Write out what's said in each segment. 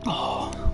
Oh.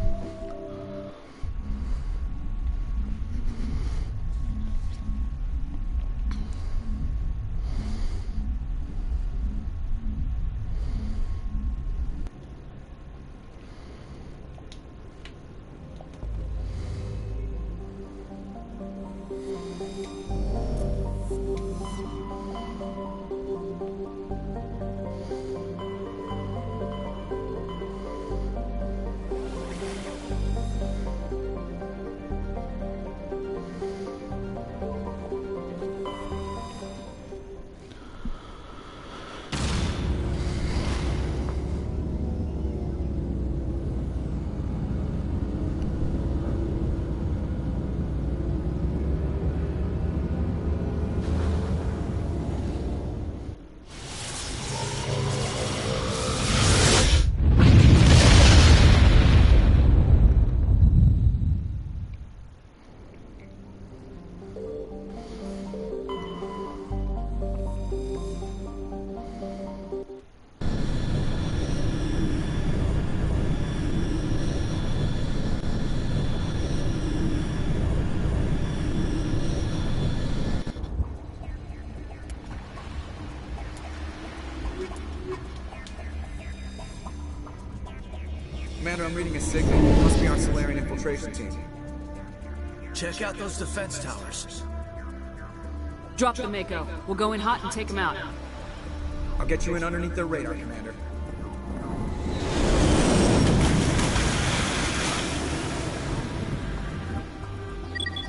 Commander, I'm reading a signal. Must be our Solarian infiltration team. Check out those defense towers. Drop the Mako. We'll go in hot and take them out. I'll get you in underneath their radar, Commander.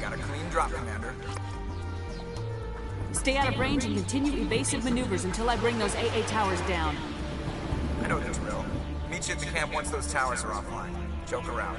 Got a clean drop, Commander. Stay out of range and continue evasive maneuvers until I bring those AA towers down. I know the drill. Meet you at the camp once those towers are offline. Joke around.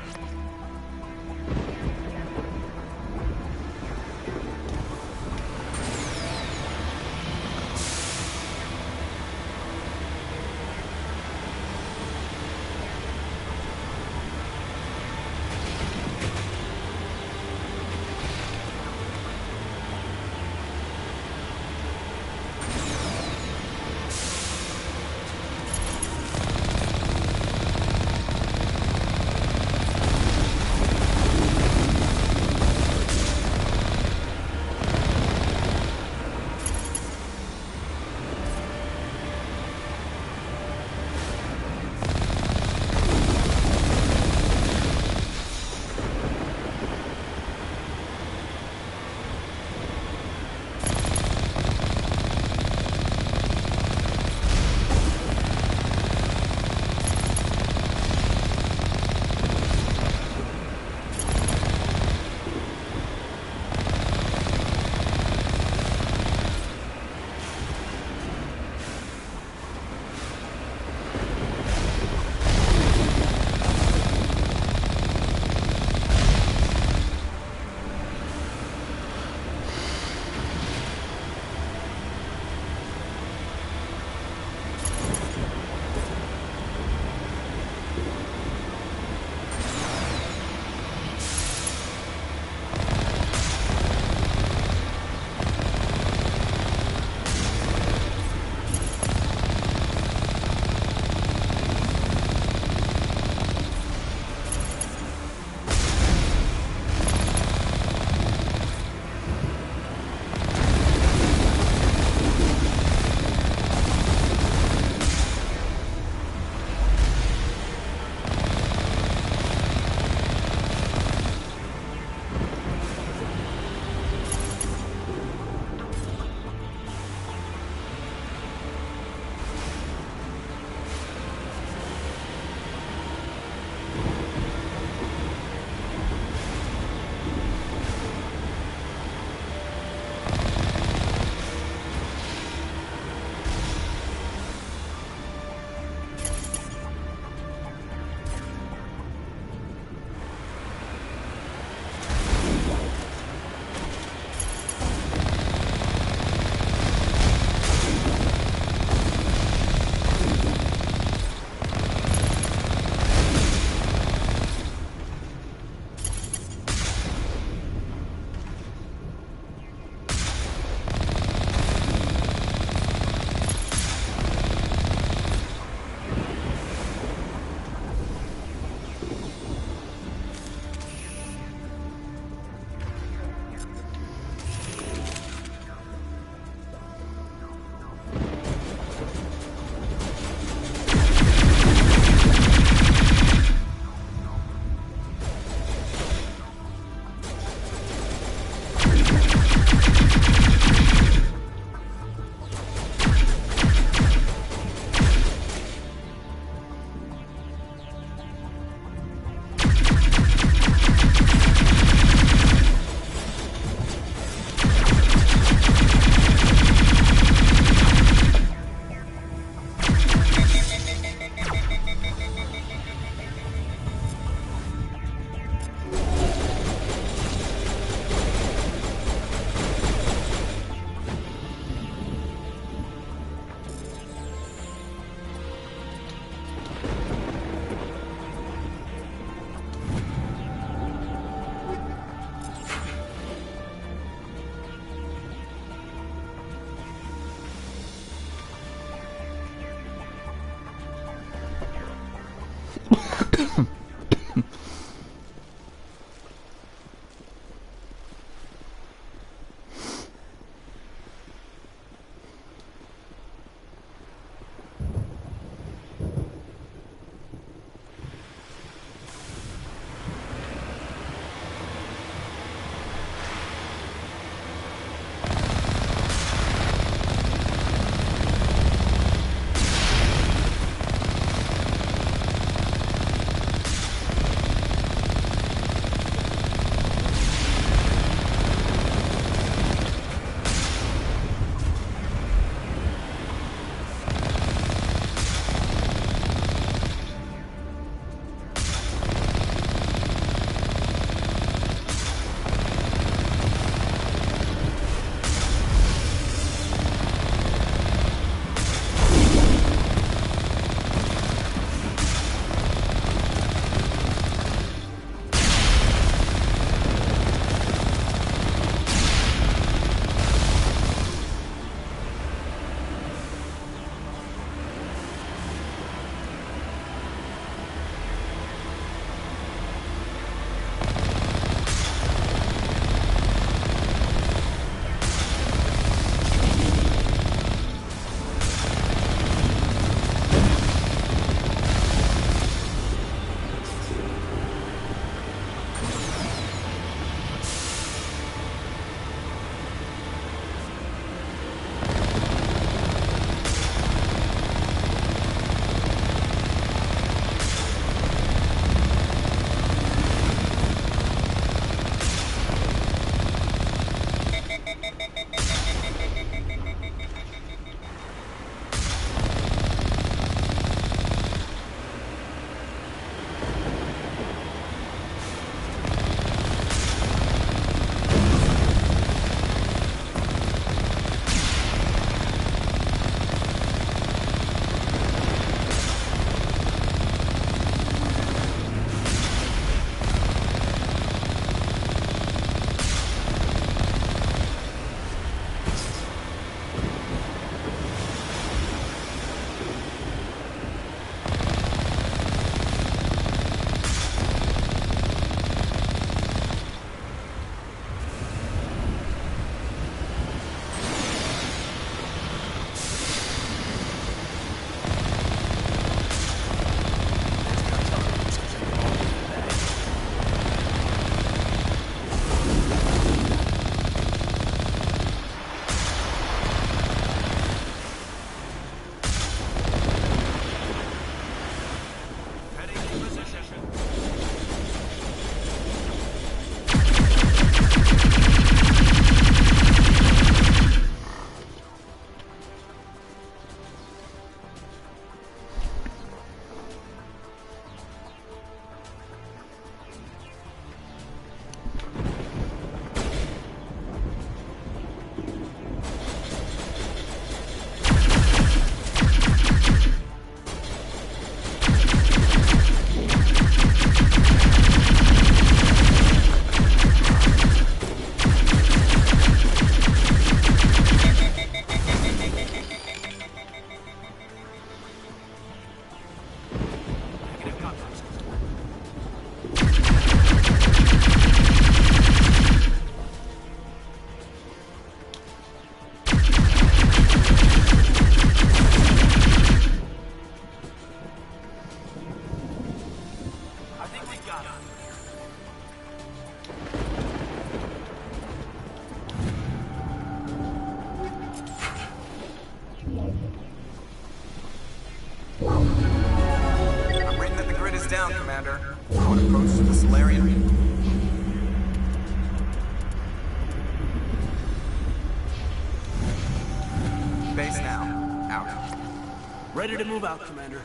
Ready to move out, Commander.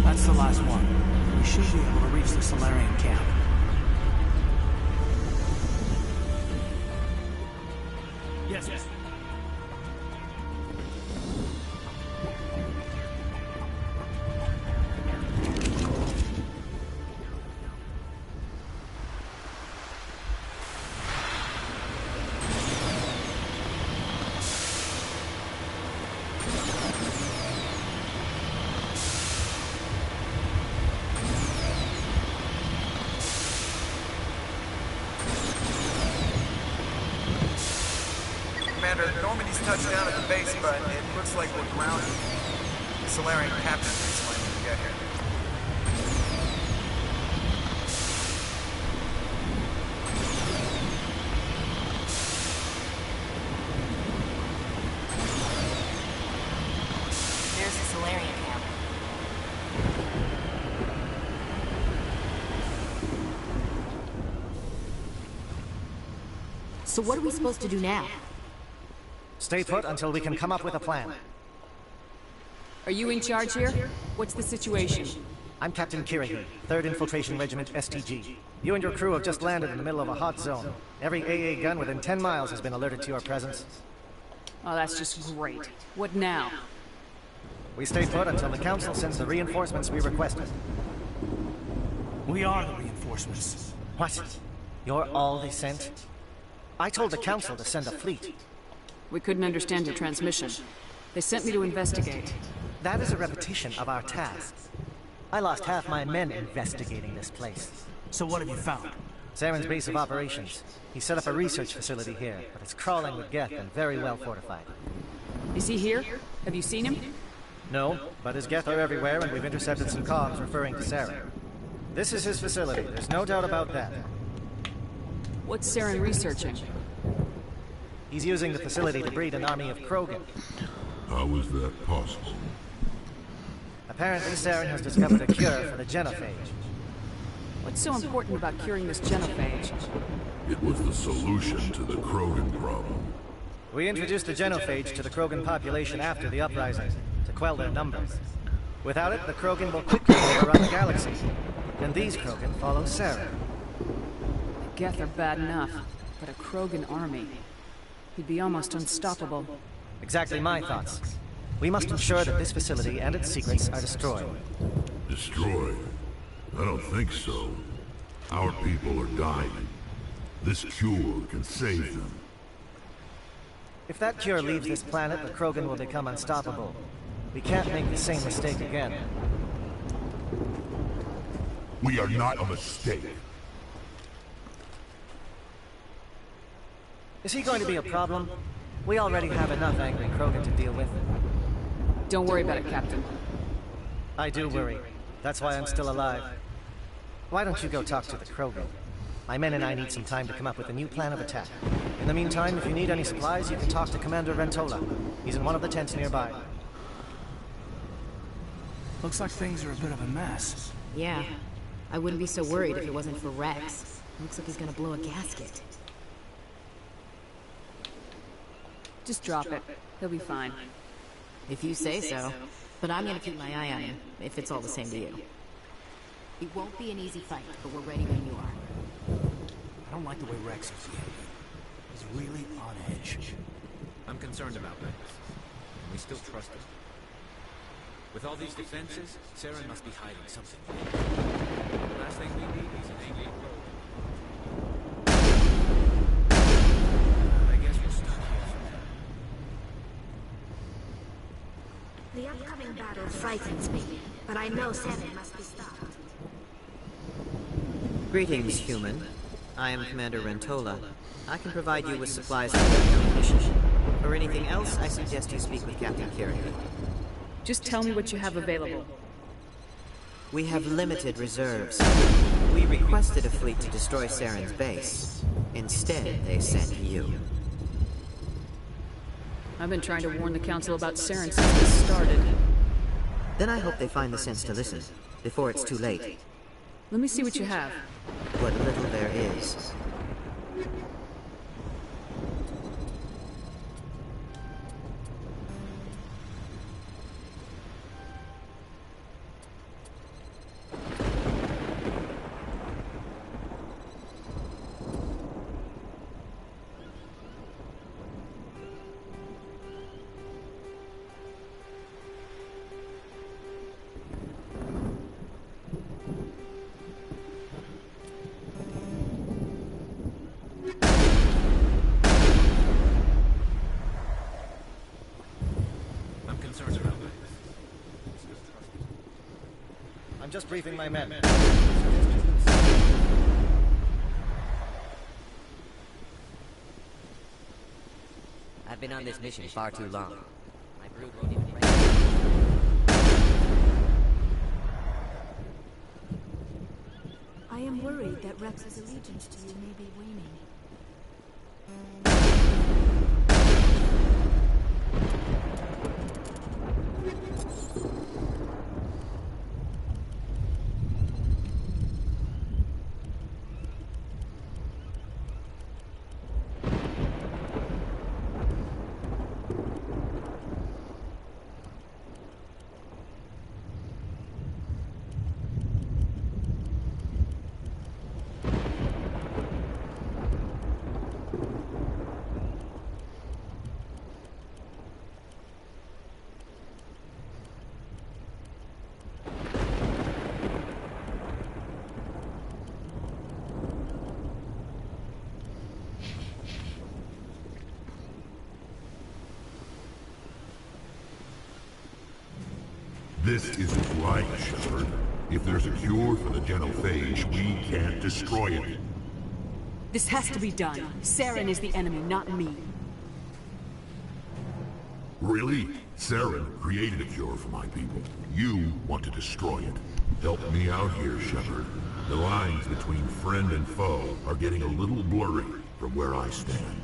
That's the last one. We should be able to reach the Solarian camp. Yes. Commander, Normandy's touched down at the base, but it looks like we're grounded. The Solarian captain explained when we get here. There's the Solarian camp. So what are we supposed to do now? Stay put until we can come up with a plan. Are you in charge here? What's the situation? I'm Captain Krios, 3rd Infiltration Regiment STG. You and your crew have just landed in the middle of a hot zone. Every AA gun within 10 miles has been alerted to your presence. Oh, that's just great. What now? We stay put until the Council sends the reinforcements we requested. We are the reinforcements. What? You're all they sent? I told the Council to send a fleet. We couldn't understand your transmission. They sent me to investigate. That is a repetition of our tasks. I lost half my men investigating this place. So what have you found? Saren's base of operations. He set up a research facility here, but it's crawling with Geth and very well fortified. Is he here? Have you seen him? No, but his Geth are everywhere and we've intercepted some comms referring to Saren. This is his facility, there's no doubt about that. What's Saren researching? He's using the facility to breed an army of Krogan. How is that possible? Apparently, Saren has discovered a cure for the genophage. What's so important about curing this genophage? It was the solution to the Krogan problem. We introduced the genophage to the Krogan population after the uprising, to quell their numbers. Without it, the Krogan will quickly overrun the galaxy. And these Krogan follow Saren. The Geth are bad enough, but a Krogan army. He'd be almost unstoppable. Exactly my thoughts. We must ensure that this facility and its secrets are destroyed. Destroyed? I don't think so. Our people are dying. This cure can save them. If that cure leaves this planet, the Krogan will become unstoppable. We can't make the same mistake again. We are not a mistake. Is he going to be a problem? We already have enough angry Krogan to deal with. Don't worry about it, Captain. I do worry. That's why I'm still alive. Why don't you go talk to the Krogan? My men and I need some time to come up with a new plan of attack. In the meantime, if you need any supplies, you can talk to Commander Rentola. He's in one of the tents nearby. Looks like things are a bit of a mess. Yeah. I wouldn't be so worried if it wasn't for Rex. Looks like he's gonna blow a gasket. Just drop it. He'll be fine. If you say so. But I'm gonna keep my eye on him, if it's all the same to you. It won't be an easy fight, but we're ready when you are. I don't like the way Rex is behaving. He's really on edge. I'm concerned about Rex. We still trust him. With all these defenses, Saren must be hiding something. The last thing we need is an angry Krogan. I guess we'll start here for now. The upcoming battle frightens me, but I know Saren must be stopped. Greetings, human. I am Commander Rentola. I can provide you with supplies for your ammunition. For anything else, I suggest you speak with Captain Krios. Just tell me what you have available. We have limited reserves. We requested a fleet to destroy Saren's base. Instead, they sent you. I've been trying to warn the Council about Saren since this started. Then I hope they find the sense to listen, before it's too late. Let me see what you have. What little there is. I'm just briefing my men. I've been on this mission far too long. My brood won't even break. I am worried that Rex's allegiance to you may be waning. This isn't right, Shepard. If there's a cure for the genophage, we can't destroy it. This has to be done. Saren is the enemy, not me. Really? Saren created a cure for my people. You want to destroy it. Help me out here, Shepard. The lines between friend and foe are getting a little blurry from where I stand.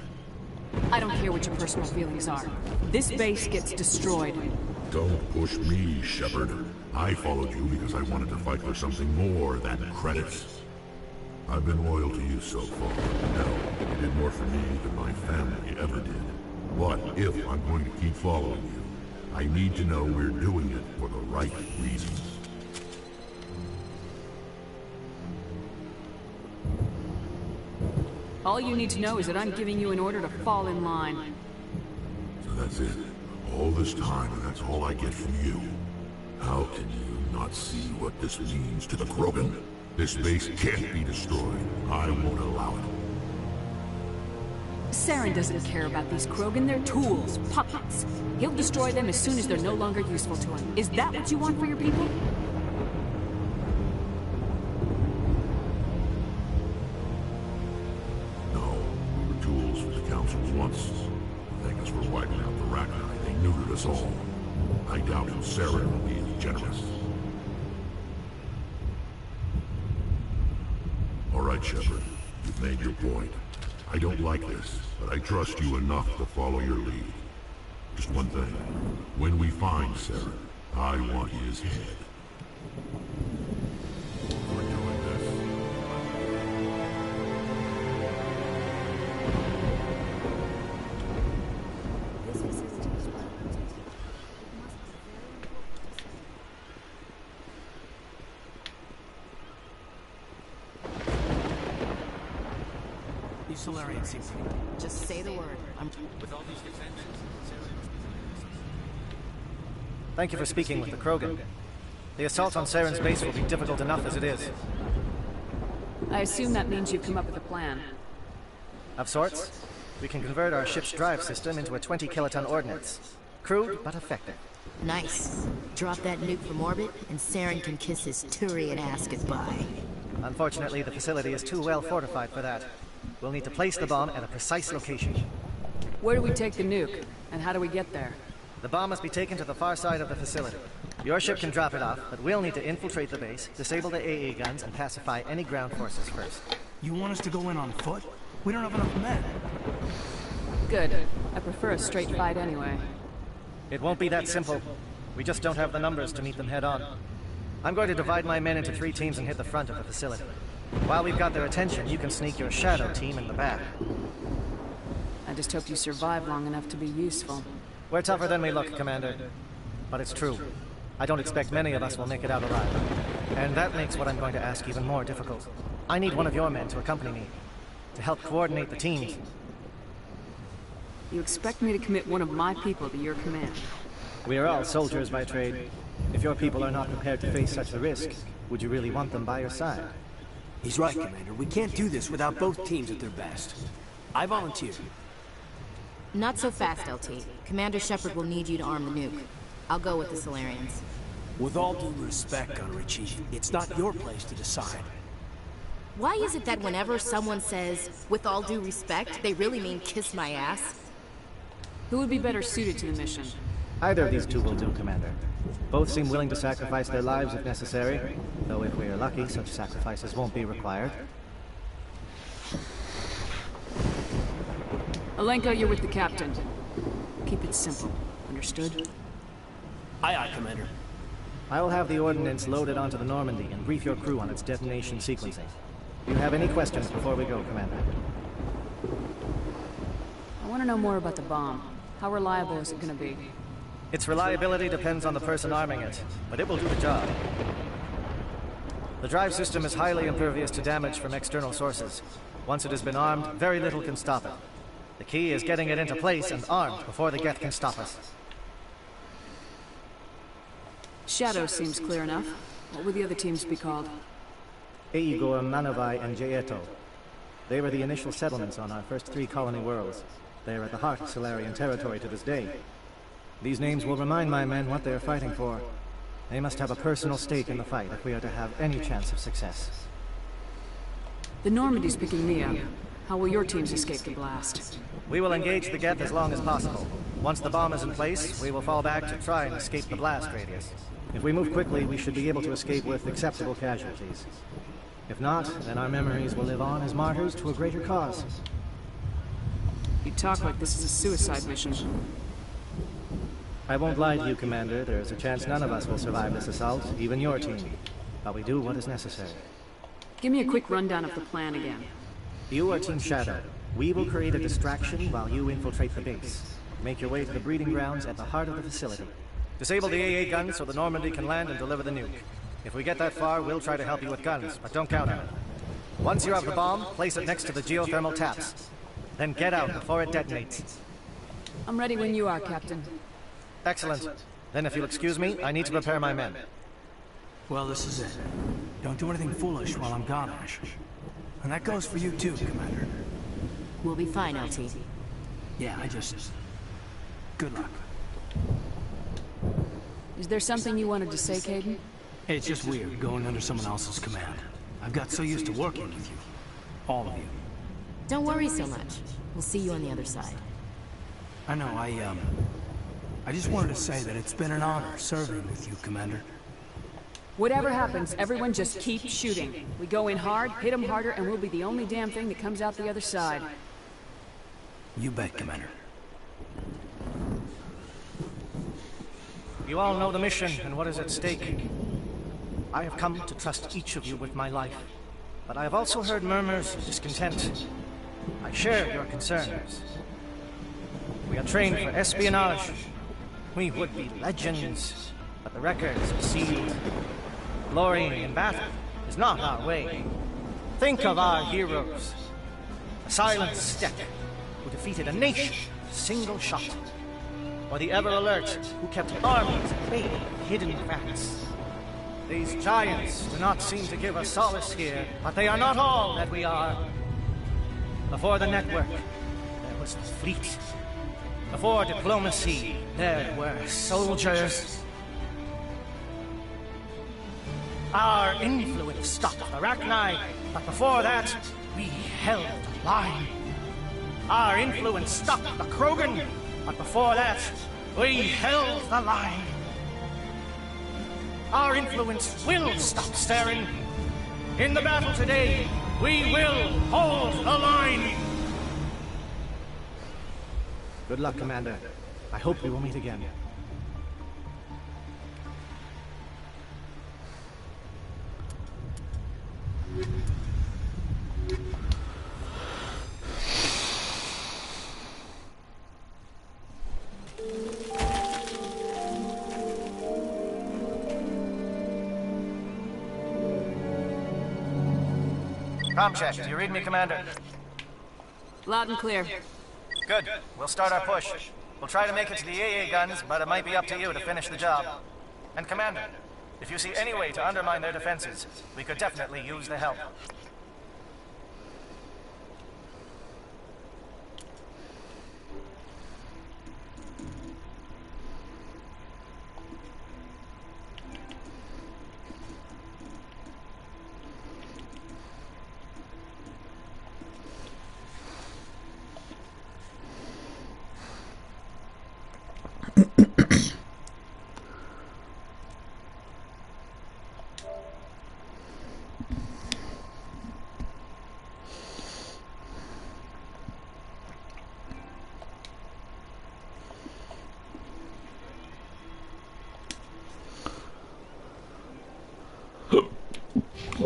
I don't care what your personal feelings are. This base gets destroyed. Don't push me, Shepard. I followed you because I wanted to fight for something more than credits. I've been loyal to you so far. Hell, you did more for me than my family ever did. But if I'm going to keep following you, I need to know we're doing it for the right reasons. All you need to know is that I'm giving you an order to fall in line. So that's it. All this time, and that's all I get from you. How can you not see what this means to the Krogan? This base can't be destroyed. I won't allow it. Saren doesn't care about these Krogan. They're tools, puppets. He'll destroy them as soon as they're no longer useful to him. Is that what you want for your people? No, we were tools for the Councils once. Thank us for wiping out the Rachni. They neutered us all. I doubt if Saren will be as generous. All right, Shepard. You've made your point. I don't like this, but I trust you enough to follow your lead. Just one thing. When we find Saren, I want his head. We're doing this. This facility is well protected. It must be very important to save. These Solarians seem pretty. Just say the word. With all these defenses, Saren must be hiding something. Thank you for speaking with the Krogan. The assault on Saren's base will be difficult enough as it is. I assume that means you've come up with a plan. Of sorts. We can convert our ship's drive system into a 20-kiloton ordnance. Crude, but effective. Nice. Drop that nuke from orbit, and Saren can kiss his Turian ass goodbye. Unfortunately, the facility is too well fortified for that. We'll need to place the bomb at a precise location. Where do we take the nuke? And how do we get there? The bomb must be taken to the far side of the facility. Your ship can drop it off, but we'll need to infiltrate the base, disable the AA guns, and pacify any ground forces first. You want us to go in on foot? We don't have enough men. Good. I prefer a straight fight anyway. It won't be that simple. We just don't have the numbers to meet them head on. I'm going to divide my men into 3 teams and hit the front of the facility. While we've got their attention, you can sneak your shadow team in the back. I just hope you survive long enough to be useful. We're tougher than we look, Commander. But it's true. I don't expect many of us will make it out alive. And that makes what I'm going to ask even more difficult. I need one of your men to accompany me, to help coordinate the teams. You expect me to commit one of my people to your command? We are all soldiers by trade. If your people are not prepared to face such a risk, would you really want them by your side? He's right, Commander. We can't do this without both teams at their best. I volunteer. Not so fast, LT. Commander Shepard will need you to arm the nuke. I'll go with the Solarians. With all due respect, Gunnery Chief, it's not your place to decide. Why is it that whenever someone says, with all due respect, they really mean kiss my ass? Who would be better suited to the mission? Either of these two will do, Commander. Both seem willing to sacrifice their lives if necessary, though if we are lucky, such sacrifices won't be required. Alenka, you're with the captain. Keep it simple. Understood? Aye, aye, Commander. I will have the ordnance loaded onto the Normandy and brief your crew on its detonation sequencing. Do you have any questions before we go, Commander? I want to know more about the bomb. How reliable is it going to be? Its reliability depends on the person arming it, but it will do the job. The drive system is highly impervious to damage from external sources. Once it has been armed, very little can stop it. The key is getting it into place and armed before the Geth can stop us. Shadow seems clear enough. What would the other teams be called? Eigor, Manavai, and Jaeto. They were the initial settlements on our first 3 colony worlds. They are at the heart of Solarian territory to this day. These names will remind my men what they are fighting for. They must have a personal stake in the fight if we are to have any chance of success. The Normandy's picking me up. How will your teams escape the blast? We will engage the Geth as long as possible. Once the bomb is in place, we will fall back to try and escape the blast radius. If we move quickly, we should be able to escape with acceptable casualties. If not, then our memories will live on as martyrs to a greater cause. You talk like this is a suicide mission. I won't lie to you, Commander. There is a chance none of us will survive this assault, even your team. But we do what is necessary. Give me a quick rundown of the plan again. You are Team Shadow. We will create a distraction while you infiltrate the base. Make your way to the breeding grounds at the heart of the facility. Disable the AA guns so the Normandy can land and deliver the nuke. If we get that far, we'll try to help you with guns, but don't count on it. Once you have the bomb, place it next to the geothermal taps. Then get out before it detonates. I'm ready when you are, Captain. Excellent. Then if you'll excuse me, I need to prepare my men. Well, this is it. Don't do anything foolish while I'm gone, Ash. And that goes for you too, Commander. We'll be fine, LT. Yeah, good luck. Is there something you wanted to say, Caden? It's just weird going under someone else's command. I've got so used to working with you. All of you. Don't worry so much. We'll see you on the other side. I know, I just wanted to say that it's been an honor serving with you, Commander. Whatever happens, everyone just keep shooting. We go in hard, hit them harder, and we'll be the only damn thing that comes out the other side. You bet, Commander. You all know the mission and what is at stake. I have come to trust each of you with my life, but I have also heard murmurs of discontent. I share your concerns. We are trained for espionage. We would be legends, but the records are sealed. Glory in battle is not our way. Think of our heroes. The silent Steppe, who defeated a nation with a single shot. Or the ever-alert, who kept armies at bay with hidden facts. These giants do not seem to give us solace here, but they are not all that we are. Before the network, there was the fleet. Before diplomacy, there were soldiers. Our influence stopped the Arachni, but before that, we held the line. Our influence stopped the Krogan, but before that, we held the line. Our influence will stop Saren. In the battle today, we will hold the line. Good luck, Commander. I hope we will meet again. Com check. Do you read me, Commander? Loud and clear. Good. We'll start our push. We'll try to make it to the AA guns, but it might be up to you to finish the job. And Commander, if you see any way to undermine their defenses, we could definitely use the help.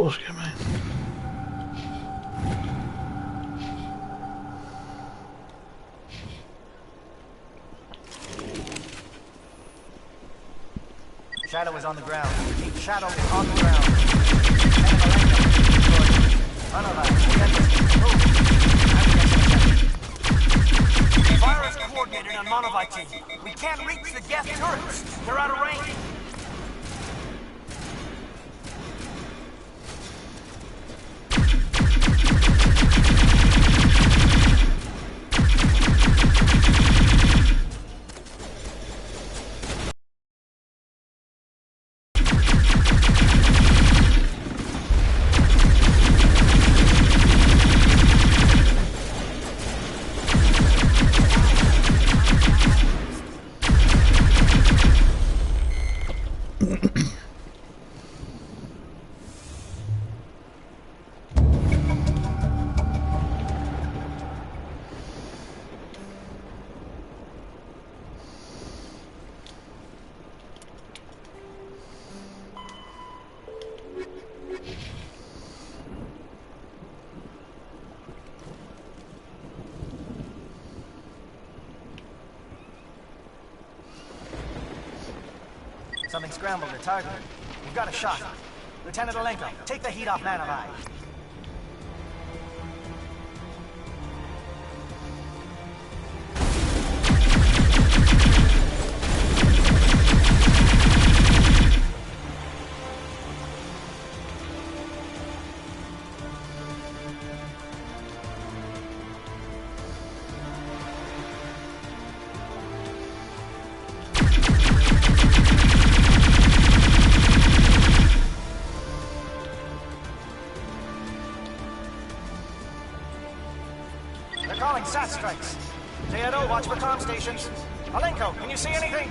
bullshit, man. Shadow is on the ground. Repeat, Shadow is on the ground. Fire is coordinated on Monovite team. We can't reach the gas turrets. They're out of range. Something scrambled their target. We've got a shot. Lieutenant Alenko, take the heat off Manavai. They're calling SAT strikes. JNO, watch for comm stations. Alenko, can you see anything?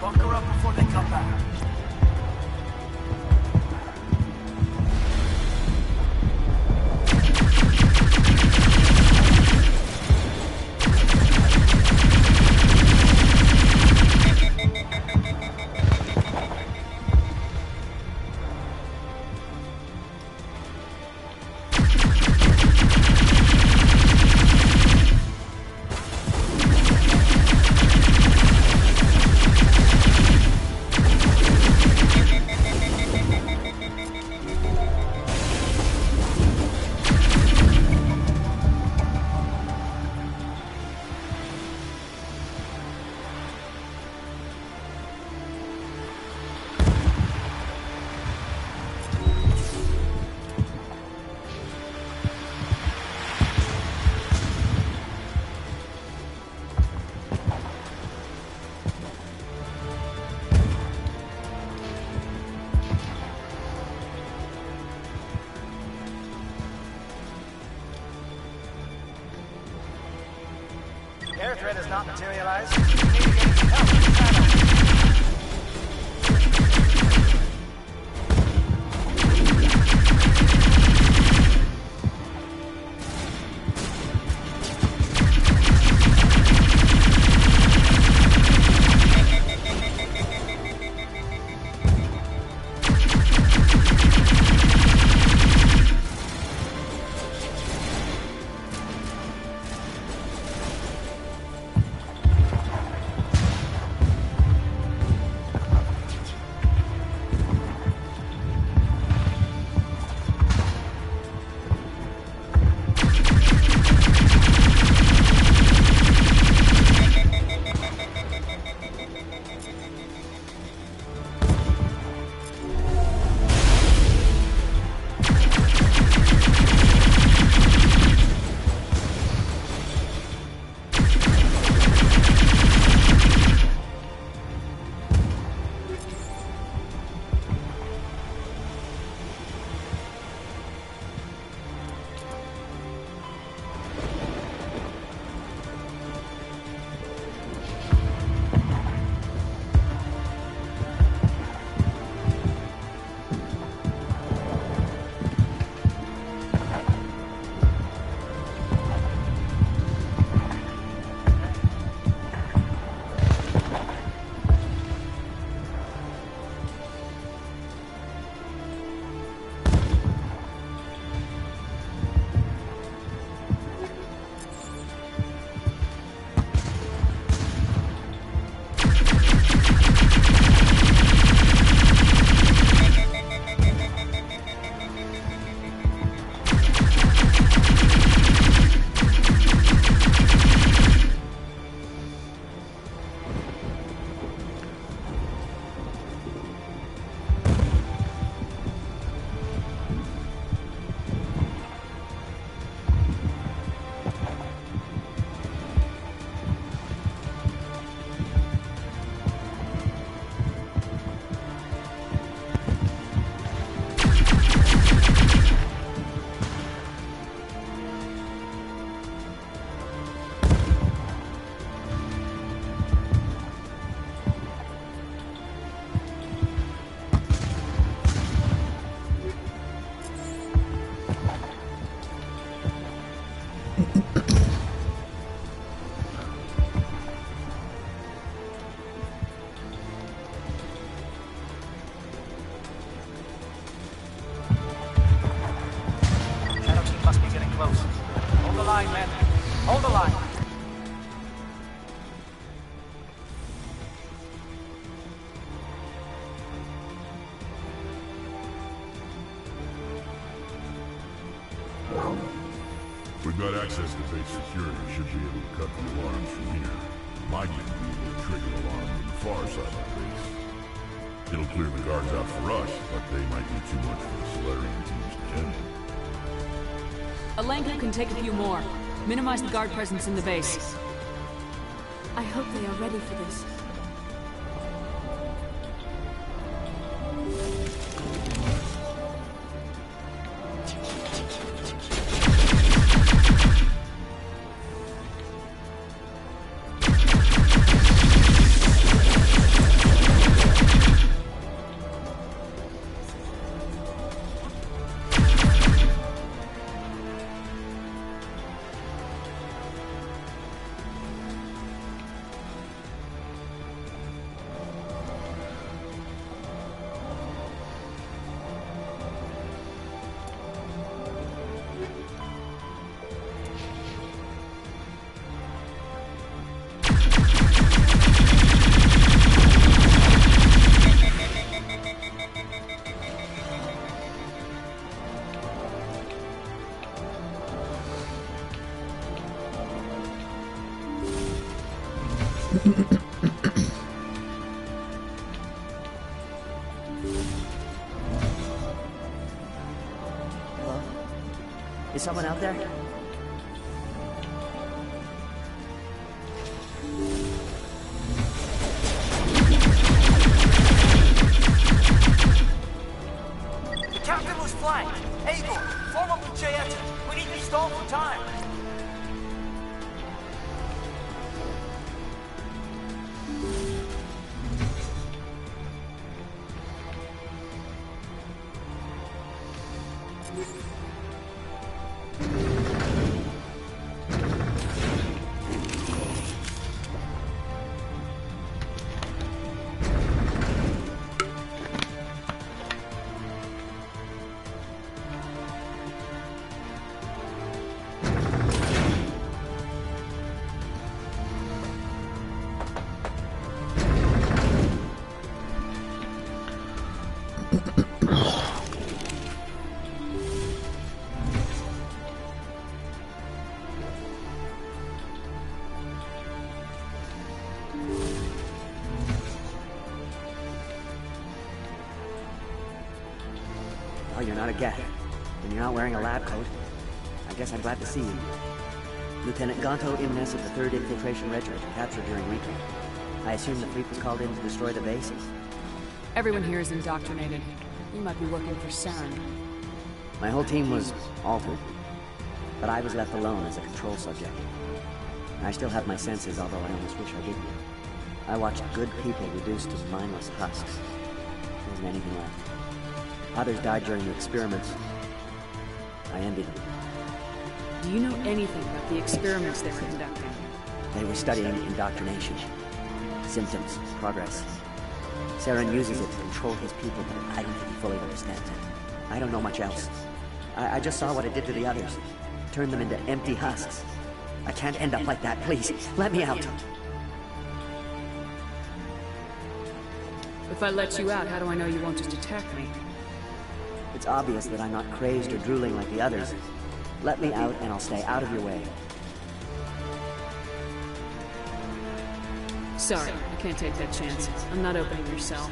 Bunker up before they come back. not materialize, you need to get some help from the shadow. We've got access to base security. Should be able to cut the alarms from here. Might even be able to trigger alarm from the far side of the base. It'll clear the guards out for us, but they might be too much for the Solarian teams to handle. Alenka can take a few more. Minimize the guard presence in the base. I hope they are ready for this. Hello? Is someone out there? The captain was flanked. Eagle, form up with Jayetta. We need to stall for time. you're not a Geth, and you're not wearing a lab coat. I guess I'm glad to see you. Lieutenant Gonto Imnes of the 3rd Infiltration Regiment, captured during recon. I assume the fleet was called in to destroy the base? Everyone here is indoctrinated. You might be working for Saren. My whole team was altered, but I was left alone as a control subject. I still have my senses, although I almost wish I didn't. I watched good people reduced to mindless husks. There wasn't anything left. Others died during the experiments. I envy them. Do you know anything about the experiments they were conducting? They were studying indoctrination. Symptoms, progress. Saren uses it to control his people, but I don't think he fully understands it. I don't know much else. I just saw what it did to the others. Turned them into empty husks. I can't end up like that, please. Let me out. If I let you out, how do I know you won't just attack me? It's obvious that I'm not crazed or drooling like the others. Let me out and I'll stay out of your way. Sorry, I can't take that chance. I'm not opening your cell.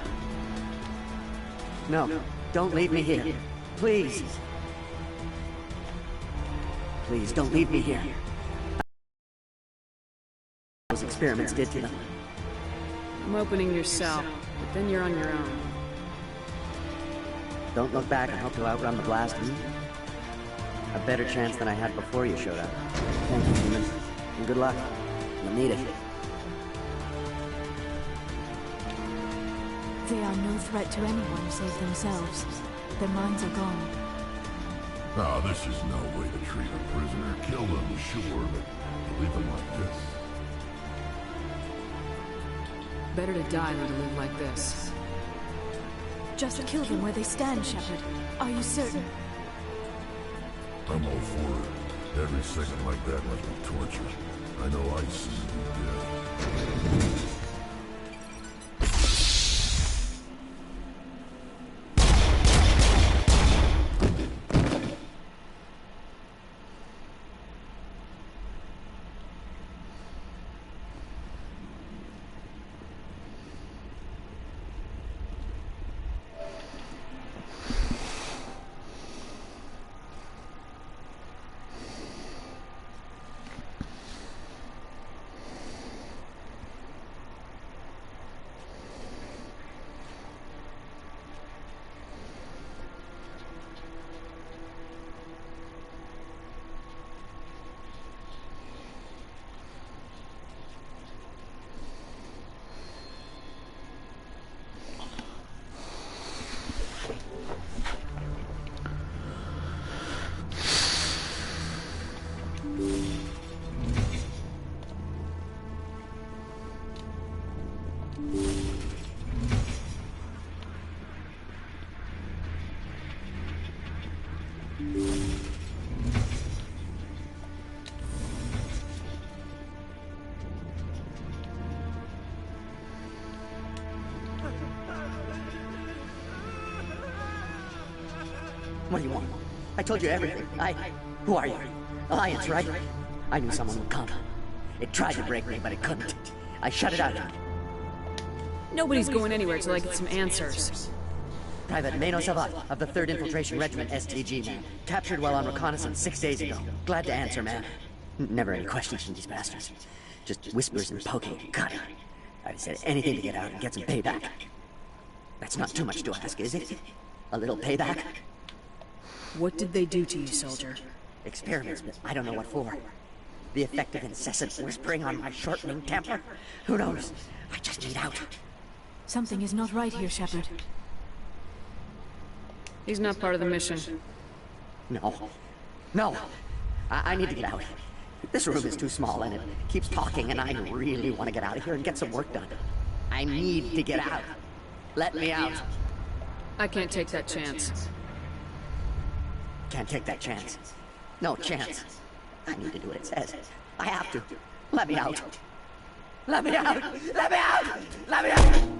No, don't leave me here. Please. Please, don't leave me here. Those experiments did to them. I'm opening your cell, but then you're on your own. Don't look back and hope to outrun the blast. A better chance than I had before you showed up. Thank you, human. And good luck. You'll need it. They are no threat to anyone save themselves. Their minds are gone. Ah, this is no way to treat a prisoner. Kill them, sure, but to leave them like this. Better to die than to live like this. Just kill them where they stand, Shepard. Are you certain? I'm all for it. Every second like that must be torture. I know I see you dead. What do you want? I told you everything. Who are you? Alliance, right? I knew someone would come. It tried to break me, but it couldn't. I shut it out. Nobody's going anywhere till I get some answers. Private Mano Savat of the 3rd Infiltration Regiment STG, man. Captured while on reconnaissance 6 days ago. Glad to answer, man. Never any questions from these bastards. Just whispers and poking. God, I'd have said anything to get out and get some payback. That's not too much to ask, is it? A little payback? What did they do to you, soldier? Experiments, but I don't know what for. The effect of incessant whispering on my shortening temper? Who knows? I just need out. Something is not right here, Shepard. He's not part of the mission. No. I need to get out. This room is too small and it keeps talking and I really want to get out of here and get some work done. I need to get out. Let me out. I can't take that chance. Can't take that chance. No chance. I need to do what it says. I have to. Let me out. Let me out! Let me out! Let me out!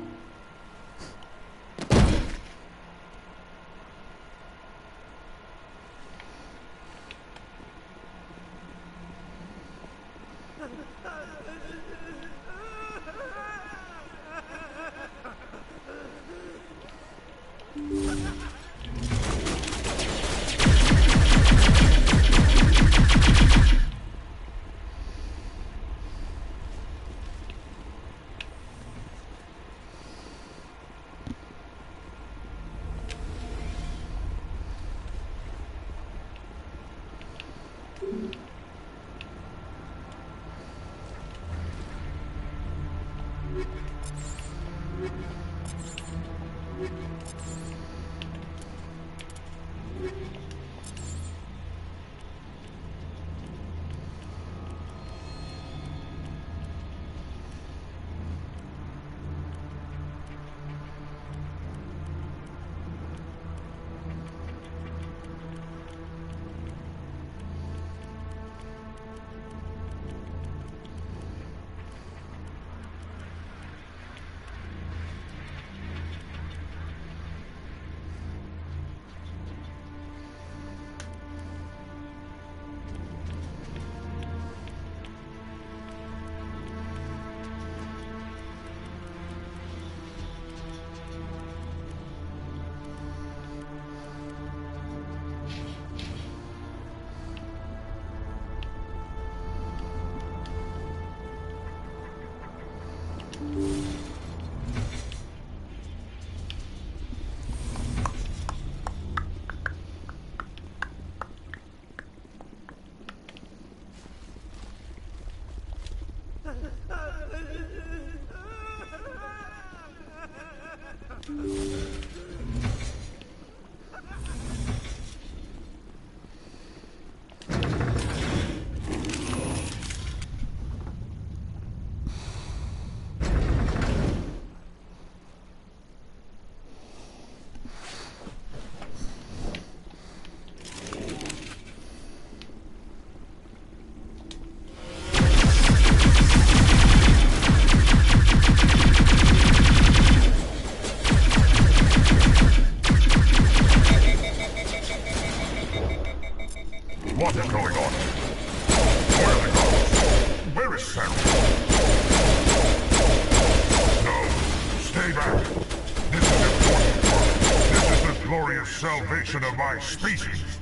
salvation of my species.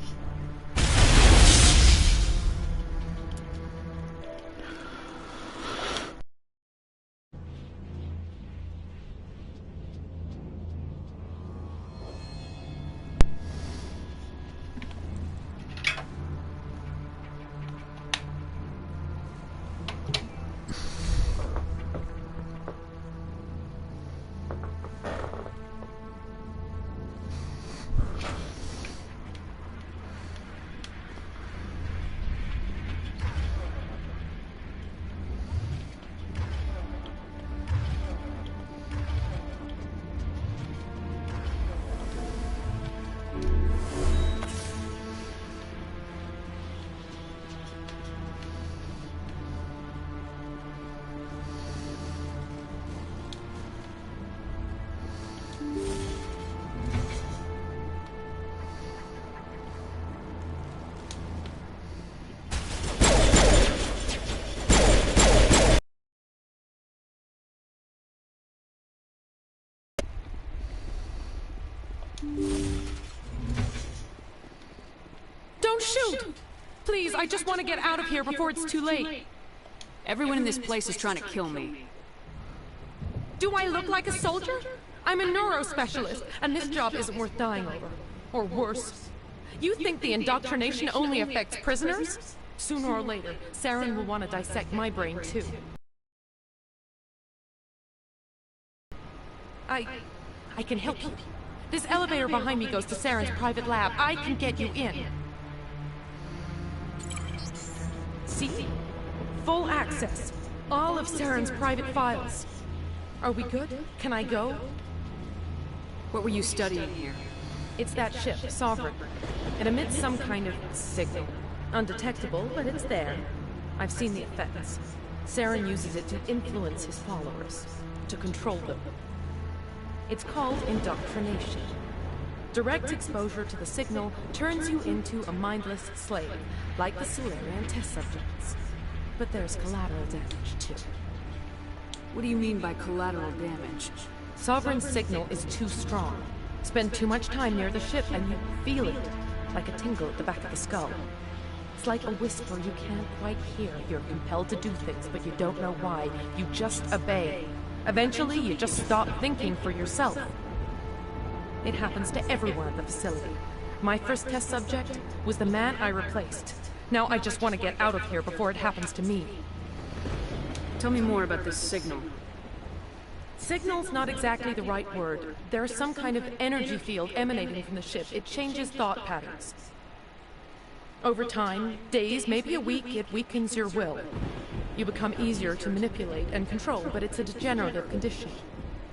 Don't shoot! Please, I just want to get out of here before it's too late. Everyone in this place is trying to kill me. Do I look like a soldier? I'm a neurospecialist, and this job isn't worth dying over. Or worse. You think the indoctrination only affects prisoners? Sooner or later, Saren will want to dissect my brain too. I can help you. This elevator behind me goes to Saren's private lab. I can get you in. See? Full access. All of Saren's private files. Are we good? Can I go? What were you studying here? It's that ship, Sovereign. It emits some kind of signal. Undetectable, but it's there. I've seen the effects. Saren uses it to influence his followers, to control them. It's called indoctrination. Direct exposure to the signal turns you into a mindless slave, like the Solarian test subjects. But there's collateral damage, too. What do you mean by collateral damage? Sovereign's signal is too strong. Spend too much time near the ship and you feel it, like a tingle at the back of the skull. It's like a whisper you can't quite hear. You're compelled to do things, but you don't know why. You just obey. Eventually, you just stop thinking for yourself. It happens to everyone at the facility. My first test subject was the man I replaced. Now I just want to get out of here before it happens to me. Tell me more about this signal. Signal's not exactly the right word. There's some kind of energy field emanating from the ship. It changes thought patterns. Over time, days, maybe a week, it weakens your will. You become easier to manipulate and control, but it's a degenerative condition.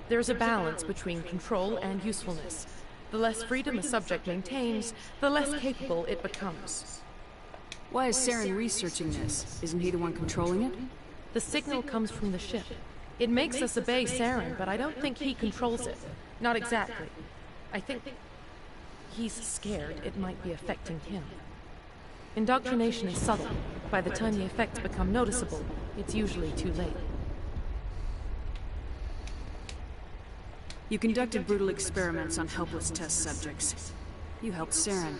There's a balance between control and usefulness. The less freedom a subject maintains, the less capable it becomes. Why is Saren researching this? Isn't he the one controlling it? The signal comes from the ship. It makes us obey Saren, but I don't think he controls it. Not exactly. I think he's scared it might be affecting him. Indoctrination is subtle. By the time the effects become noticeable, it's usually too late. You conducted brutal experiments on helpless test subjects. You helped Saren.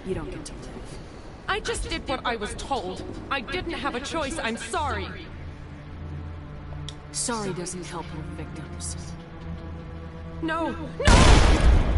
You don't get to live. I just did what I was told. I didn't have a choice. I'm sorry. Sorry doesn't help her victims. No! No!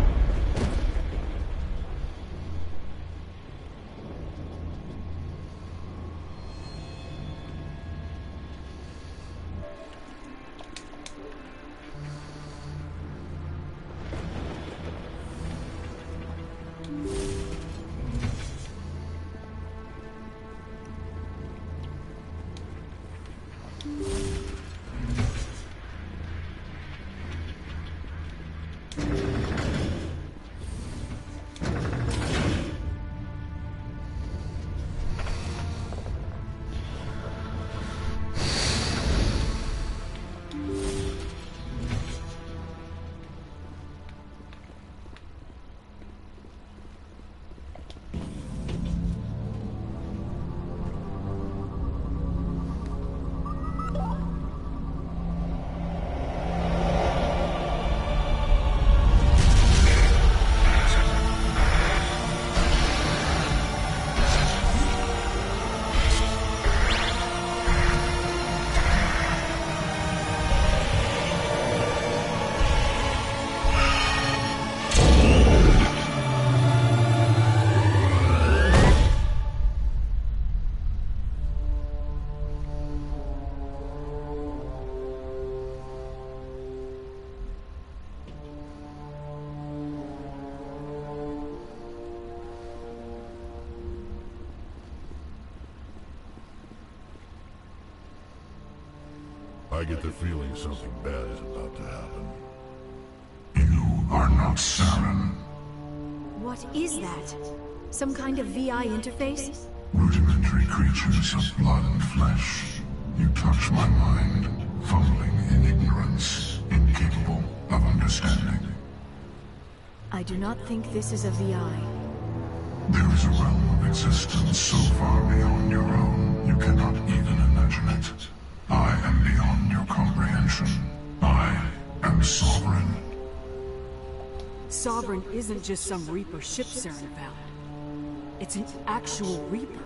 I get the feeling something bad is about to happen. You are not Saren. What is that? Some kind of VI interface? Rudimentary creatures of blood and flesh. You touch my mind, fumbling in ignorance, incapable of understanding. I do not think this is a VI. There is a realm of existence so far beyond your own, you cannot even imagine it. I am beyond your comprehension. I am Sovereign. Sovereign isn't just some Reaper ship Saren found. It's an actual Reaper.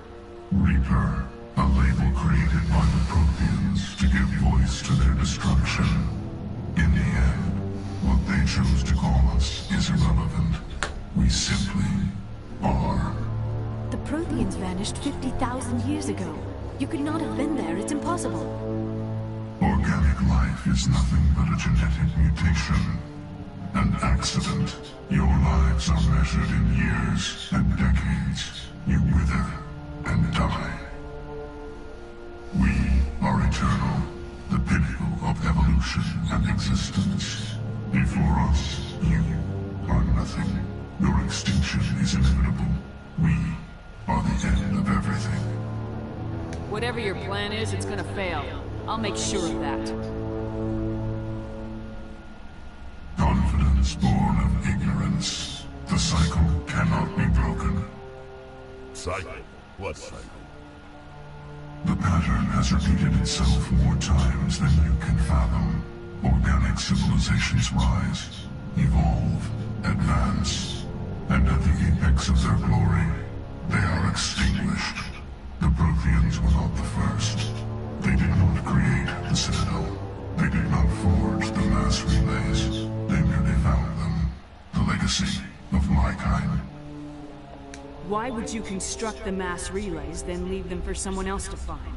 Reaper, a label created by the Protheans to give voice to their destruction. In the end, what they chose to call us is irrelevant. We simply are. The Protheans vanished 50,000 years ago. You could not have been there. It's impossible. Organic life is nothing but a genetic mutation. An accident. Your lives are measured in years and decades. You wither and die. We are eternal, the pinnacle of evolution and existence. Before us, you are nothing. Your extinction is inevitable. We are the end of everything. Whatever your plan is, it's gonna fail. I'll make sure of that. Confidence born of ignorance. The cycle cannot be broken. Cycle? What cycle? The pattern has repeated itself more times than you can fathom. Organic civilizations rise, evolve, advance, and at the apex of their glory, they are extinguished. The Protheans were not the first. They did not create the Citadel. They did not forge the mass relays. They merely found them. The legacy of my kind. Why would you construct the mass relays, then leave them for someone else to find?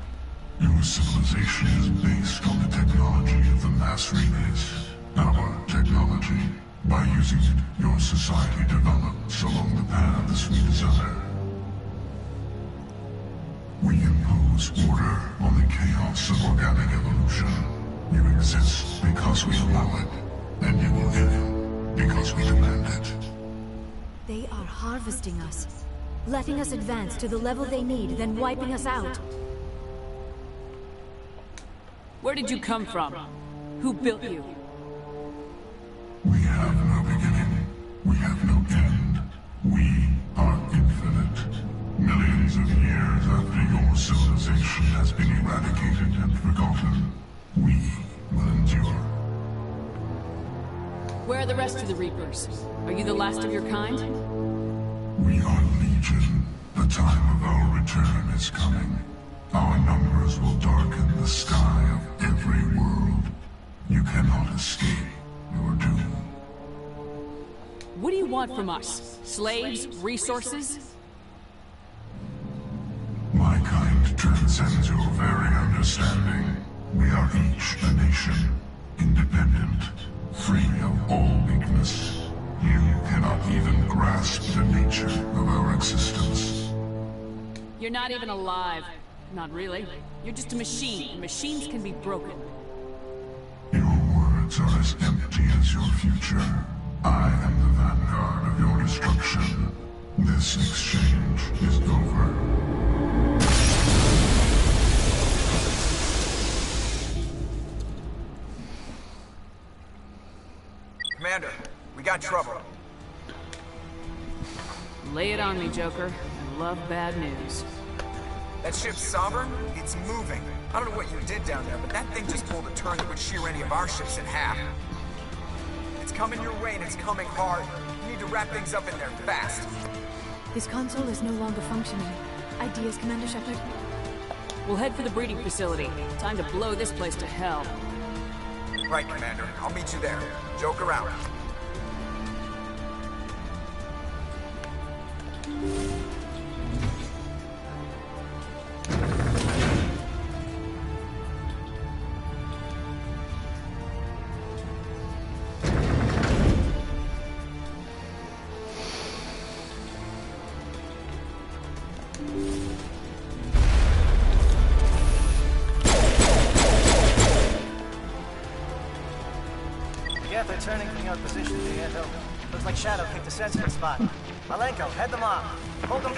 Your civilization is based on the technology of the mass relays. Our technology. By using it, your society develops along the paths we desire. We impose order on the chaos of organic evolution. You exist because we allow it, and you will end because we demand it. They are harvesting us. Letting us advance to the level they need, then wiping us out. Where did you come from? Who built you? We have no beginning. We have no end. We are infinite. Millions of years after your civilization has been eradicated and forgotten, we will endure. Where are the rest of the Reapers? Are you the last of your kind? We are Legion. The time of our return is coming. Our numbers will darken the sky of every world. You cannot escape your doom. What do you want from us? Slaves? Resources? My kind transcends your very understanding. We are each a nation, independent, free of all weakness. You cannot even grasp the nature of our existence. You're not even alive. Not really. You're just a machine. Machines can be broken. Your words are as empty as your future. I am the vanguard of your destruction. This exchange is over. Commander, we got trouble. Lay it on me, Joker. I love bad news. That ship's Sovereign? It's moving. I don't know what you did down there, but that thing just pulled a turn that would shear any of our ships in half. It's coming your way and it's coming hard. You need to wrap things up in there fast. This console is no longer functioning. Ideas, Commander Shepard? We'll head for the breeding facility. Time to blow this place to hell. Right, Commander. I'll meet you there. Joker out. Geth are turning from your position, Prieto. Looks like Shadow picked a sensitive spot. Malenko, head them off. Hold them.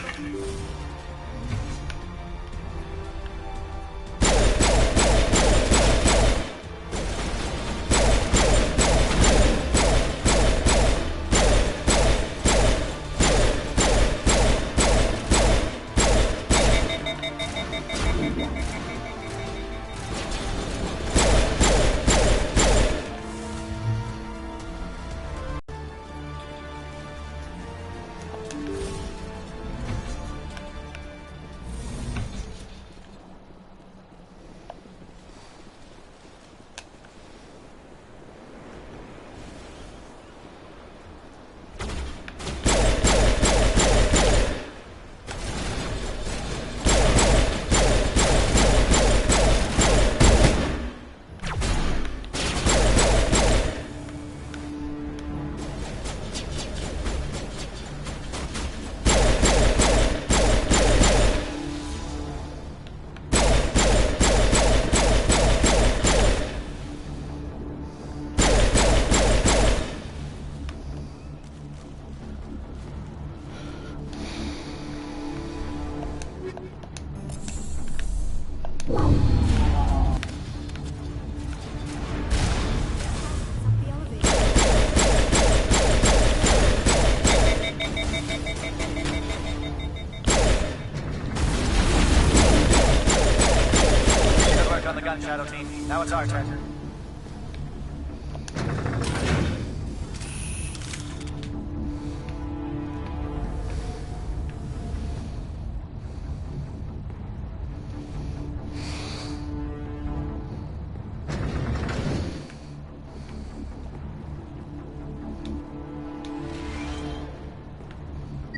Shadow team. Now it's our turn.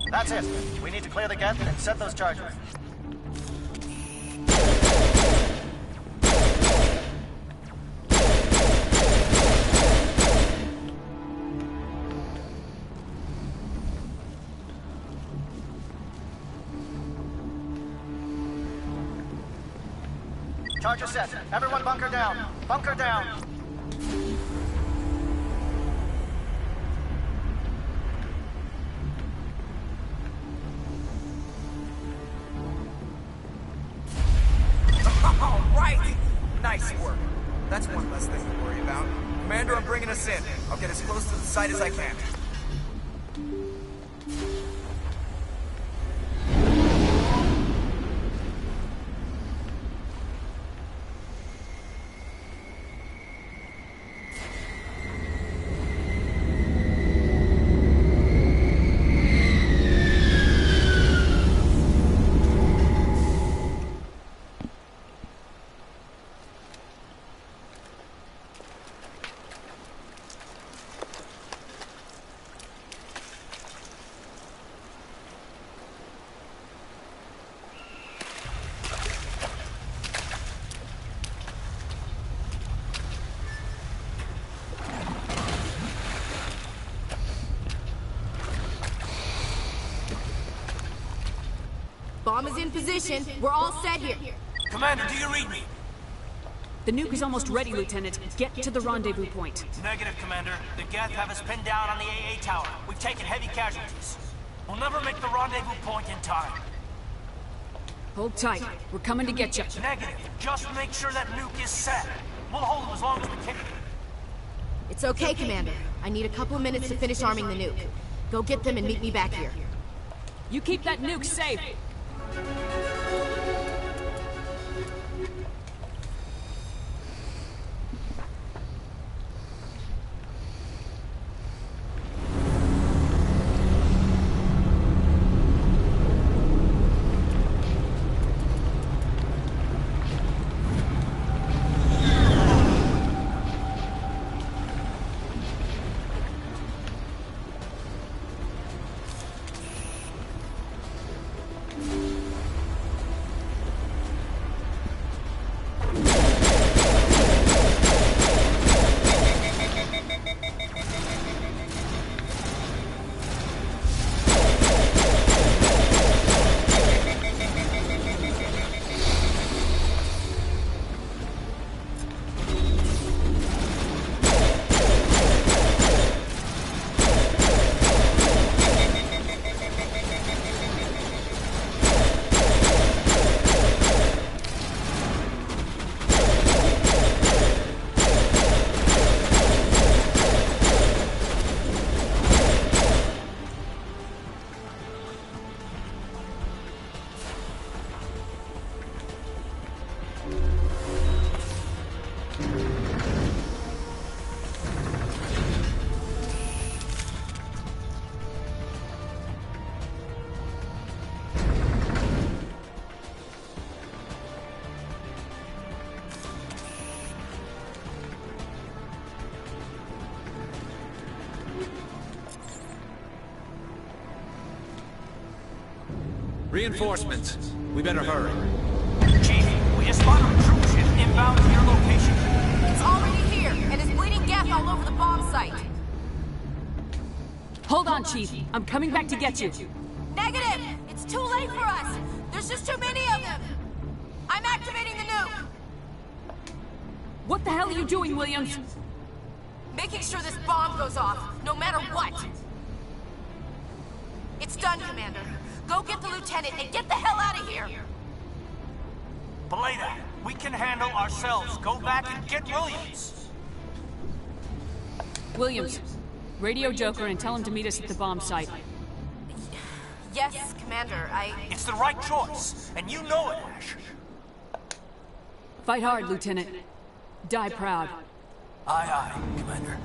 That's it. We need to clear the gap and set those charges. Charger set. Everyone bunker down. Bunker down. All right! Nice work. That's one less thing to worry about. Commander, I'm bringing us in. I'll get as close to the site as I can. Bomb is in position. We're all set here. Commander, do you read me? The nuke is almost ready, Lieutenant. Get to the rendezvous point. Negative, Commander. The Geth have us pinned down on the AA tower. We've taken heavy casualties. We'll never make the rendezvous point in time. Hold tight. We're coming to get you. Negative. Just make sure that nuke is set. We'll hold them as long as we can. It's okay, Commander. I need a couple of minutes to finish arming the nuke. Go get them and meet me back here. You keep that nuke safe. Reinforcements. We better hurry. Chief, we just spotted a troop ship inbound to your location. It's already here, and is bleeding gas all over the bomb site. Hold on, Chief. I'm coming back to get you. Negative! It's too late for us! There's just too many of them! I'm activating the nuke! What the hell are you doing, Williams? Making sure this bomb goes off, no matter what! It's done, Commander. Go get the lieutenant and get the hell out of here! Belay that. We can handle ourselves. Go back and get Williams. Williams, radio Joker and tell him to meet us at the bomb site. Yes, Commander, It's the right choice, and you know it, Ash. Fight hard, Lieutenant. Die proud. Aye, aye, Commander.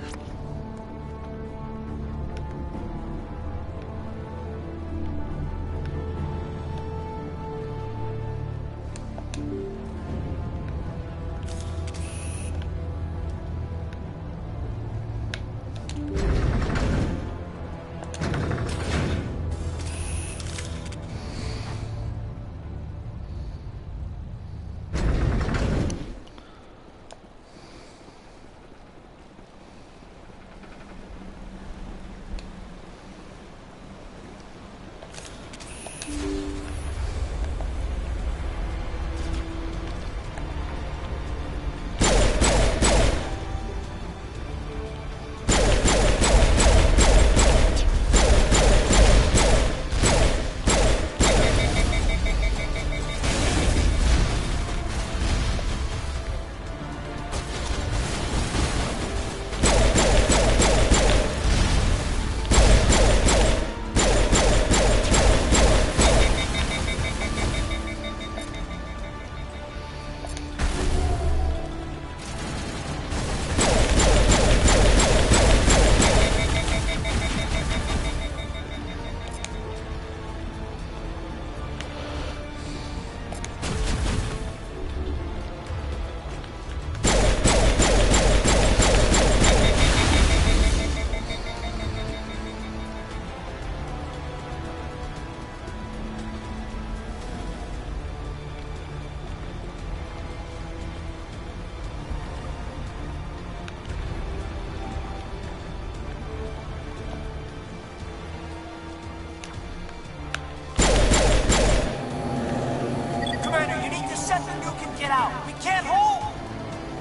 Get out! We can't hold!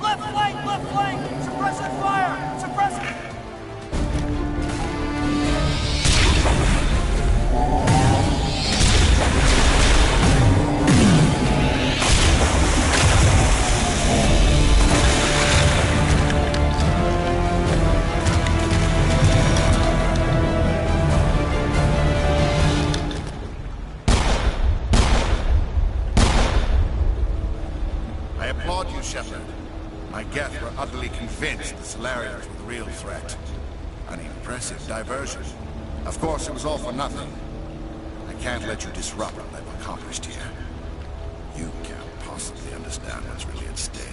Left flank! Suppressing fire! Suppressing! Shepard. My Geth were utterly convinced the Solarians were the real threat. An impressive diversion. Of course, it was all for nothing. I can't let you disrupt what I've accomplished here. You can't possibly understand what's really at stake.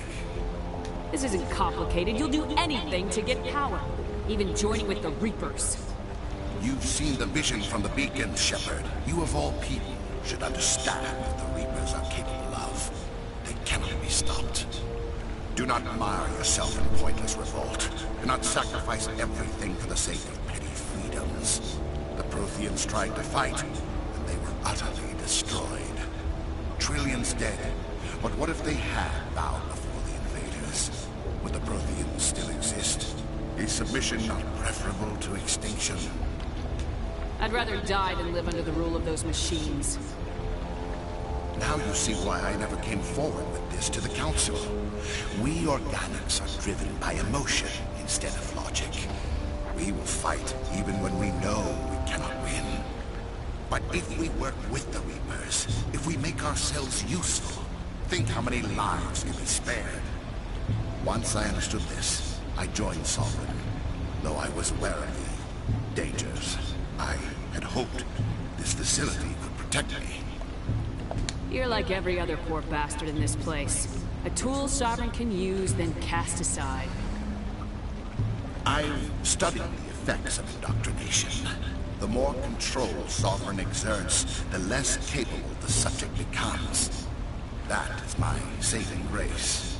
This isn't complicated. You'll do anything to get power. Even joining with the Reapers. You've seen the vision from the beacon, Shepard. You of all people should understand what the Reapers are capable of. They cannot be stopped. Do not mire yourself in pointless revolt. Do not sacrifice everything for the sake of petty freedoms. The Protheans tried to fight, and they were utterly destroyed. Trillions dead. But what if they had bowed before the invaders? Would the Protheans still exist? Is submission not preferable to extinction? I'd rather die than live under the rule of those machines. Now you see why I never came forward with this to the Council. We organics are driven by emotion instead of logic. We will fight even when we know we cannot win. But if we work with the Reapers, if we make ourselves useful, think how many lives can be spared. Once I understood this, I joined Sovereign, though I was aware of the dangers. I had hoped this facility could protect me. You're like every other poor bastard in this place. A tool Sovereign can use, then cast aside. I've studied the effects of indoctrination. The more control Sovereign exerts, the less capable the subject becomes. That is my saving grace.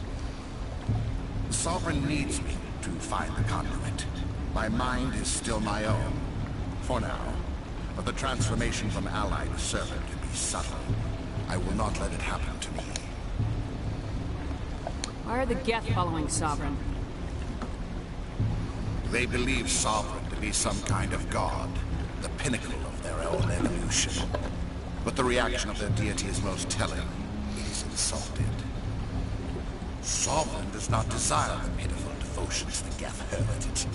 Sovereign needs me to find the conduit. My mind is still my own, for now. But the transformation from ally to servant can be subtle. I will not let it happen to me. Why are the Geth following Sovereign? They believe Sovereign to be some kind of god, the pinnacle of their own evolution. But the reaction of their deity is most telling. It is insulted. Sovereign does not desire the pitiful devotions the Geth heritage.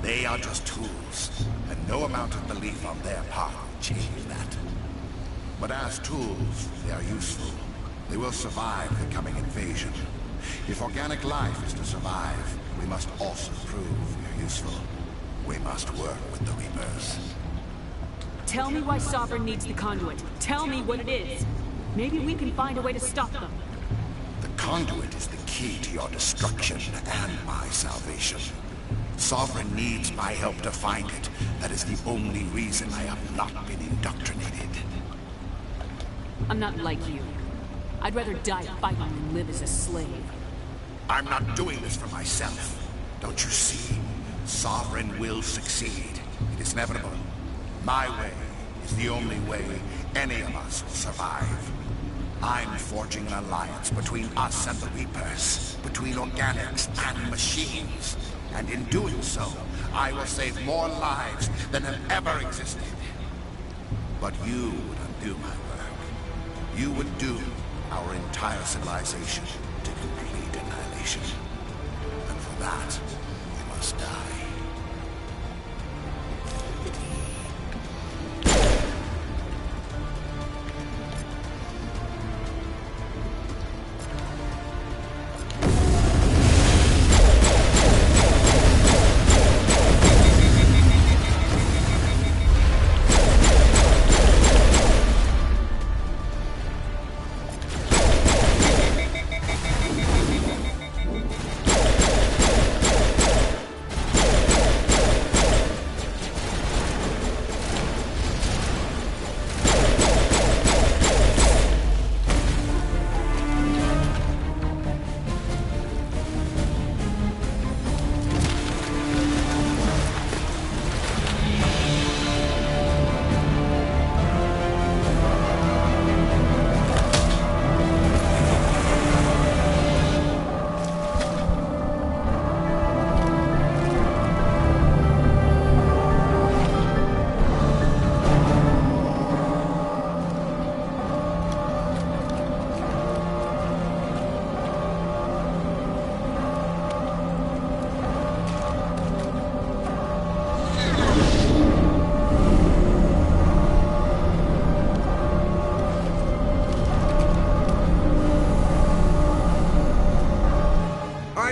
They are just tools, and no amount of belief on their part will change that. But as tools, they are useful. They will survive the coming invasion. If organic life is to survive, we must also prove we are useful. We must work with the Reapers. Tell me why Sovereign needs the conduit. Tell me what it is. Maybe we can find a way to stop them. The conduit is the key to your destruction and my salvation. Sovereign needs my help to find it. That is the only reason I have not been indoctrinated. I'm not like you. I'd rather die fighting than live as a slave. I'm not doing this for myself. Don't you see? Sovereign will succeed. It is inevitable. My way is the only way any of us will survive. I'm forging an alliance between us and the Reapers, between organics and machines. And in doing so, I will save more lives than have ever existed. But you would undo my work. You would doom our entire civilization to complete annihilation. And for that, we must die.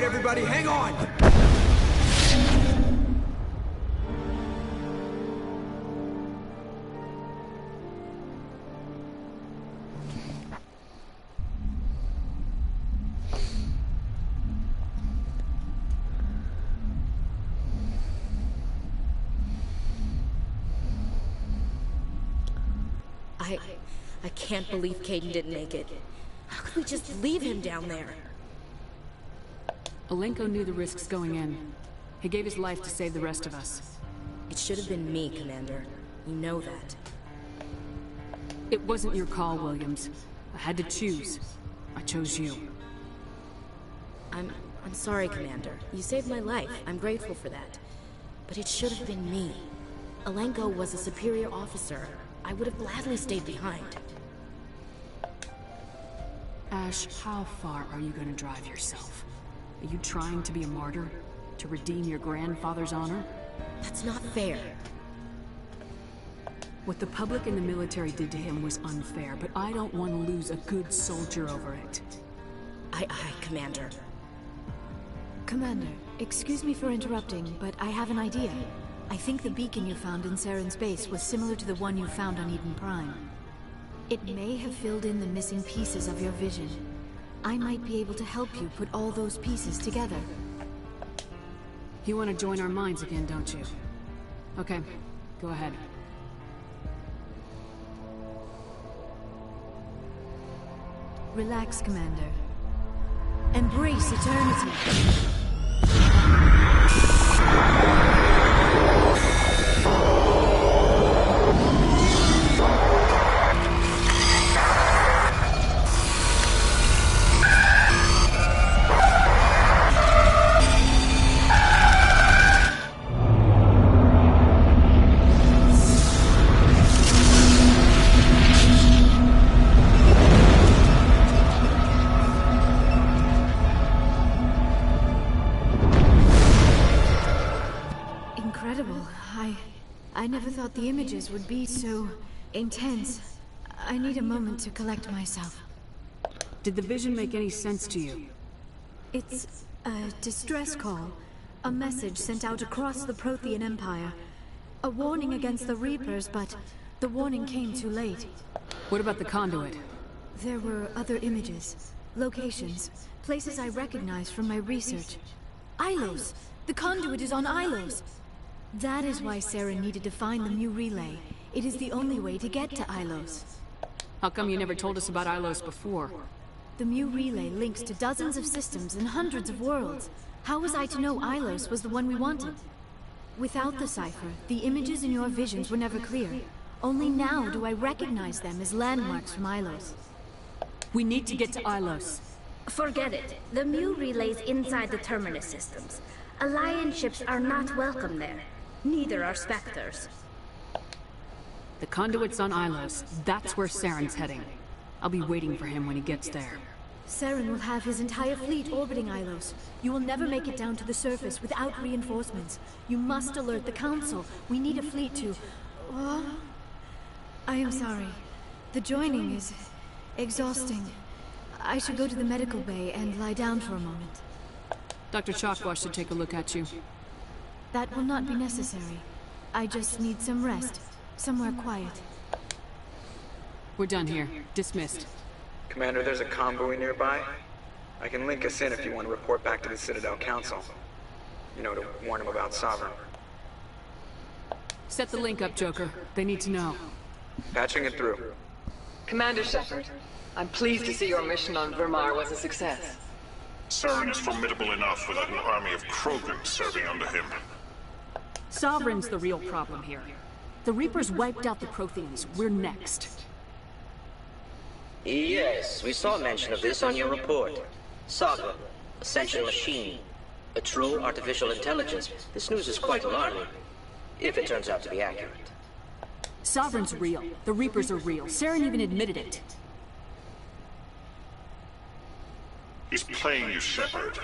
Everybody, hang on! I can't believe Caden didn't make it. How could we just leave him down there? Alenko knew the risks going in. He gave his life to save the rest of us. It should have been me, Commander. You know that. It wasn't your call, Williams. I had to choose. I chose you. I'm sorry, Commander. You saved my life. I'm grateful for that. But it should have been me. Alenko was a superior officer. I would have gladly stayed behind. Ash, how far are you going to drive yourself? Are you trying to be a martyr? To redeem your grandfather's honor? That's not fair. What the public and the military did to him was unfair, but I don't want to lose a good soldier over it. Aye, Commander. Commander, excuse me for interrupting, but I have an idea. I think the beacon you found in Saren's base was similar to the one you found on Eden Prime. It may have filled in the missing pieces of your vision. I might be able to help you put all those pieces together. You want to join our minds again, don't you? Okay, go ahead. Relax, Commander. Embrace eternity. I never thought the images would be so intense. I need a moment to collect myself. Did the vision make any sense to you? It's a distress call. A message sent out across the Prothean Empire. A warning against the Reapers, but the warning came too late. What about the conduit? There were other images, locations, places I recognized from my research. Ilos! The conduit is on Ilos! That is why Saren needed to find the Mu relay. It is the only way to get to Ilos. How come you never told us about Ilos before? The Mu relay links to dozens of systems and hundreds of worlds. How was I to know Ilos was the one we wanted? Without the cipher, the images in your visions were never clear. Only now do I recognize them as landmarks from Ilos. We need to get to Ilos. Forget it. The Mu relay's inside the Terminus systems. Alliance ships are not welcome there. Neither are Spectres. The conduit's on Ilos. That's where Saren's heading. I'll be waiting for him when he gets there. Saren will have his entire fleet orbiting Ilos. You will never make it down to the surface without reinforcements. You must alert the Council. We need a fleet to... Oh, I am sorry. The joining is exhausting. I should go to the medical bay and lie down for a moment. Dr. Chalkwash should take a look at you. That will not be necessary. I just need some rest. Somewhere quiet. We're done here. Dismissed. Commander, there's a convoy nearby. I can link us in if you want to report back to the Citadel Council. You know, to warn them about Sovereign. Set the link up, Joker. They need to know. Patching it through. Commander Shepard, I'm pleased to see your mission on Vermar was a success. Saren is formidable enough without an army of Krogans serving under him. Sovereign's the real problem here. The Reapers wiped out the Protheans. We're next. Yes, we saw mention of this on your report. Sovereign, a sentient machine, a true artificial intelligence. This news is quite alarming, if it turns out to be accurate. Sovereign's real. The Reapers are real. Saren even admitted it. He's playing you, Shepard.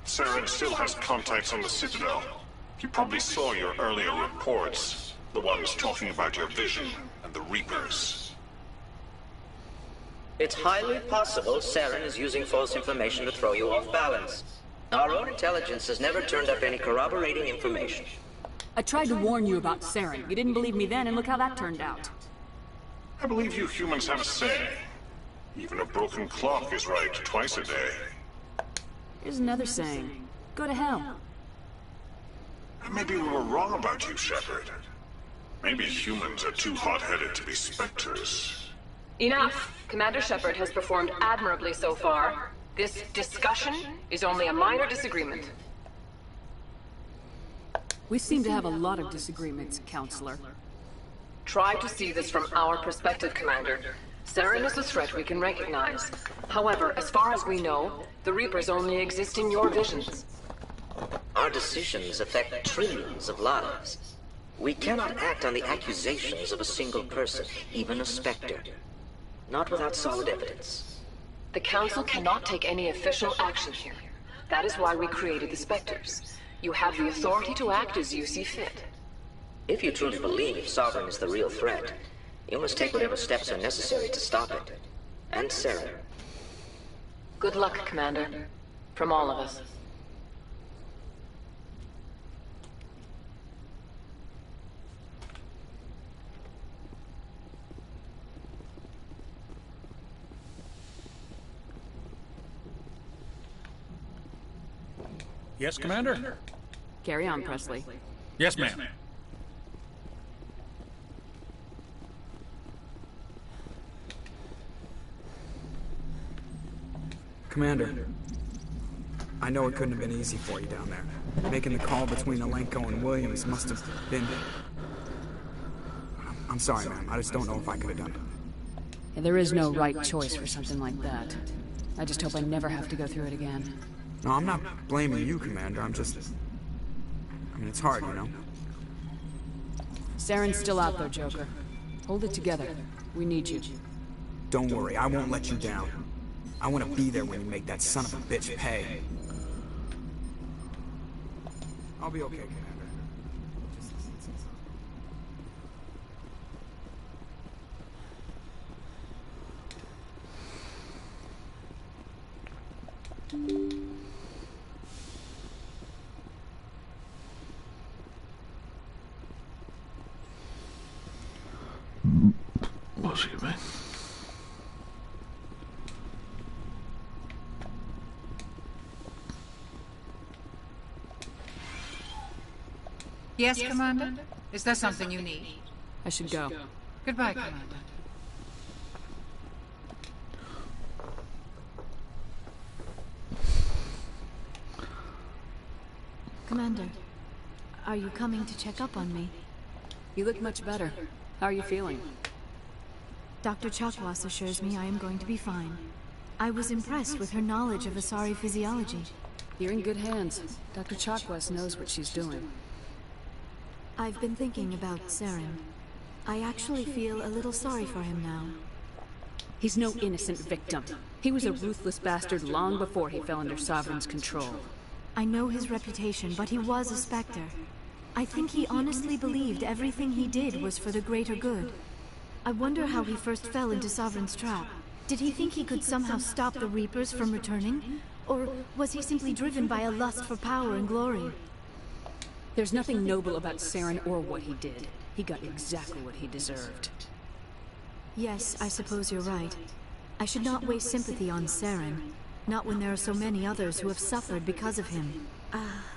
Saren still has contacts on the Citadel. He probably saw your earlier reports, the ones talking about your vision and the Reapers. It's highly possible Saren is using false information to throw you off balance. Our own intelligence has never turned up any corroborating information. I tried to warn you about Saren. You didn't believe me then, and look how that turned out. I believe you humans have a saying. Even a broken clock is right twice a day. Here's another saying. Go to hell. Maybe we were wrong about you, Shepard. Maybe humans are too hot-headed to be Spectres. Enough! Commander Shepard has performed admirably so far. This discussion is only a minor disagreement. We seem to have a lot of disagreements, Counselor. Try to see this from our perspective, Commander. Saren is a threat we can recognize. However, as far as we know, the Reapers only exist in your visions. Our decisions affect trillions of lives. We cannot act on the accusations of a single person, even a Spectre. Not without solid evidence. The Council cannot take any official action here. That is why we created the Spectres. You have the authority to act as you see fit. If you truly believe Sovereign is the real threat, you must take whatever steps are necessary to stop it. And Saren. Good luck, Commander. From all of us. Yes, Commander? Carry on, Presley. Yes, ma'am. Commander, I know it couldn't have been easy for you down there. Making the call between Alenko and Williams must have been... I'm sorry, ma'am. I just don't know if I could have done it. Yeah, there is no right choice for something like that. I just hope I never have to go through it again. No, I'm not blaming you, Commander. I'm just... I mean, it's hard, you know? Saren's still out there, Joker. Hold it together. We need you. Don't worry, I won't let you down. I want to be there when you make that son of a bitch pay. I'll be okay, Commander. Excuse me. Yes, Commander? Is there something you need? I should go. Goodbye, Commander. Commander, are you coming to check up on me? You look much better. How are you feeling? Dr. Chakwas assures me I am going to be fine. I was impressed with her knowledge of Asari physiology. You're in good hands. Dr. Chakwas knows what she's doing. I've been thinking about Saren. I actually feel a little sorry for him now. He's no innocent victim. He was a ruthless bastard long before he fell under Sovereign's control. I know his reputation, but he was a Spectre. I think he honestly believed everything he did was for the greater good. I wonder how he first fell into Sovereign's trap. Did he think he could somehow stop the Reapers from returning? Or was he simply driven by a lust for power and glory? There's nothing noble about Saren or what he did. He got exactly what he deserved. Yes, I suppose you're right. I should not waste sympathy on Saren. Not when there are so many others who have suffered because of him.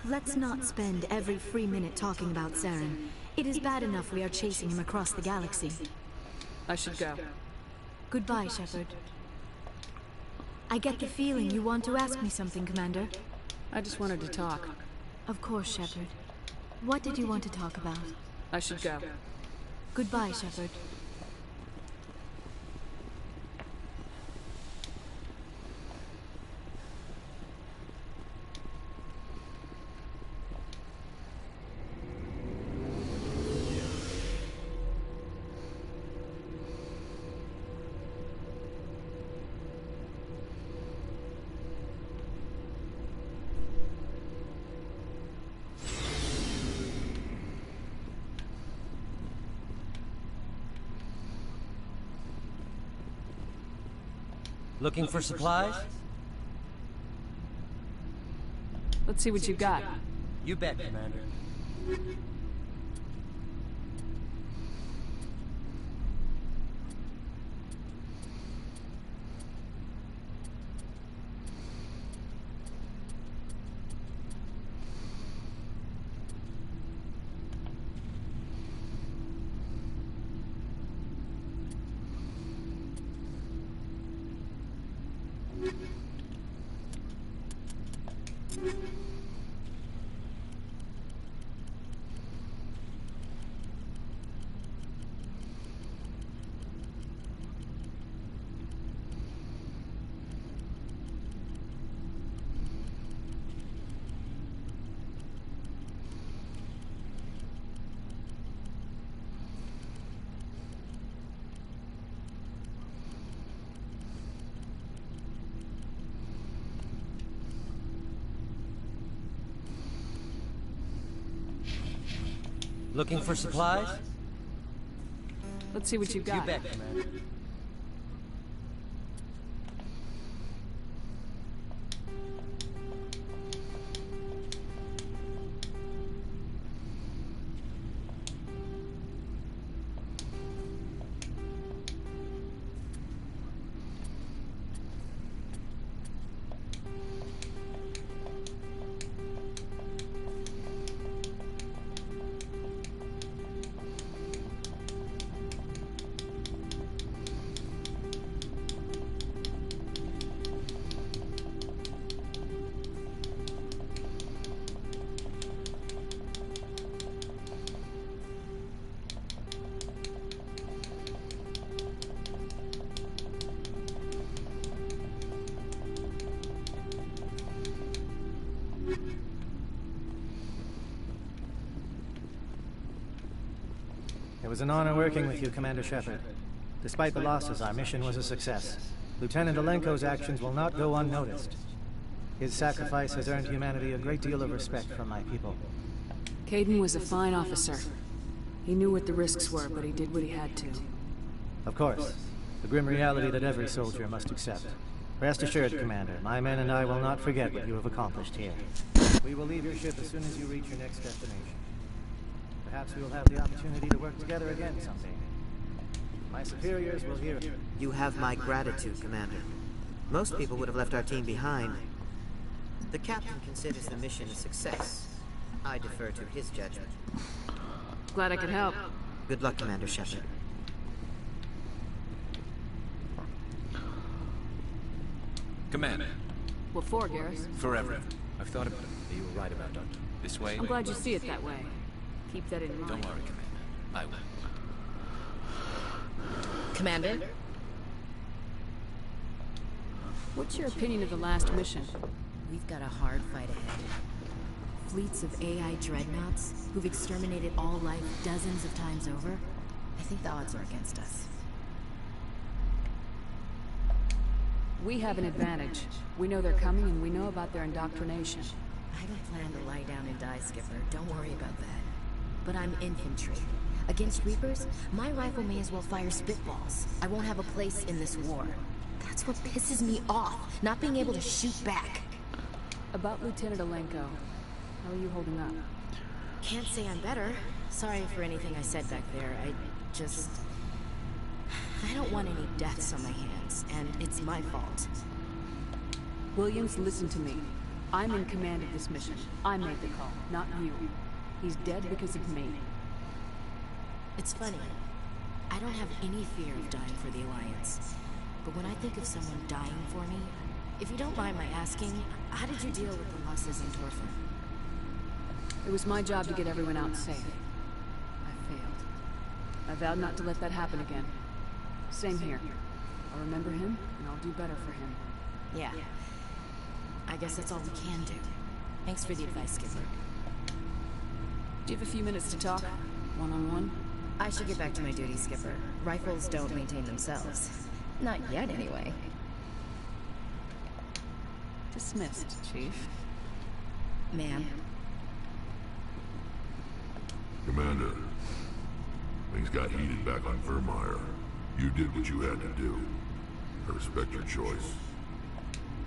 Let's not spend every free minute talking about Saren. It is bad enough we are chasing him across the galaxy. I should go. Goodbye, Shepard. I get the feeling you want to ask me something, Commander. I just wanted to talk. Of course, Shepard. What did you want to talk about? I should go. Goodbye, Shepard. Looking for supplies? Let's see what you got. You bet, Commander. Looking for supplies? Let's see what you got. You bet, Commander. It was an honor working with you, Commander Shepard. Despite the losses, our mission was a success. Lieutenant Alenko's actions will not go unnoticed. His sacrifice has earned humanity a great deal of respect from my people. Caden was a fine officer. He knew what the risks were, but he did what he had to. Of course. The grim reality that every soldier must accept. Rest assured, Commander, my men and I will not forget what you have accomplished here. We will leave your ship as soon as you reach your next destination. Perhaps we will have the opportunity to work together again someday. My superiors will hear it. You have my gratitude, Commander. Most people would have left our team behind. The captain considers the mission a success. I defer to his judgment. Glad I could help. Good luck, Commander Shepard. Commander. What for, Garrus? For everything. I've thought about it. You were right about Doctor. This way. I'm glad you see it that way. Keep that in mind. Don't worry, Commander. I will. Commander? What's your opinion of the last mission? We've got a hard fight ahead. Fleets of AI dreadnoughts who've exterminated all life dozens of times over. I think the odds are against us. We have an advantage. We know they're coming and we know about their indoctrination. I don't plan to lie down and die, Skipper. Don't worry about that. But I'm infantry. Against Reapers, my rifle may as well fire spitballs. I won't have a place in this war. That's what pisses me off, not being able to shoot back. About Lieutenant Alenko, how are you holding up? Can't say I'm better. Sorry for anything I said back there. I don't want any deaths on my hands, and it's my fault. Williams, listen to me. I'm in command of this mission. I made the call, not you. He's dead because of me. It's funny. I don't have any fear of dying for the Alliance. But when I think of someone dying for me, if you don't mind my asking, how did you deal with the losses in Torfin? It was my job to get everyone out safe. I failed. I vowed not to let that happen again. Same here. I'll remember him, and I'll do better for him. Yeah. I guess that's all we can do. Thanks for the advice, Skipper. Do you have a few minutes to talk? One-on-one? I should get back to my duty, Skipper. Rifles don't maintain themselves. Not yet, anyway. Dismissed, Chief. Ma'am. Commander, things got heated back on Vermeer. You did what you had to do. I respect your choice.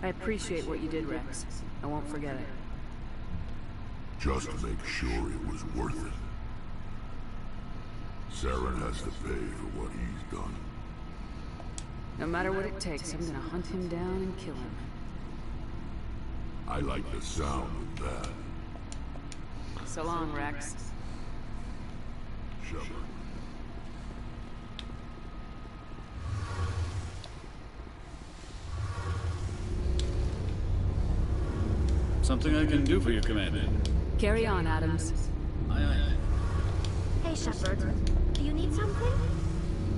I appreciate what you did, Rex. I won't forget it. Just to make sure it was worth it. Saren has to pay for what he's done. No matter what it takes, I'm gonna hunt him down and kill him. I like the sound of that. So long, Rex. Shepard. Something I can do for you, Commander. Carry on, Adams. Aye, aye. Hey, Shepard. Do you need something?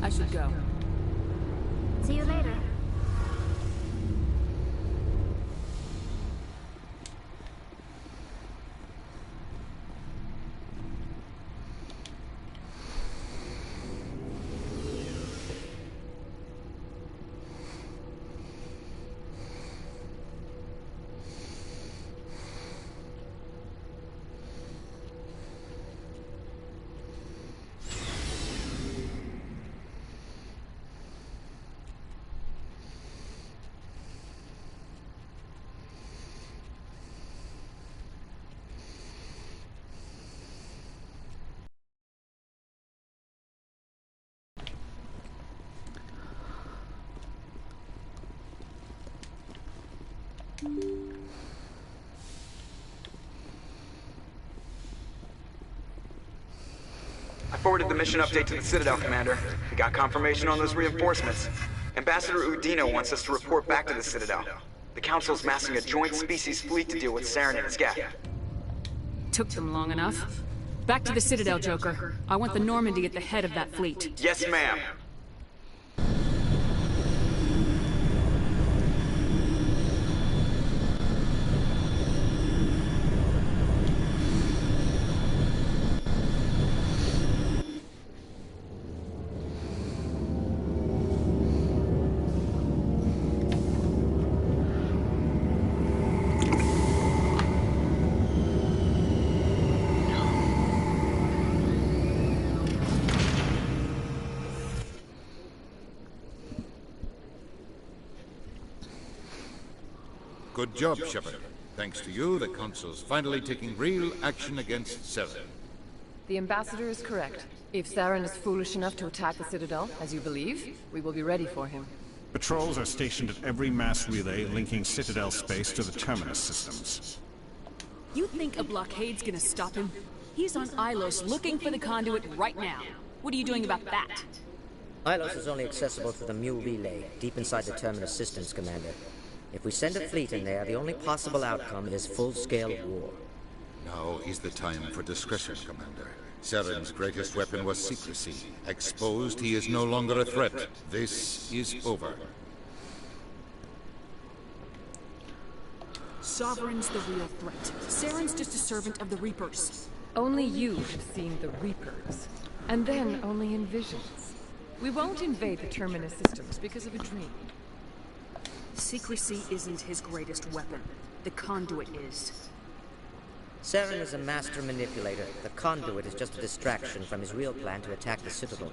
I should go. See you later. I forwarded the mission update to the Citadel, Commander. We got confirmation on those reinforcements. Ambassador Udino wants us to report back to the Citadel. The Council's massing a joint species fleet to deal with Saren and his gap. Took them long enough. Back to the Citadel, Joker. I want the Normandy at the head of that fleet. Yes, ma'am. Good job, Shepard. Thanks to you, the Council's finally taking real action against Saren. The Ambassador is correct. If Saren is foolish enough to attack the Citadel, as you believe, we will be ready for him. Patrols are stationed at every mass relay linking Citadel space to the Terminus systems. You think a blockade's gonna stop him? He's on Ilos looking for the conduit right now. What are you doing about that? Ilos is only accessible through the Mule Relay, deep inside the Terminus systems, Commander. If we send a fleet in there, the only possible outcome is full-scale war. Now is the time for discretion, Commander. Saren's greatest weapon was secrecy. Exposed, he is no longer a threat. This is over. Sovereign's the real threat. Saren's just a servant of the Reapers. Only you have seen the Reapers. And then only in visions. We won't invade the Terminus systems because of a dream. Secrecy isn't his greatest weapon. The conduit is. Saren is a master manipulator. The conduit is just a distraction from his real plan to attack the Citadel.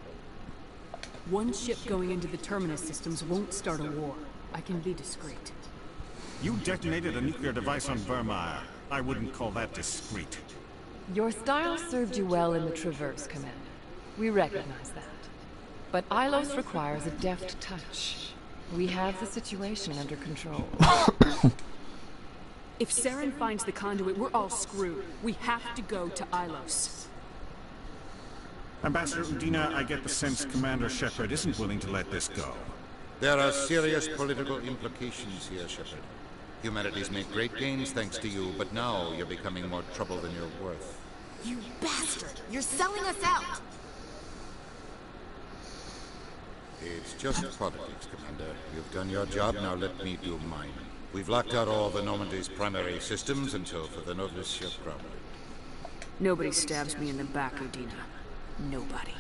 One ship going into the Terminus systems won't start a war. I can be discreet. You detonated a nuclear device on Vermeer. I wouldn't call that discreet. Your style served you well in the Traverse, Commander. We recognize that. But Ilos requires a deft touch. We have the situation under control. If Saren finds the conduit, we're all screwed. We have to go to Ilos. Ambassador Udina, I get the sense Commander Shepard isn't willing to let this go. There are serious political implications here, Shepard. Humanity's made great gains thanks to you, but now you're becoming more trouble than you're worth. You bastard! You're selling us out! It's just politics, Commander. You've done your job, now let me do mine. We've locked out all the Normandy's primary systems until further notice you're crowded. Nobody stabs me in the back, Udina. Nobody.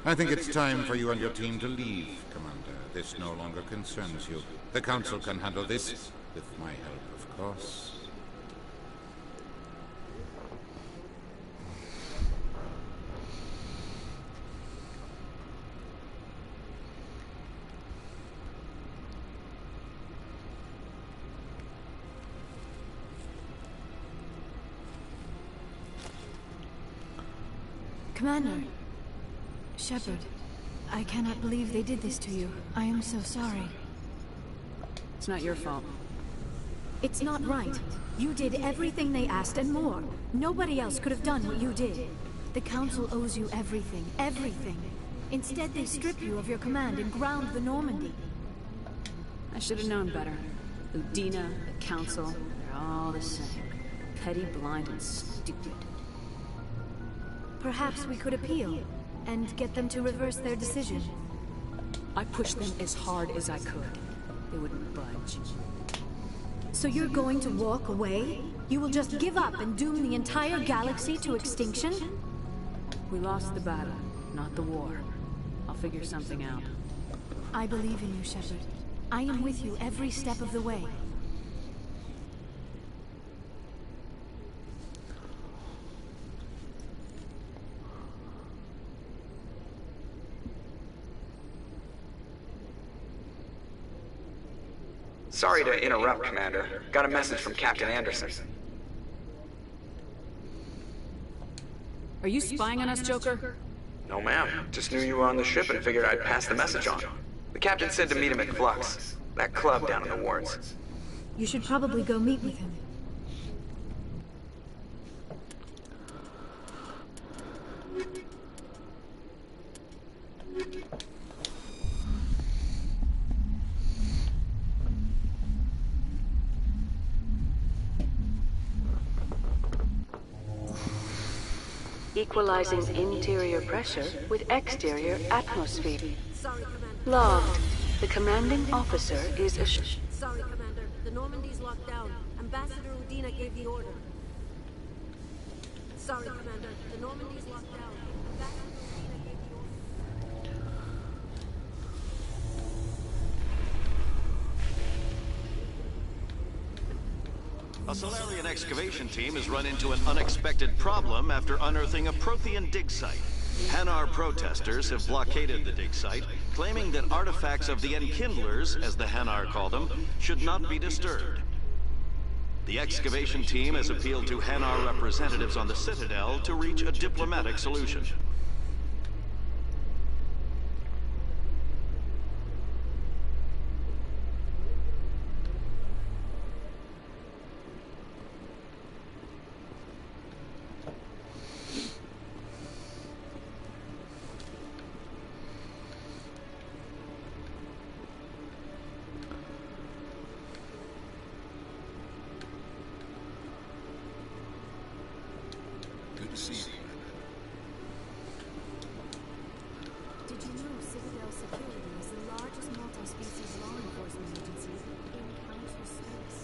I think it's time for you and your team to leave, Commander. This no longer concerns you. The Council can handle this, with my help, of course. Commander. Shepard, I cannot believe they did this to you. I am so sorry. It's not your fault. It's not right. You did everything they asked and more. Nobody else could have done what you did. The Council owes you everything, everything. Instead, they strip you of your command and ground the Normandy. I should have known better. Udina, the Council, they're all the same. Petty, blind, and stupid. Perhaps we could appeal, and get them to reverse their decision. I pushed them as hard as I could. They wouldn't budge. So you're going to walk away? You will just give up and doom the entire galaxy to extinction? We lost the battle, not the war. I'll figure something out. I believe in you, Shepard. I am with you every step of the way. Sorry to interrupt, Commander. Got a message from Captain Anderson. Are you spying on us, Joker? No, ma'am. Just knew you were on the ship and figured I'd pass the message on. The captain said to meet him at Flux, that club down in the wards. You should probably go meet with him. Equalizing interior pressure with exterior atmosphere. Logged. The commanding officer is a Sorry, Commander. The Normandy's locked down. Ambassador Udina gave the order. Sorry, Commander. The Normandy's locked down. Ambassador Udina gave the order. A Solarian excavation team has run into an unexpected problem after unearthing a Prothean dig site. Hanar protesters have blockaded the dig site, claiming that artifacts of the Enkindlers, as the Hanar call them, should not be disturbed. The excavation team has appealed to Hanar representatives on the Citadel to reach a diplomatic solution. Good to see you. Did you know Citadel Security is the largest multi-species law enforcement agency in council space?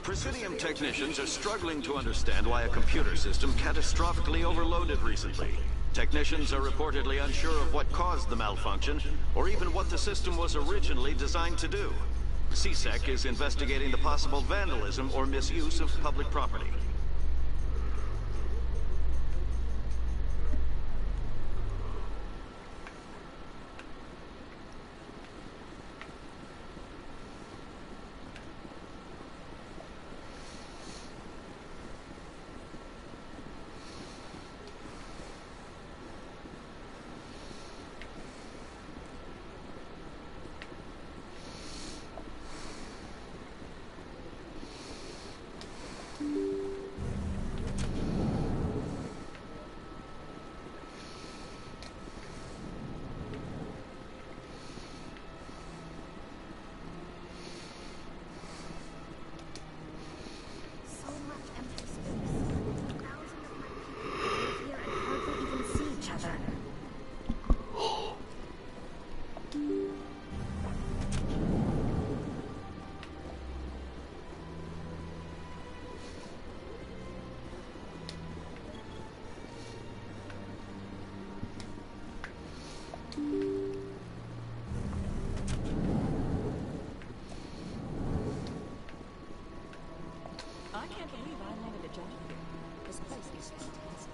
Presidium technicians are struggling to understand why a computer system catastrophically overloaded recently. Technicians are reportedly unsure of what caused the malfunction, or even what the system was originally designed to do. CSEC is investigating the possible vandalism or misuse of public property. I can't believe I landed a job here. This place is fantastic.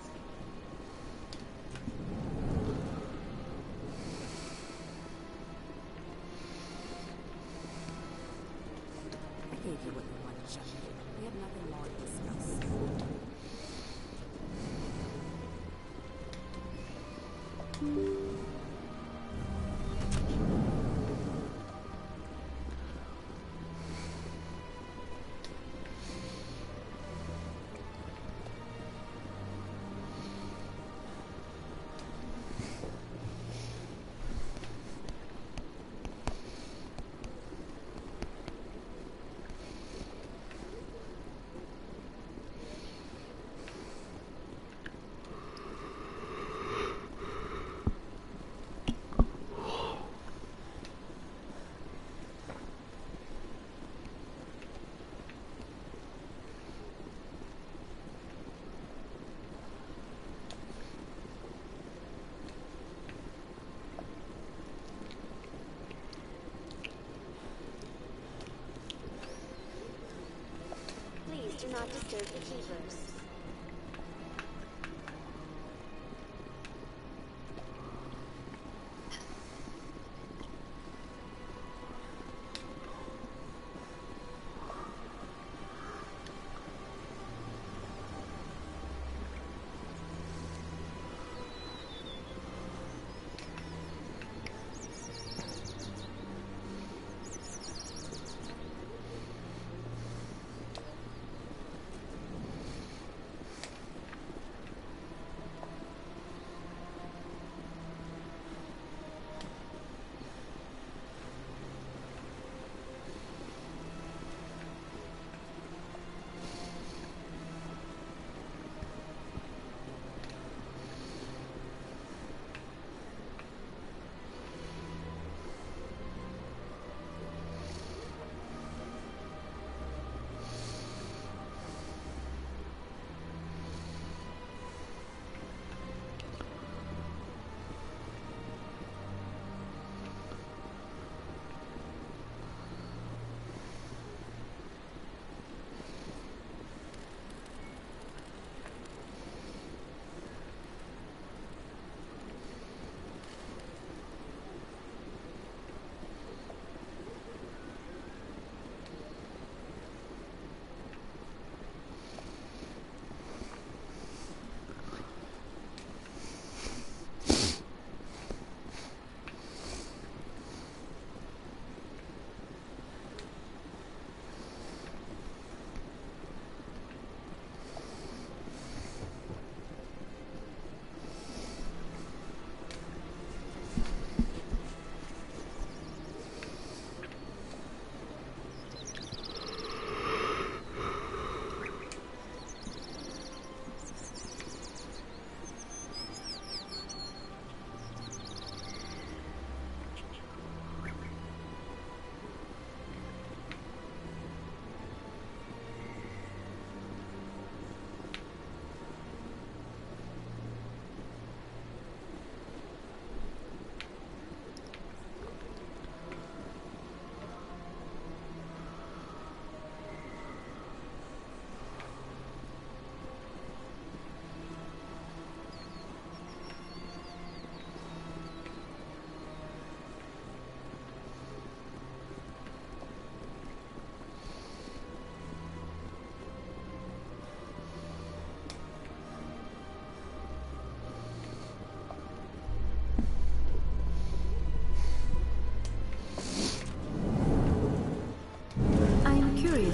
I gave you what you wanted, Shepard. We have nothing more to discuss. Do not disturb the keepers.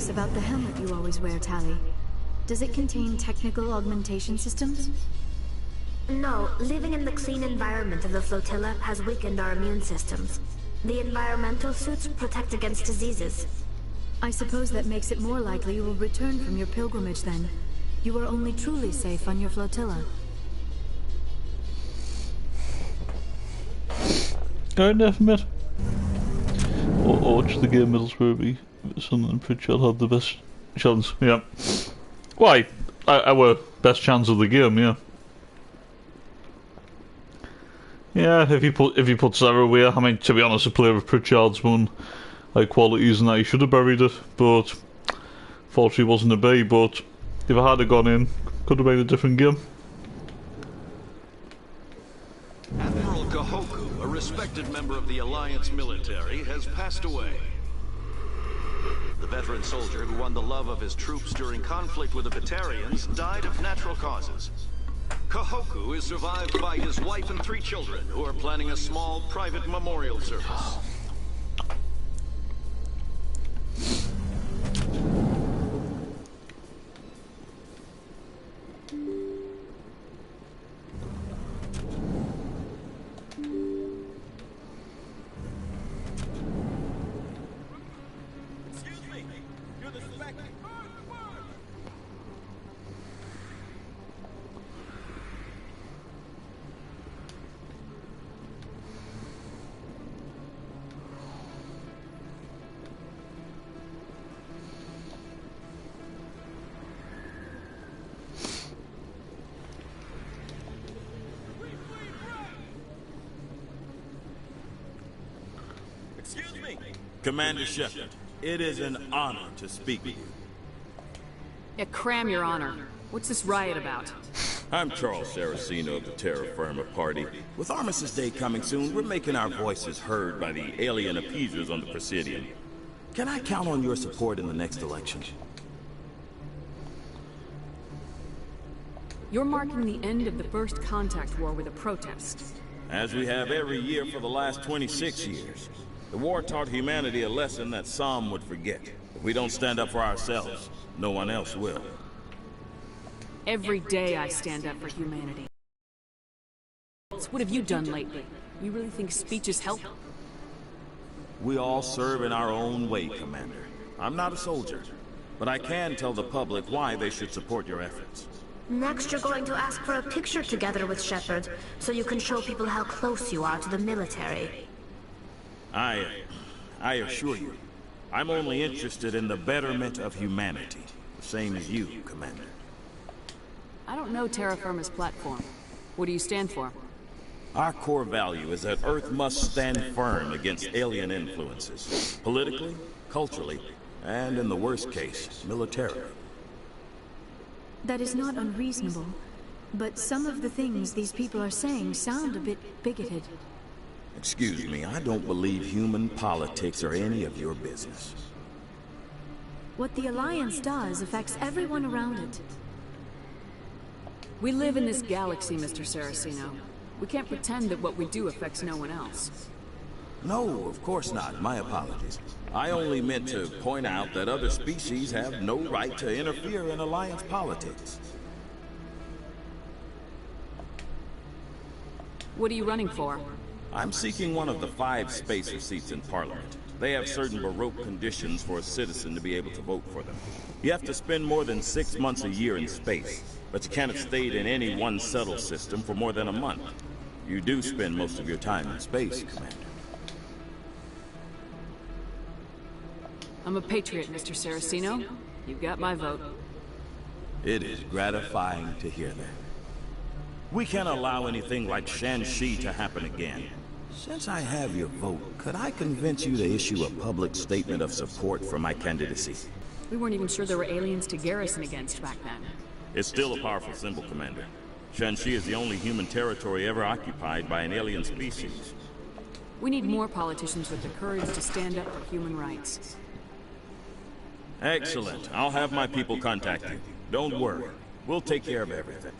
curious about the helmet you always wear, Tally. Does it contain technical augmentation systems? No, living in the clean environment of the flotilla has weakened our immune systems. The environmental suits protect against diseases. I suppose that makes it more likely you will return from your pilgrimage then. You are only truly safe on your flotilla. Kind of admit. Or watch the game Middlesbrough, Son and Pritchard had the best chance, yeah. Why? Our best chance of the game, yeah. Yeah, if you put Sarah away, I mean, to be honest, a player of Pritchard's won qualities and that he should have buried it, but fortunately wasn't a B, but if I had gone in, could have been a different game. Admiral Kahoku, a respected member of the Alliance military, has passed away. The veteran soldier who won the love of his troops during conflict with the Batarians died of natural causes. Kahoku is survived by his wife and 3 children, who are planning a small private memorial service. Commander Shepard, it is an honor to speak with you. Yeah, cram your honor. What's this riot about? I'm Charles Saraceno of the Terra Firma Party. With Armistice Day coming soon, we're making our voices heard by the alien appeasers on the Presidium. Can I count on your support in the next election? You're marking the end of the first contact war with a protest. As we have every year for the last 26 years. The war taught humanity a lesson that some would forget. If we don't stand up for ourselves, no one else will. Every day I stand up for humanity. What have you done lately? You really think speeches help? We all serve in our own way, Commander. I'm not a soldier, but I can tell the public why they should support your efforts. Next, you're going to ask for a picture together with Shepard, so you can show people how close you are to the military. I assure you, I'm only interested in the betterment of humanity. The same as you, Commander. I don't know Terra Firma's platform. What do you stand for? Our core value is that Earth must stand firm against alien influences. Politically, culturally, and in the worst case, militarily. That is not unreasonable, but some of the things these people are saying sound a bit bigoted. Excuse me, I don't believe human politics are any of your business. What the Alliance does affects everyone around it. We live in this galaxy, Mr. Saraceno. We can't pretend that what we do affects no one else. No, of course not. My apologies. I only meant to point out that other species have no right to interfere in Alliance politics. What are you running for? I'm seeking one of the 5 spacer seats in Parliament. They have certain baroque conditions for a citizen to be able to vote for them. You have to spend more than 6 months a year in space, but you can't have stayed in any one settled system for more than a month. You do spend most of your time in space, Commander. I'm a patriot, Mr. Saraceno. You got my vote. It is gratifying to hear that. We can't allow anything like Shanxi to happen again. Since I have your vote, could I convince you to issue a public statement of support for my candidacy? We weren't even sure there were aliens to garrison against back then. It's still a powerful symbol, Commander. Shanxi is the only human territory ever occupied by an alien species. We need more politicians with the courage to stand up for human rights. Excellent. I'll have my people contact you. Don't worry. We'll take care of everything.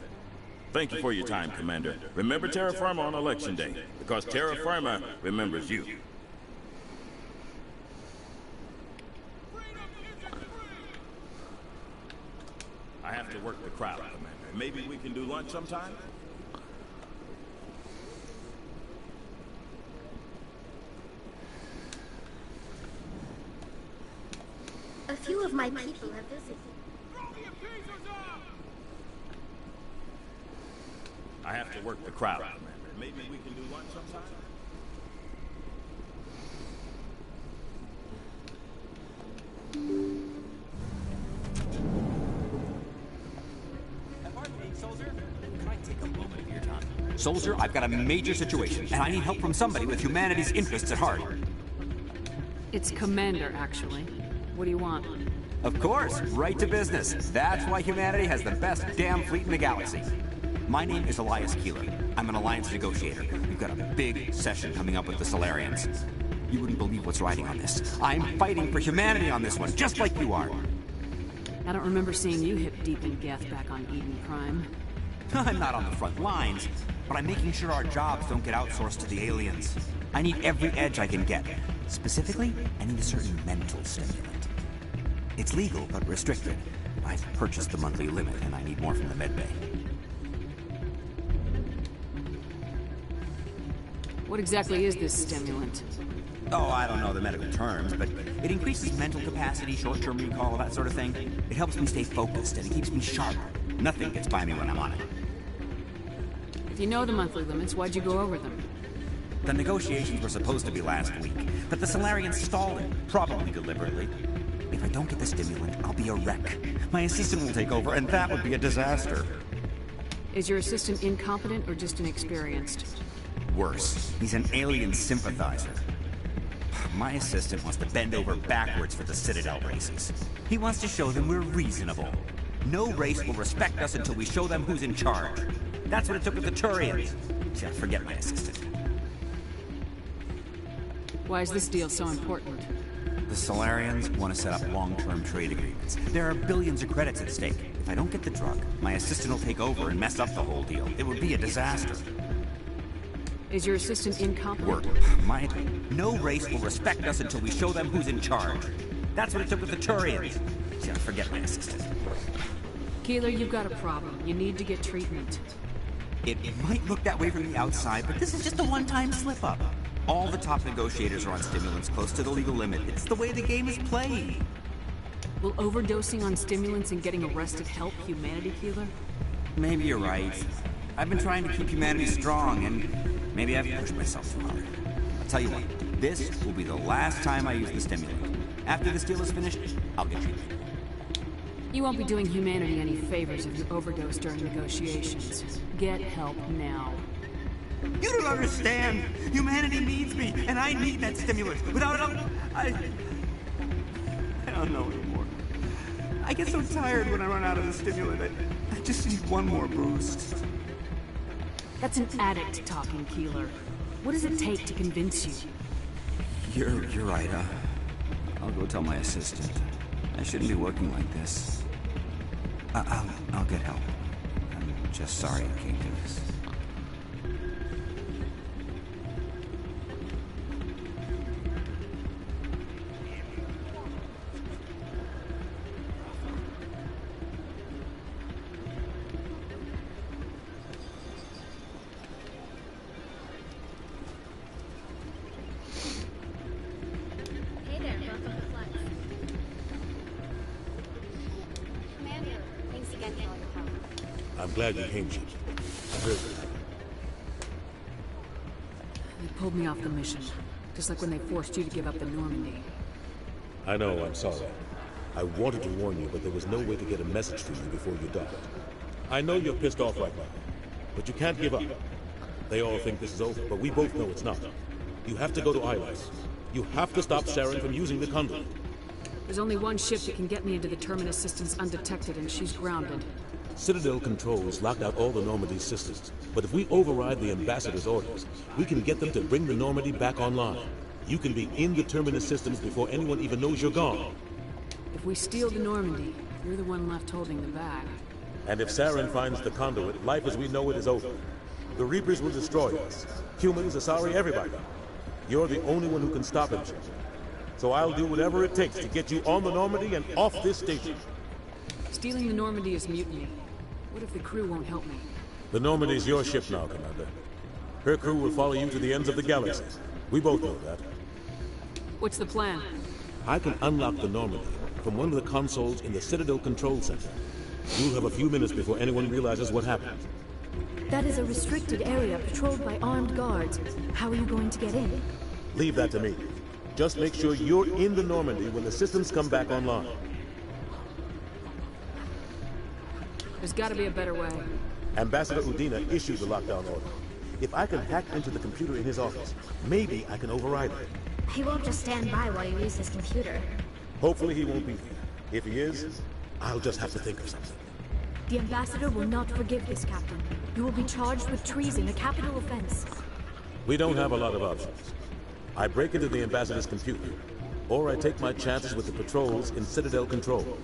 Thank you for your time, Commander. Remember Terra Firma on Election Day, because Terra Firma remembers you. I have to work the crowd, Commander. Maybe we can do lunch sometime? A few of my people have visited. I have to work the crowd, Commander. Maybe we can do lunch sometime? Soldier, I've got a major situation, and I need help from somebody with humanity's interests at heart. It's Commander, actually. What do you want? Of course, right to business. That's why humanity has the best damn fleet in the galaxy. My name is Elias Keeler. I'm an Alliance negotiator. We've got a big session coming up with the Solarians. You wouldn't believe what's riding on this. I'm fighting for humanity on this one, just like you are. I don't remember seeing you hip deep in Geth back on Eden Prime. I'm not on the front lines, but I'm making sure our jobs don't get outsourced to the aliens. I need every edge I can get. Specifically, I need a certain mental stimulant. It's legal, but restricted. I've purchased the monthly limit, and I need more from the medbay. What exactly is this stimulant? Oh, I don't know the medical terms, but it increases mental capacity, short-term recall, that sort of thing. It helps me stay focused, and it keeps me sharp. Nothing gets by me when I'm on it. If you know the monthly limits, why'd you go over them? The negotiations were supposed to be last week, but the Solarians stalled it, probably deliberately. If I don't get the stimulant, I'll be a wreck. My assistant will take over, and that would be a disaster. Is your assistant incompetent or just inexperienced? Worse, he's an alien sympathizer. My assistant wants to bend over backwards for the Citadel races. He wants to show them we're reasonable. No race will respect us until we show them who's in charge. That's what it took with the Turians. Yeah, forget my assistant. Why is this deal so important? The Solarians want to set up long-term trade agreements. There are billions of credits at stake. If I don't get the drug, my assistant will take over and mess up the whole deal. It would be a disaster. Is your assistant incompetent? No race will respect us until we show them who's in charge. That's what it took with the Turians. Yeah, forget my assistant. Keeler, you've got a problem. You need to get treatment. It might look that way from the outside, but this is just a one-time slip-up. All the top negotiators are on stimulants close to the legal limit. It's the way the game is played. Will overdosing on stimulants and getting arrested help humanity, Keeler? Maybe you're right. I've been trying to keep humanity strong, and maybe I've pushed myself too hard. I'll tell you what, this will be the last time I use the stimulant. After this deal is finished, I'll get treatment. You won't be doing humanity any favors if you overdose during negotiations. Get help now. You don't understand! Humanity needs me, and I need that stimulant. Without it, I don't know anymore. I get so tired when I run out of the stimulant. I just need one more boost. That's an addict talking, Keeler. What does it take to convince you? You're right, I'll go tell my assistant. I shouldn't be working like this. I'll get help. I'm just sorry I came to this. I'm glad you came, Shepard. I heard that. They pulled me off the mission, just like when they forced you to give up the Normandy. I know, I'm sorry. I wanted to warn you, but there was no way to get a message to you before you died. I know you're pissed off right now, but you can't give up. They all think this is over, but we both know it's not. You have to go to Ilos. You have to stop Saren from using the conduit. There's only one ship that can get me into the Terminus systems undetected, and she's grounded. Citadel controls locked out all the Normandy systems, but if we override the Ambassador's orders, we can get them to bring the Normandy back online. You can be in the Terminus systems before anyone even knows you're gone. If we steal the Normandy, you're the one left holding the bag. And if Saren finds the conduit, life as we know it is over. The Reapers will destroy us. Humans, Asari, everybody. You're the only one who can stop him. So I'll do whatever it takes to get you on the Normandy and off this station. Stealing the Normandy is mutiny. What if the crew won't help me? The Normandy's your ship now, Commander. Her crew will follow you to the ends of the galaxy. We both know that. What's the plan? I can unlock the Normandy from one of the consoles in the Citadel Control Center. You'll have a few minutes before anyone realizes what happened. That is a restricted area patrolled by armed guards. How are you going to get in? Leave that to me. Just make sure you're in the Normandy when the systems come back online. There's gotta be a better way. Ambassador Udina issued the lockdown order. If I can hack into the computer in his office, maybe I can override it. He won't just stand by while you use his computer. Hopefully he won't be here. If he is, I'll just have to think of something. The Ambassador will not forgive this, Captain. You will be charged with treason, a capital offense. We don't have a lot of options. I break into the Ambassador's computer, or I take my chances with the patrols in Citadel Control.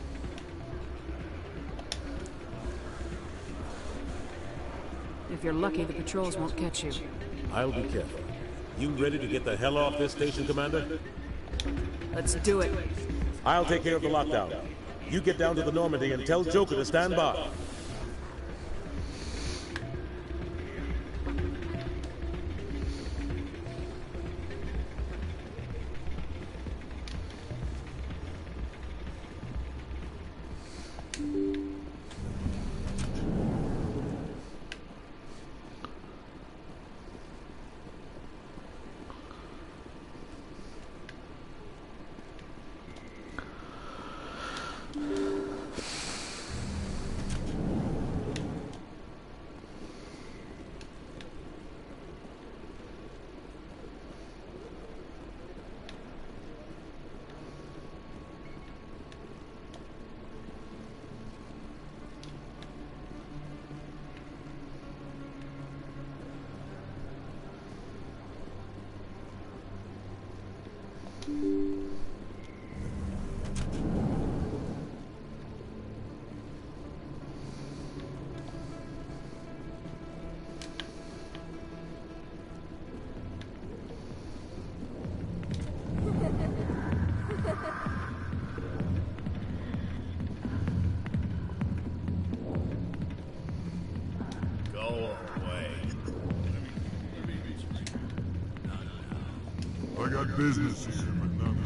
If you're lucky, the patrols won't catch you. I'll be careful. You ready to get the hell off this station, Commander? Let's do it. I'll take care of the lockdown. You get down to the Normandy and tell Joker to stand by. I got business here, but none.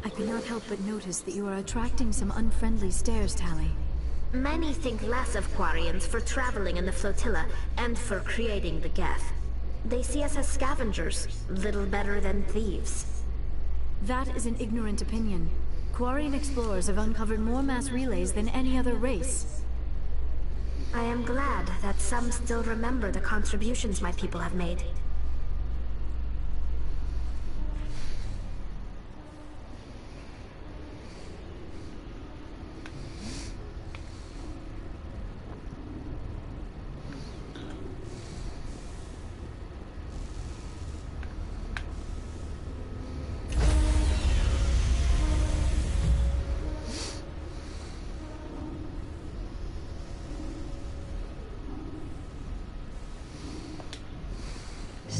I cannot help but notice that you are attracting some unfriendly stares, Tally. Many think less of Quarians for traveling in the flotilla and for creating the Geth. They see us as scavengers, little better than thieves. That is an ignorant opinion. Quarian explorers have uncovered more mass relays than any other race. I am glad that some still remember the contributions my people have made.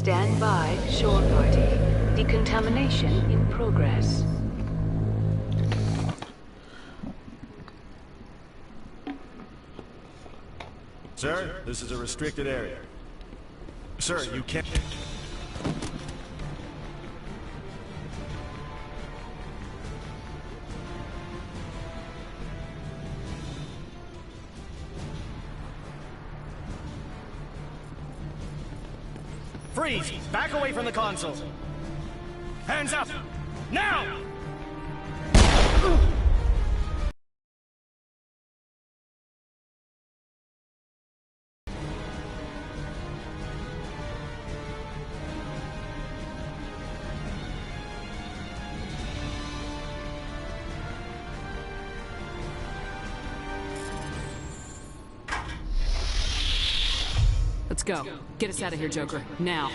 Stand by, shore party. Decontamination in progress. Sir, this is a restricted area. Sir, you can't... Freeze! Back away from the console! Hands up! Now! Let's go. Get us out of here, Joker. Now.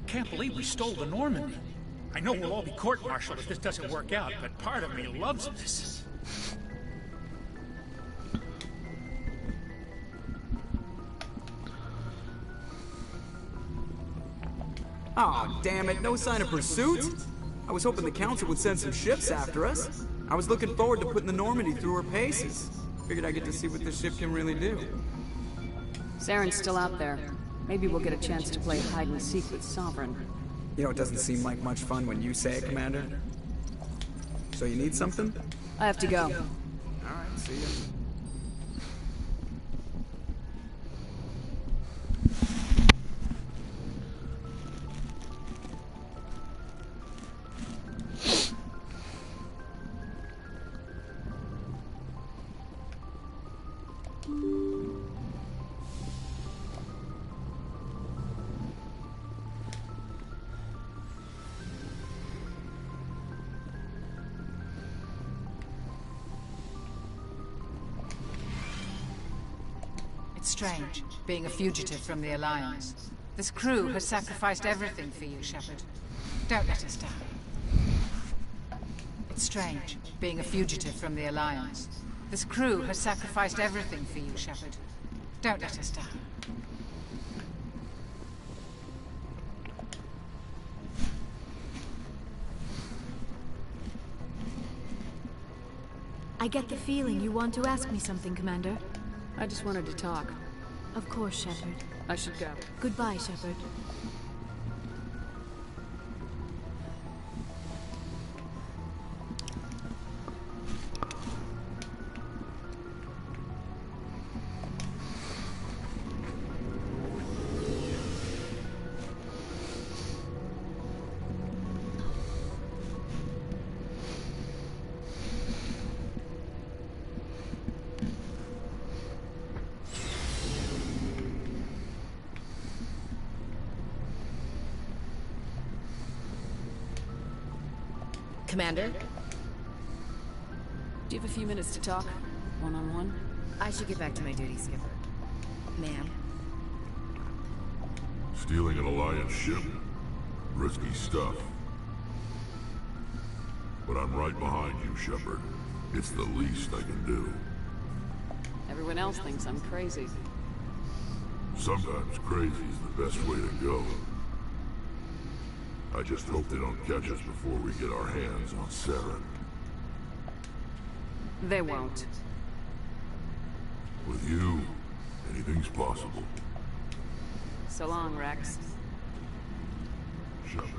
Can't believe we stole the Normandy. I know we'll all be court-martialed if this doesn't work out, but part of me loves this. Oh, damn it, no sign of pursuit? I was hoping the Council would send some ships after us. I was looking forward to putting the Normandy through her paces. Figured I'd get to see what this ship can really do. Saren's still out there. Maybe we'll get a chance to play hide-and-seek with Sovereign. You know, it doesn't seem like much fun when you say it, Commander. So you need something? I have to go. Alright, see ya. It's strange, being a fugitive from the Alliance. This crew has sacrificed everything for you, Shepard. Don't let us down. It's strange, being a fugitive from the Alliance. This crew has sacrificed everything for you, Shepard. Don't let us down. I get the feeling you want to ask me something, Commander. I just wanted to talk. Of course, Shepard. I should go. Goodbye, Shepard. Commander? Do you have a few minutes to talk? One-on-one? I should get back to my duty, Skipper. Ma'am. Stealing an Alliance ship? Risky stuff. But I'm right behind you, Shepard. It's the least I can do. Everyone else thinks I'm crazy. Sometimes crazy is the best way to go. I just hope they don't catch us before we get our hands on Saren. They won't. With you, anything's possible. So long, Rex. Shepard.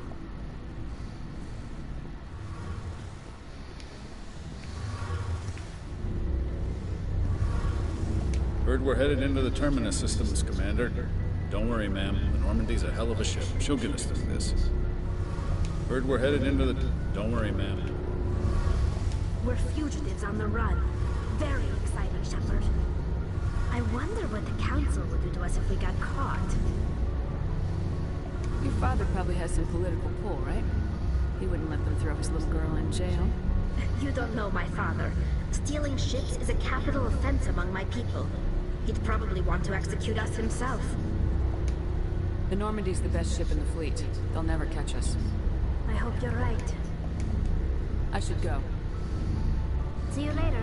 Heard we're headed into the Terminus systems, Commander. Don't worry, ma'am. The Normandy's a hell of a ship. She'll get us through this. Heard we're headed into the... Don't worry, ma'am. We're fugitives on the run. Very exciting, Shepard. I wonder what the Council would do to us if we got caught. Your father probably has some political pull, right? He wouldn't let them throw his little girl in jail. You don't know my father. Stealing ships is a capital offense among my people. He'd probably want to execute us himself. The Normandy's the best ship in the fleet. They'll never catch us. I hope you're right. I should go. See you later.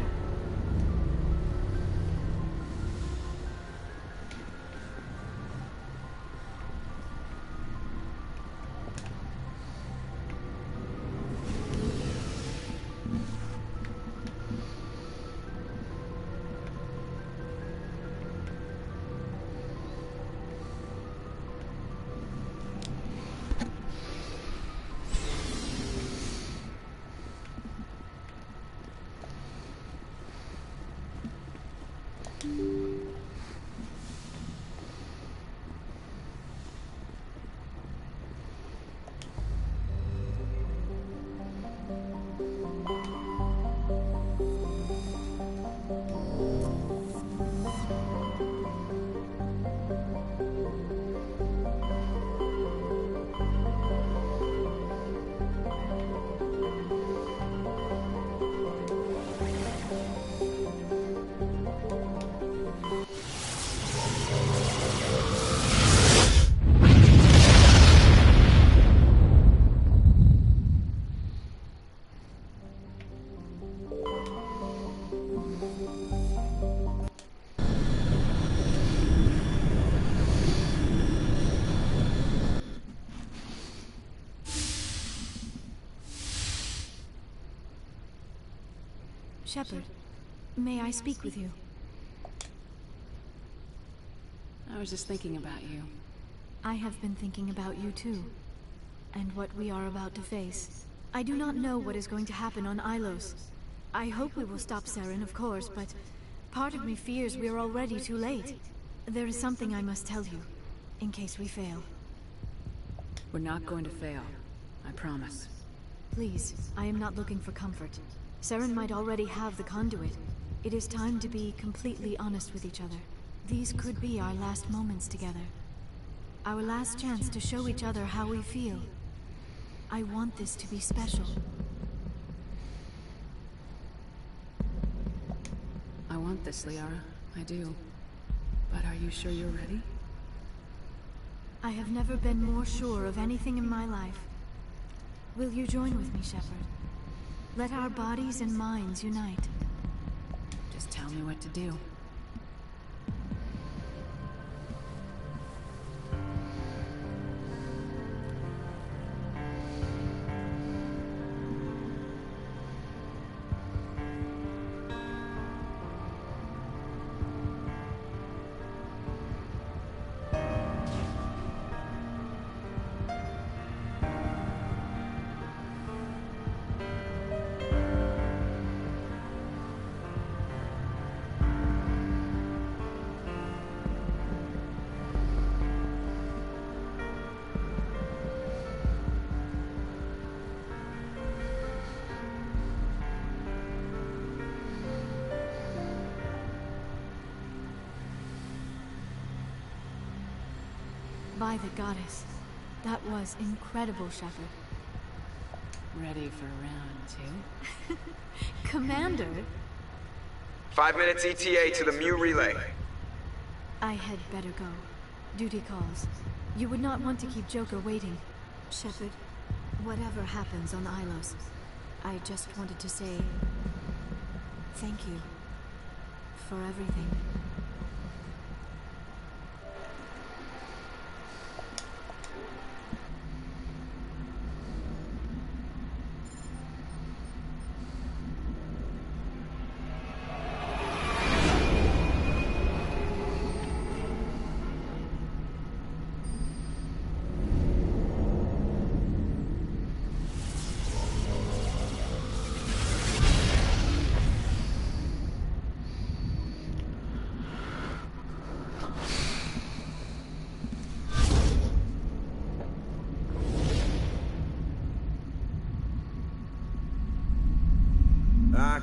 Shepard, may I speak with you? I was just thinking about you. I have been thinking about you too, and what we are about to face. I do not know what is going to happen on Ilos. I hope we will stop Saren, of course, but part of me fears we are already too late. There is something I must tell you, in case we fail. We're not going to fail. I promise. Please, I am not looking for comfort. Saren might already have the conduit. It is time to be completely honest with each other. These could be our last moments together. Our last chance to show each other how we feel. I want this to be special. I want this, Liara. I do. But are you sure you're ready? I have never been more sure of anything in my life. Will you join with me, Shepard? Let our bodies and minds unite. Just tell me what to do. By the goddess. That was incredible, Shepard. Ready for round 2? Commander! 5 minutes ETA to the Mu relay. I had better go. Duty calls. You would not want to keep Joker waiting. Shepard, whatever happens on Ilos, I just wanted to say thank you for everything.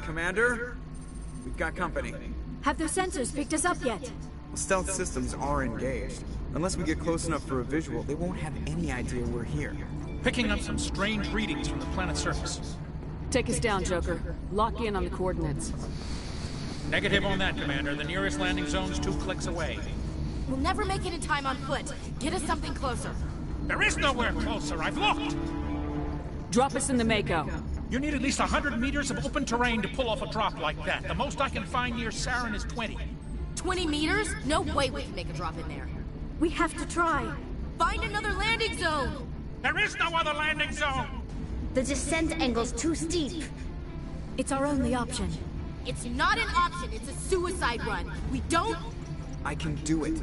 Commander? We've got company. Have their sensors picked us up yet? Stealth systems are engaged. Unless we get close enough for a visual, they won't have any idea we're here. Picking up some strange readings from the planet's surface. Take us down, Joker. Lock in on the coordinates. Negative on that, Commander. The nearest landing zone's 2 clicks away. We'll never make it in time on foot. Get us something closer. There is nowhere closer. I've looked. Drop us in the Mako. You need at least 100 meters of open terrain to pull off a drop like that. The most I can find near Saren is 20. 20 meters? No way we can make a drop in there. We have to try. Find another landing zone! There is no other landing zone! The descent angle's too steep. It's our only option. It's not an option, it's a suicide run. We don't... I can do it.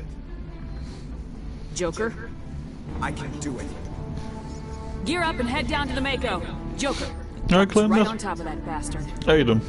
Joker? I can do it. Gear up and head down to the Mako. Joker. Alright, claim right this. on top of that bastard. Aiden.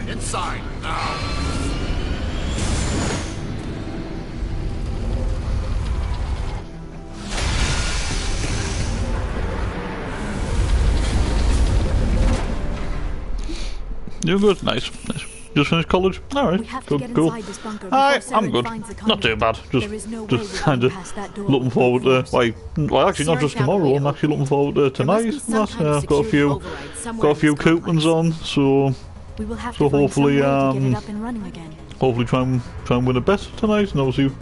Inside, now! You're good, nice. Just finished college? Alright, cool. I'm good. Not too bad. Just kind of looking forward to, well actually not just tomorrow, I'm actually looking forward to tonight. I've got a few coupons on, so hopefully hopefully try and win a bet tonight, and obviously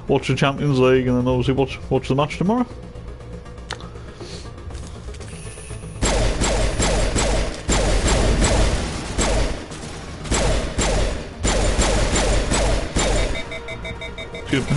watch the Champions League, and then obviously watch the match tomorrow. Excuse me.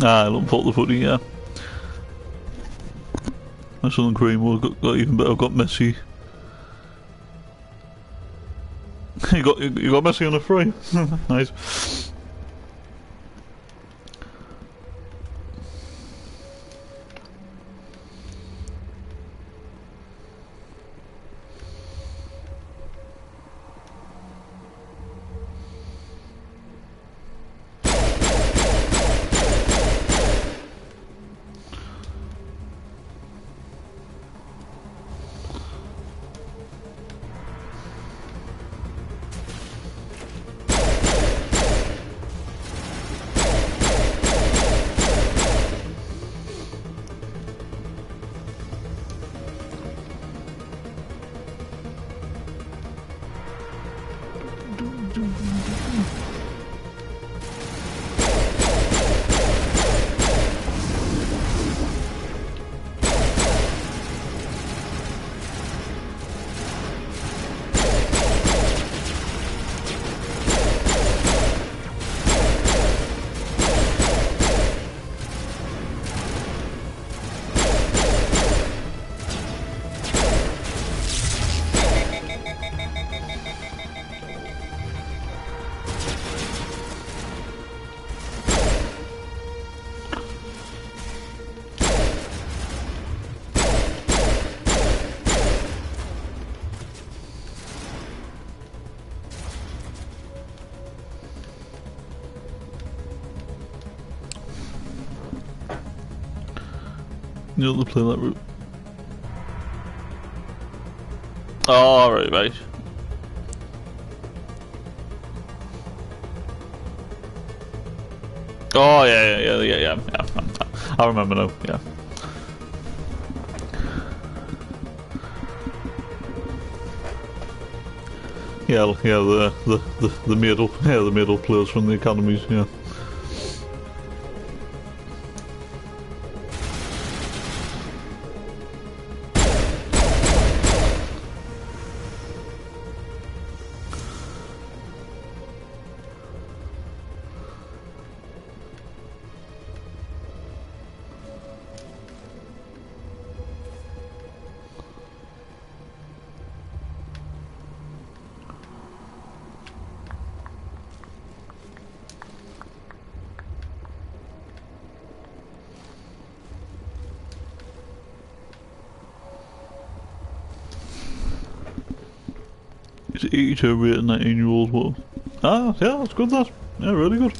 I love the footy, yeah. My son Cream got even better, got Messi. you got Messi on a free. Nice. You have to play that route. Oh, right. Oh, yeah. I remember now, yeah. Yeah, the middle players from the academies, yeah. It's 82 rated 19-year-old what? Ah, yeah, that's good that. Yeah, really good.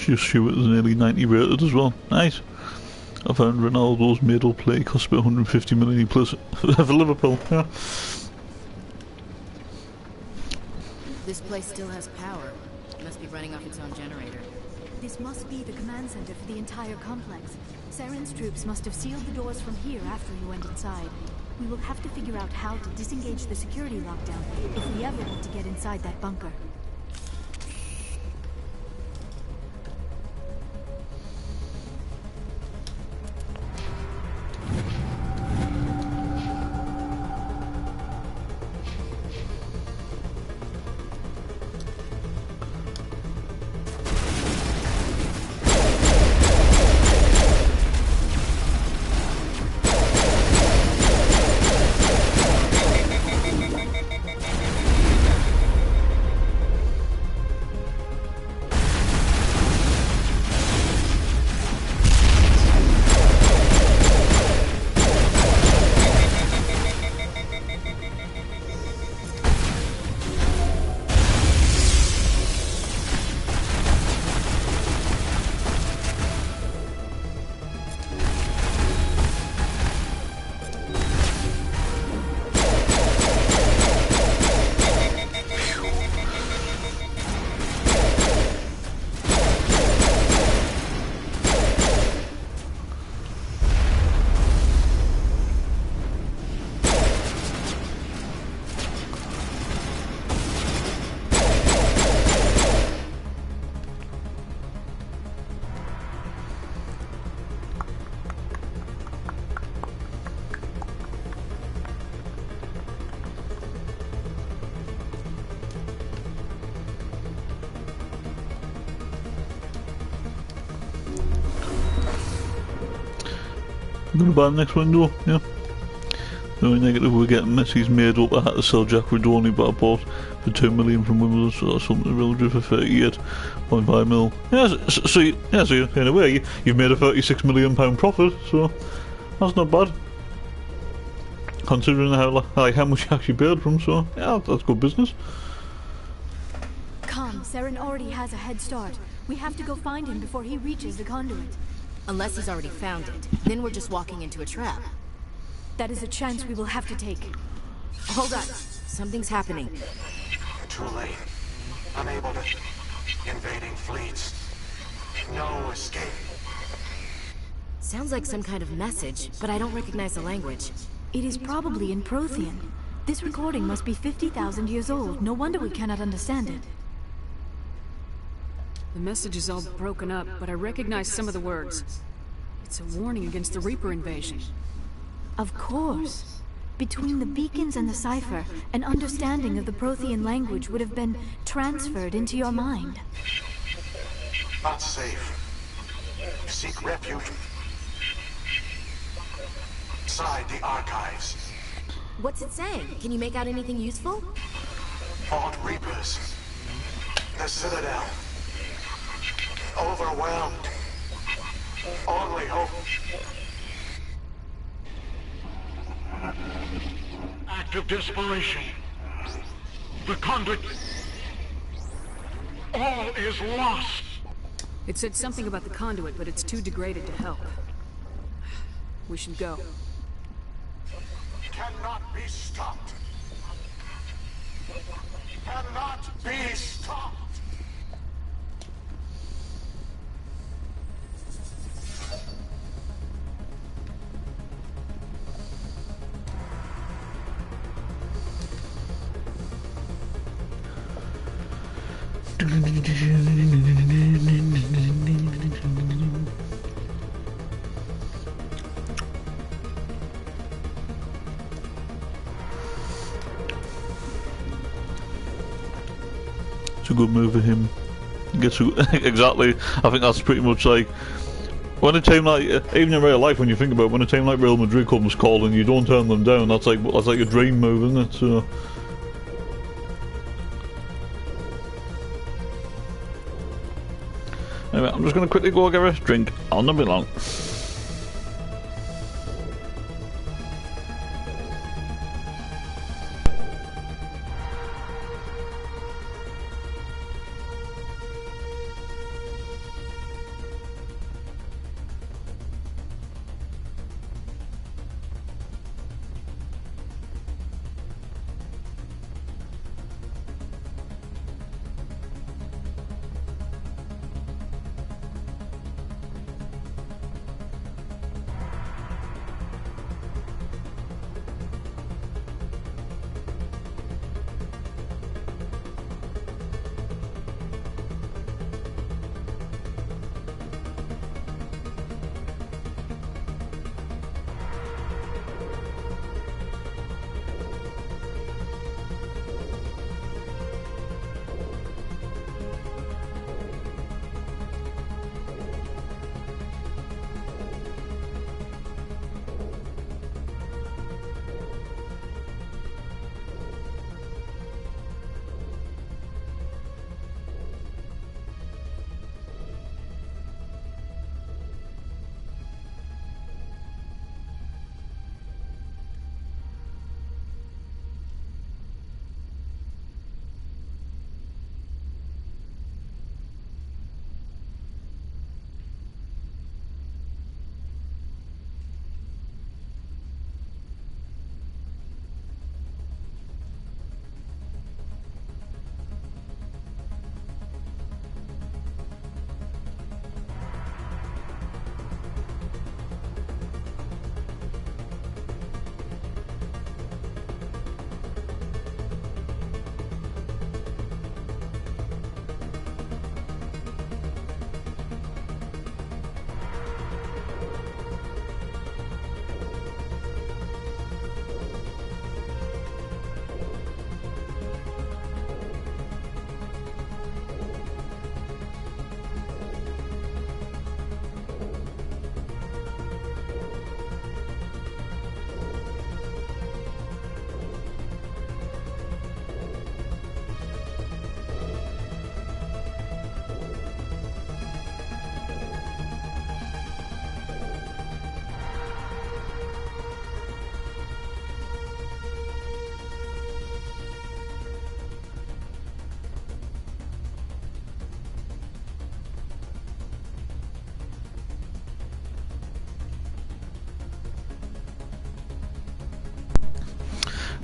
Just shoot it as nearly 90 rated as well. Nice. I found Ronaldo's middle play cost about 150 million plus for Liverpool. Yeah. This place still has power. It must be running off its own generator. This must be the command center for the entire complex. Saren's troops must have sealed the doors from here after he went inside. We will have to figure out how to disengage the security lockdown if we ever want to get inside that bunker. I'm gonna buy the next window, yeah. No negative, we're getting Messi's made up. I had to sell Jack Redoni, but I bought for 2 million from Wimbledon, so that's something to really do for 38.5 mil. Yeah, so in a way, you've made a £36 million profit, so that's not bad. Considering how much you actually paid from, so yeah, that's good business. Come, Saren already has a head start. We have to go find him before he reaches the conduit. Unless he's already found it. Then we're just walking into a trap. That is a chance we will have to take. Hold on. Something's happening. Too late. Unable to... Invading fleets. No escape. Sounds like some kind of message, but I don't recognize the language. It is probably in Prothean. This recording must be 50,000 years old. No wonder we cannot understand it. The message is all broken up, but I recognize some of the words. It's a warning against the Reaper invasion. Of course. Between the beacons and the cipher, an understanding of the Prothean language would have been transferred into your mind. Not safe. Seek refuge inside the archives. What's it saying? Can you make out anything useful? Fought Reapers. The Citadel. Overwhelmed. Only hope. Act of desperation. The conduit. All is lost. It said something about the conduit, but it's too degraded to help. We should go. Cannot be stopped. Cannot be stopped. It's a good move for him. Exactly. I think that's pretty much like when a team like, even in real life, when you think about it, when a team like Real Madrid comes calling, you don't turn them down. That's like a dream move, isn't it? So. Anyway, I'm just going to quickly go get a drink. I'll not be long.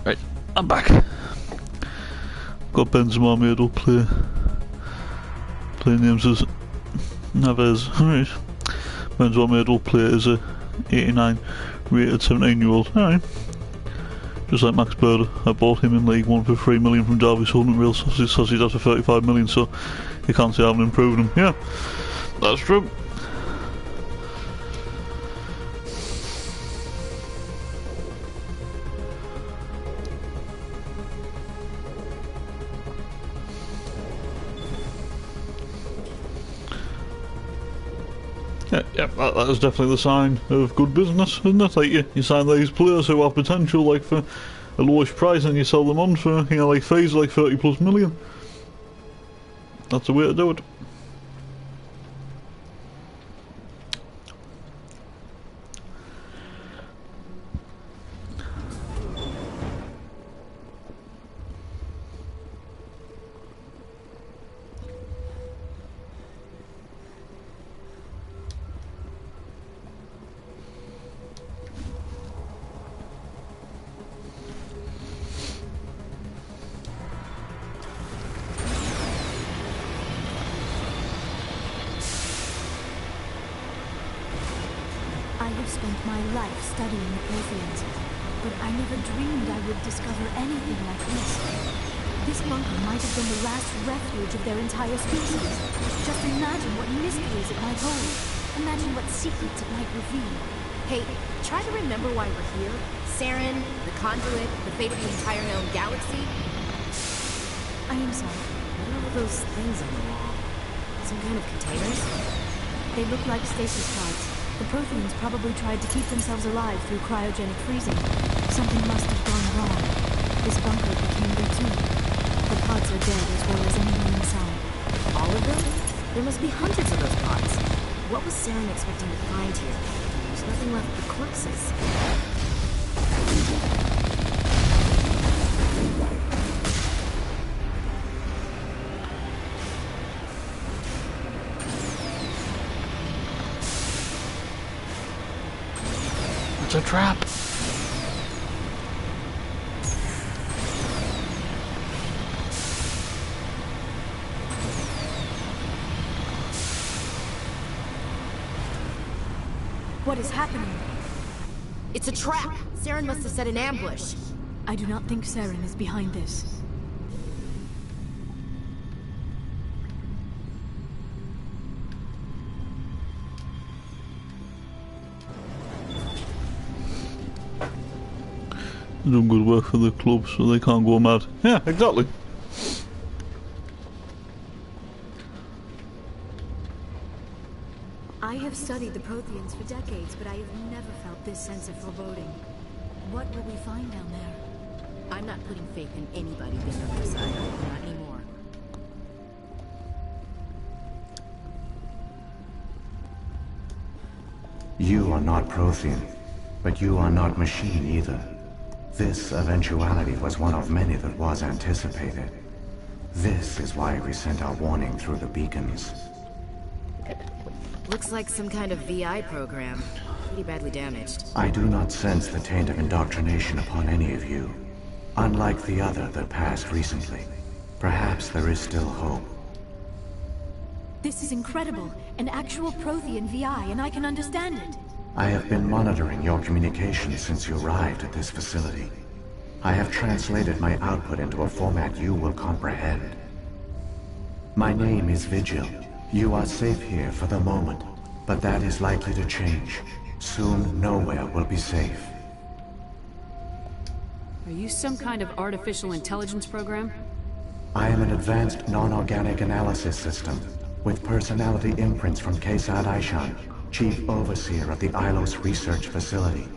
Right, I'm back. Got Benzema made up, play names as Neves. Alright. Benzema made up, play as a 89 rated 17-year-old. Alright. Just like Max Birder. I bought him in League 1 for 3 million from Derby, sold him real sausage after 35 million, so you can't say I haven't improved him. Yeah, that's true. Yeah, that is definitely the sign of good business, isn't it? Like you sign these players who have potential, like for a lowish price, and you sell them on for, you know, like fees like 30+ million. That's the way to do it. Spent my life studying the Protheans, but I never dreamed I would discover anything like this. This bunker might have been the last refuge of their entire species. Just imagine what mysteries it might hold. Imagine what secrets it might reveal. Hey, try to remember why we're here. Saren, the Conduit, the fate of the entire known galaxy. I am sorry. What are all those things on the wall? Some kind of containers? They look like stasis pods. The Protheans probably tried to keep themselves alive through cryogenic freezing. Something must have gone wrong. This bunker became their tomb. The pods are dead as well as anyone inside. All of them? There must be hundreds of those pods. What was Saren expecting to find here? There's nothing left but corpses. It's a trap. What is happening? It's a trap! Saren must have set an ambush. I do not think Saren is behind this. Doing good work for the club so they can't go mad. Yeah, exactly. I have studied the Protheans for decades, but I have never felt this sense of foreboding. What will we find down there? I'm not putting faith in anybody being on their side. Not anymore. You are not Prothean, but you are not machine either. This eventuality was one of many that was anticipated. This is why we sent our warning through the beacons. Looks like some kind of VI program. Pretty badly damaged. I do not sense the taint of indoctrination upon any of you. Unlike the other that passed recently. Perhaps there is still hope. This is incredible. An actual Prothean VI, and I can understand it. I have been monitoring your communications since you arrived at this facility. I have translated my output into a format you will comprehend. My name is Vigil. You are safe here for the moment, but that is likely to change. Soon, nowhere will be safe. Are you some kind of artificial intelligence program? I am an advanced non-organic analysis system, with personality imprints from Kesad Aishan, Chief Overseer of the Ilos Research Facility.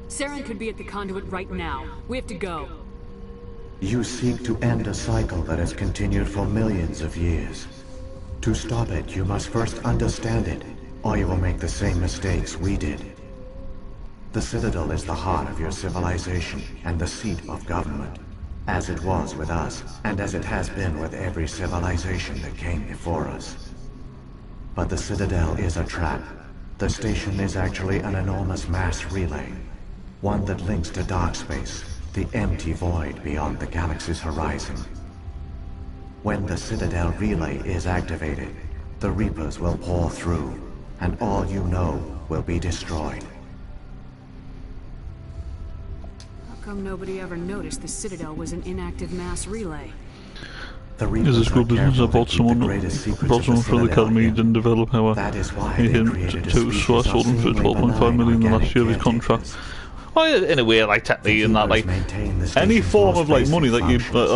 Saren could be at the conduit right now. We have to go. You seek to end a cycle that has continued for millions of years. To stop it, you must first understand it, or you will make the same mistakes we did. The Citadel is the heart of your civilization and the seat of government, as it was with us, and as it has been with every civilization that came before us. But the Citadel is a trap. The station is actually an enormous mass relay. One that links to dark space, the empty void beyond the galaxy's horizon. When the Citadel relay is activated, the Reapers will pour through, and all you know will be destroyed. How come nobody ever noticed the Citadel was an inactive mass relay? Is this good business? I bought someone for the Academy, he didn't develop how he hit so I sold him for 12.5 million the last year of his contract. Well, in a way, like technically, in that, like any form of like money that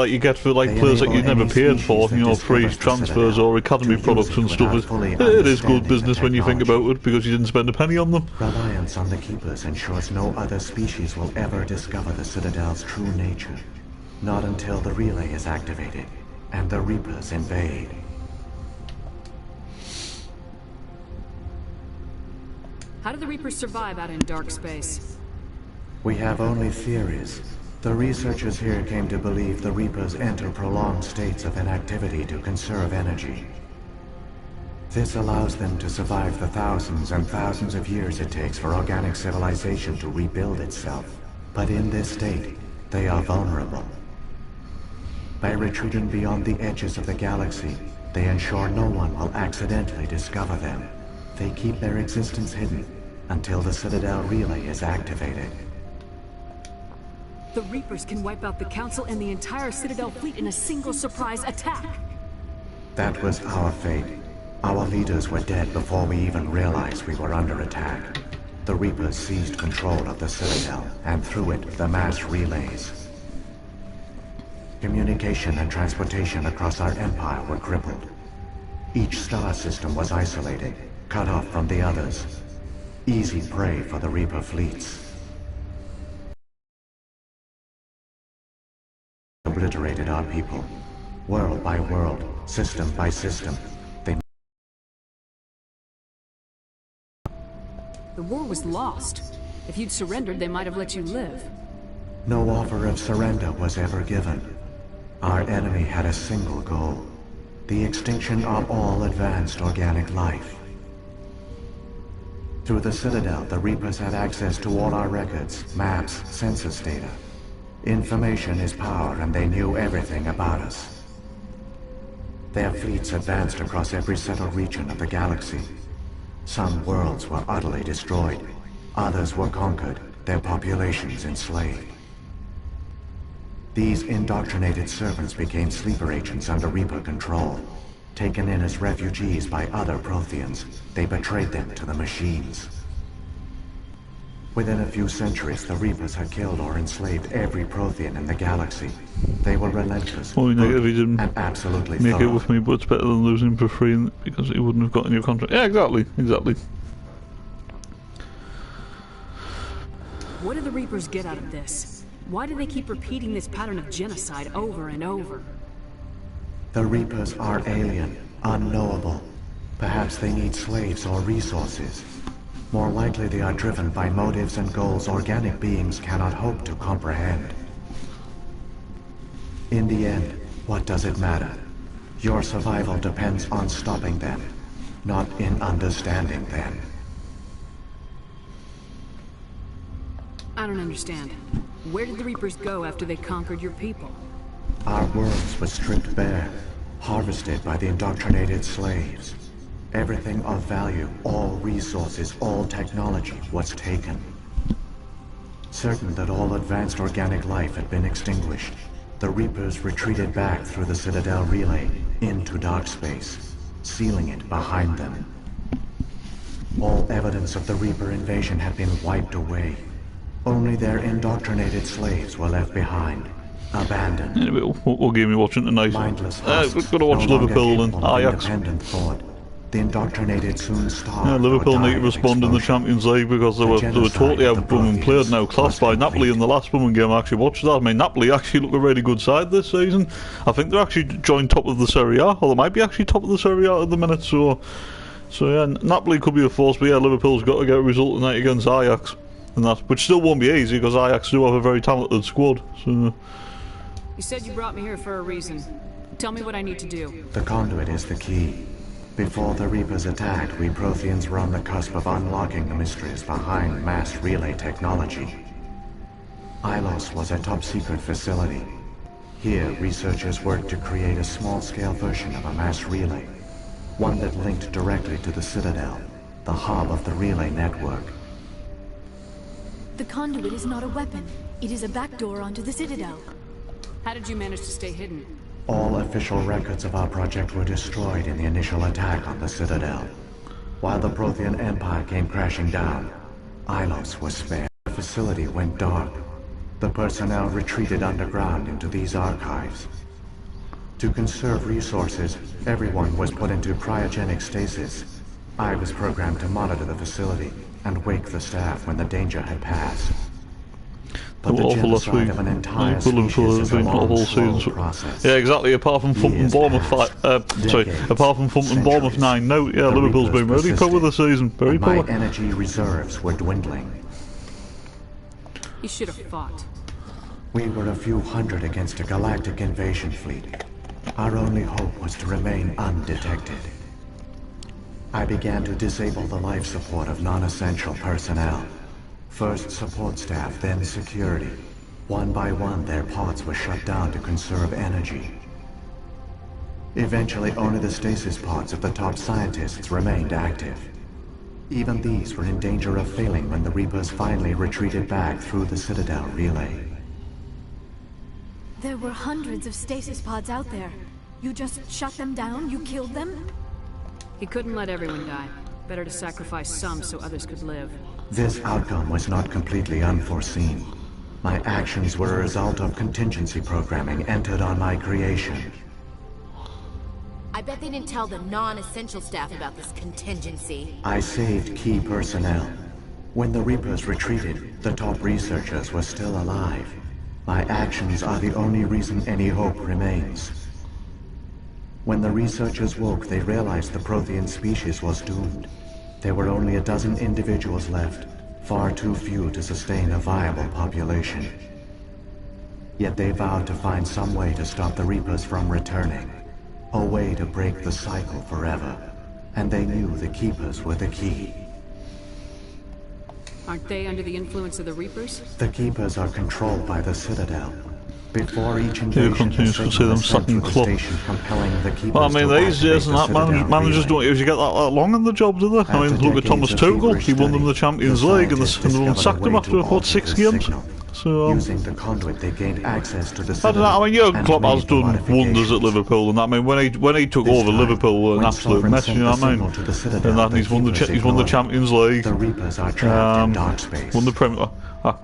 you get for like players that you've never paid for, you know, free transfers or Academy products and stuff, it is good business when you think about it because you didn't spend a penny on them. Reliance on the Keepers ensures no other species will ever discover the Citadel's true nature. Not until the relay is activated and the Reapers invade. How do the Reapers survive out in dark space? We have only theories. The researchers here came to believe the Reapers enter prolonged states of inactivity to conserve energy. This allows them to survive the thousands and thousands of years it takes for organic civilization to rebuild itself. But in this state, they are vulnerable. By retreating beyond the edges of the galaxy, they ensure no one will accidentally discover them. They keep their existence hidden until the Citadel relay is activated. The Reapers can wipe out the Council and the entire Citadel fleet in a single surprise attack. That was our fate. Our leaders were dead before we even realized we were under attack. The Reapers seized control of the Citadel, and through it, the mass relays. Communication and transportation across our empire were crippled. Each star system was isolated, cut off from the others. Easy prey for the Reaper fleets. Obliterated our people. World by world, system by system. The war was lost. If you'd surrendered, they might have let you live. No offer of surrender was ever given. Our enemy had a single goal. The extinction of all advanced organic life. Through the Citadel, the Reapers had access to all our records, maps, census data. Information is power, and they knew everything about us. Their fleets advanced across every settled region of the galaxy. Some worlds were utterly destroyed. Others were conquered, their populations enslaved. These indoctrinated servants became sleeper agents under Reaper control. Taken in as refugees by other Protheans, they betrayed them to the machines. Within a few centuries, the Reapers had killed or enslaved every Prothean in the galaxy. They were relentless, well, if he didn't and absolutely make thorough. it with me, but it's better than losing for free because he wouldn't have got a new contract. Yeah, exactly. What do the Reapers get out of this? Why do they keep repeating this pattern of genocide over and over? The Reapers are alien, unknowable. Perhaps they need slaves or resources. More likely they are driven by motives and goals organic beings cannot hope to comprehend. In the end, what does it matter? Your survival depends on stopping them, not in understanding them. I don't understand. Where did the Reapers go after they conquered your people? Our worlds were stripped bare, harvested by the indoctrinated slaves. Everything of value, all resources, all technology was taken. Certain that all advanced organic life had been extinguished, the Reapers retreated back through the Citadel relay into dark space, sealing it behind them. All evidence of the Reaper invasion had been wiped away. Only their indoctrinated slaves were left behind, abandoned. Anyway, what game are you watching tonight? Mindless we've got to watch Liverpool and Ajax. The indoctrinated soon starved. Yeah, Liverpool need to respond in the Champions League because they were totally outplayed now, classed by Napoli in the last women game. I actually watched that. I mean, Napoli actually look a really good side this season. I think they're actually joined top of the Serie A, or they might be actually top of the Serie A at the minute. So yeah, Napoli could be a force, but yeah, Liverpool's got to get a result tonight against Ajax, and that, which still won't be easy because Ajax do have a very talented squad. So. You said you brought me here for a reason. Tell me what I need to do. The conduit is the key. Before the Reapers attacked, we Protheans were on the cusp of unlocking the mysteries behind mass relay technology. Ilos was a top-secret facility. Here, researchers worked to create a small-scale version of a mass relay, one that linked directly to the Citadel, the hub of the relay network. The conduit is not a weapon. It is a backdoor onto the Citadel. How did you manage to stay hidden? All official records of our project were destroyed in the initial attack on the Citadel. While the Prothean Empire came crashing down, Ilos was spared. The facility went dark. The personnel retreated underground into these archives. To conserve resources, everyone was put into cryogenic stasis. I was programmed to monitor the facility and wake the staff when the danger had passed. But the genocide of an entire species is a long, slow process. Yeah, exactly. Apart from thumping Bournemouth, apart from thumping Bournemouth 9-0, yeah, Liverpool's been really poor this season. Very poor. My energy reserves were dwindling. You should have fought. We were a few hundred against a galactic invasion fleet. Our only hope was to remain undetected. I began to disable the life support of non-essential personnel. First support staff, then security. One by one, their pods were shut down to conserve energy. Eventually, only the stasis pods of the top scientists remained active. Even these were in danger of failing when the Reapers finally retreated back through the Citadel relay. There were hundreds of stasis pods out there. You just shut them down? You killed them? He couldn't let everyone die. Better to sacrifice some so others could live. This outcome was not completely unforeseen. My actions were a result of contingency programming entered on my creation. I bet they didn't tell the non-essential staff about this contingency. I saved key personnel. When the Reapers retreated, the top researchers were still alive. My actions are the only reason any hope remains. When the researchers woke, they realized the Prothean species was doomed. There were only a dozen individuals left, far too few to sustain a viable population. Yet they vowed to find some way to stop the Reapers from returning. A way to break the cycle forever. And they knew the Keepers were the key. Aren't they under the influence of the Reapers? The Keepers are controlled by the Citadel. Before each invasion, continues to see them sucking club. Well, I mean, these days and that managers don't usually get that long in the job, do they? I mean, look at Thomas Tuchel. He won them the Champions League and they sacked him after, what, 6 games? So, using the conduit, they gained access to the I don't know, I mean, Jurgen Klopp has done wonders at Liverpool, and I mean, when he took over, Liverpool were an absolute mess, you know what I mean? And that he's won the Champions League. The Reapers are trapped in dark space. Won the Premier.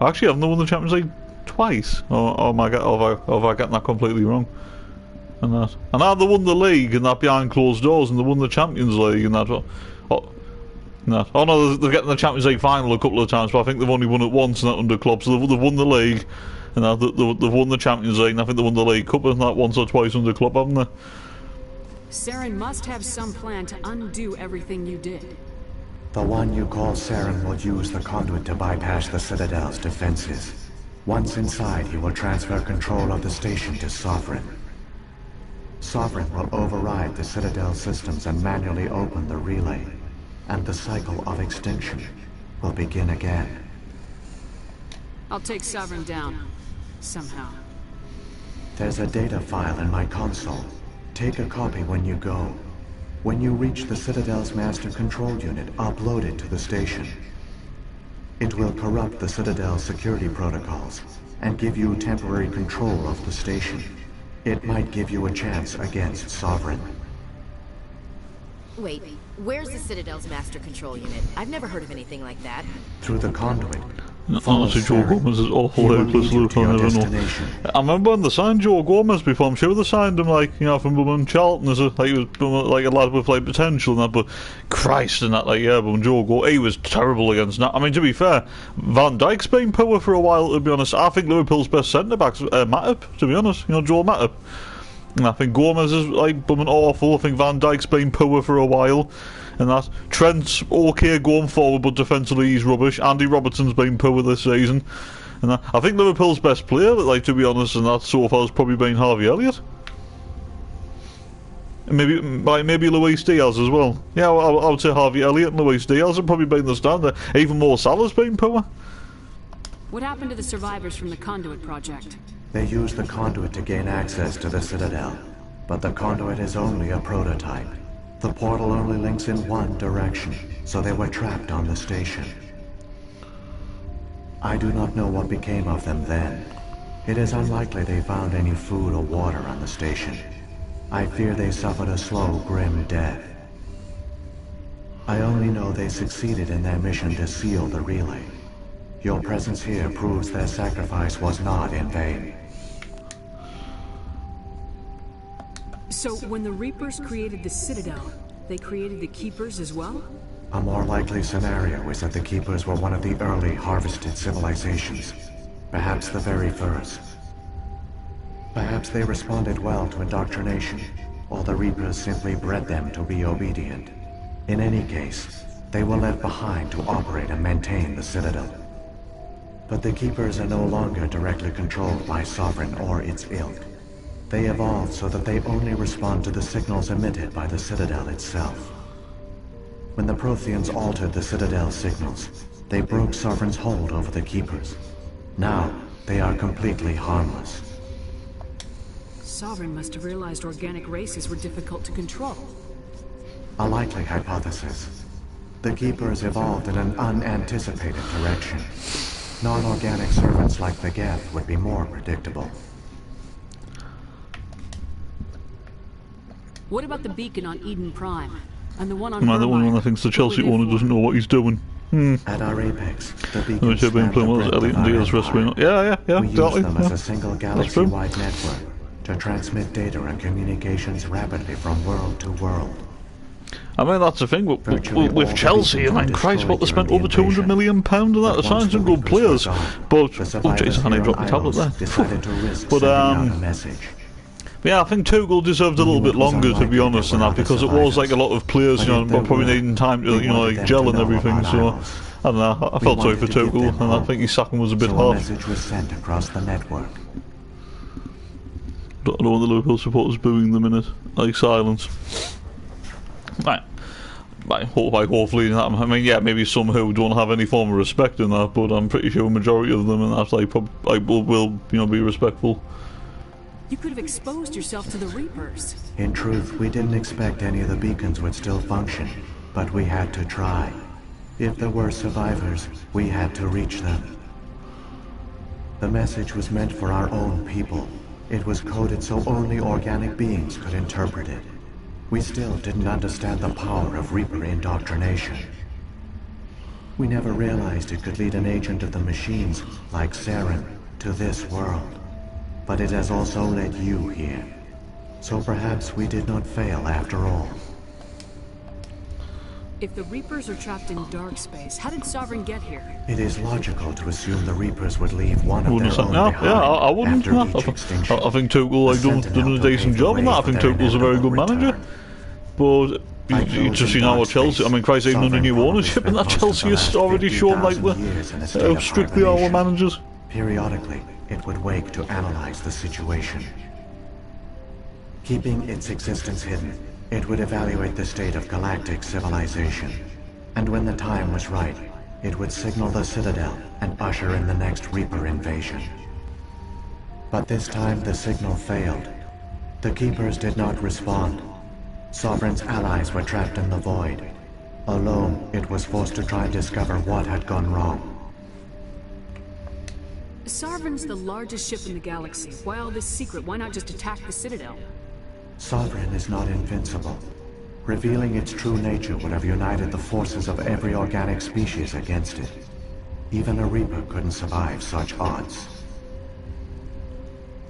Actually, haven't they won the Champions League twice? Or have I gotten that completely wrong? And now they won the league and that behind closed doors, and they won the Champions League and that. No, they're getting the Champions League final a couple of times, but I think they've only won it once and that under Klopp. So they've won the league, and now they've won the Champions League, and I think they won the League Cup and that once or twice under Klopp, haven't they? Saren must have some plan to undo everything you did. The one you call Saren will use the conduit to bypass the Citadel's defenses. Once inside, he will transfer control of the station to Sovereign. Sovereign will override the Citadel systems and manually open the relay. And the cycle of extinction will begin again. I'll take Sovereign down. Somehow. There's a data file in my console. Take a copy when you go. When you reach the Citadel's master control unit, upload it to the station. It will corrupt the Citadel's security protocols and give you temporary control of the station. It might give you a chance against Sovereign. Wait, where's the Citadel's master control unit? I've never heard of anything like that. Through the conduit. Honestly, Joe Gomez is awful hopeless loop, I never know. I remember when they signed Joe Gomez before, I'm sure they signed him like, you know, from Bowman Charlton as he was like a lad with like potential and that, but Christ and that, like, yeah, but when Joe Gomez, he was terrible against that. I mean, to be fair, Van Dijk's been poor for a while, to be honest. I think Liverpool's best centre-back's Matip, to be honest, you know, Joe Matip. And I think Gomez is like bumming awful. I think Van Dijk's been poor for a while, and that Trent's okay going forward, but defensively he's rubbish. Andy Robertson's been poor this season, and that, I think Liverpool's best player, like, to be honest, and that so far has probably been Harvey Elliott. And maybe Luis Diaz as well. Yeah, I would say Harvey Elliott and Luis Diaz have probably been the standard. Even more Salah's been poor. What happened to the survivors from the Conduit project? They used the conduit to gain access to the Citadel, but the conduit is only a prototype. The portal only links in one direction, so they were trapped on the station. I do not know what became of them then. It is unlikely they found any food or water on the station. I fear they suffered a slow, grim death. I only know they succeeded in their mission to seal the relay. Your presence here proves their sacrifice was not in vain. So, when the Reapers created the Citadel, they created the Keepers as well? A more likely scenario is that the Keepers were one of the early harvested civilizations. Perhaps the very first. Perhaps they responded well to indoctrination, or the Reapers simply bred them to be obedient. In any case, they were left behind to operate and maintain the Citadel. But the Keepers are no longer directly controlled by Sovereign or its ilk. They evolved so that they only respond to the signals emitted by the Citadel itself. When the Protheans altered the Citadel's signals, they broke Sovereign's hold over the Keepers. Now, they are completely harmless. Sovereign must have realized organic races were difficult to control. A likely hypothesis. The Keepers evolved in an unanticipated direction. Non-organic servants like the Geth would be more predictable. What about the beacon on Eden Prime? And the one on Another one I think the Chelsea owner doesn't know what he's doing. At our apex, the beacons Which have been playing with Elliot and Diaz wrestling. Yeah, we exactly. use them as a single galaxy-wide network to transmit data and communications rapidly from world to world. I mean, that's the thing with Chelsea. I mean, Christ, what they spent over £200 million on that. They signed some good players, but jeez, I dropped my tablet there. But yeah, I think Tuchel deserved a little bit longer, to be honest, than that, because it was like a lot of players, you know, probably needing time to, you know, like gel and everything. So I don't know. I felt sorry for Tuchel, and I think his sacking was a bit harsh. Don't know the Liverpool supporters booing the minute, like silence. Right. Hopefully that. I mean, yeah, maybe some who don't have any form of respect in that, but I'm pretty sure a majority of them, and that's like will you know, be respectful. You could have exposed yourself to the Reapers. In truth, we didn't expect any of the beacons would still function, but we had to try. If there were survivors, we had to reach them. The message was meant for our own people. It was coded so only organic beings could interpret it. We still didn't understand the power of Reaper indoctrination. We never realized it could lead an agent of the machines, like Saren, to this world. But it has also led you here. So perhaps we did not fail after all. If the Reapers are trapped in dark space, how did Sovereign get here? It is logical to assume the Reapers would leave one of their own behind. Yeah, I wouldn't. I think Tuchel done a decent job on that. I think Tuchel's a very good manager. But you just seen how Chelsea, I mean, Christ, even under new ownership, and that Chelsea has already shown like how strictly our managers. Periodically, it would wake to analyze the situation. Keeping its existence hidden, it would evaluate the state of galactic civilization. And when the time was right, it would signal the Citadel and usher in the next Reaper invasion. But this time the signal failed. The Keepers did not respond. Sovereign's allies were trapped in the void. Alone, it was forced to try and discover what had gone wrong. Sovereign's the largest ship in the galaxy. Why all this secret? Why not just attack the Citadel? Sovereign is not invincible. Revealing its true nature would have united the forces of every organic species against it. Even a Reaper couldn't survive such odds.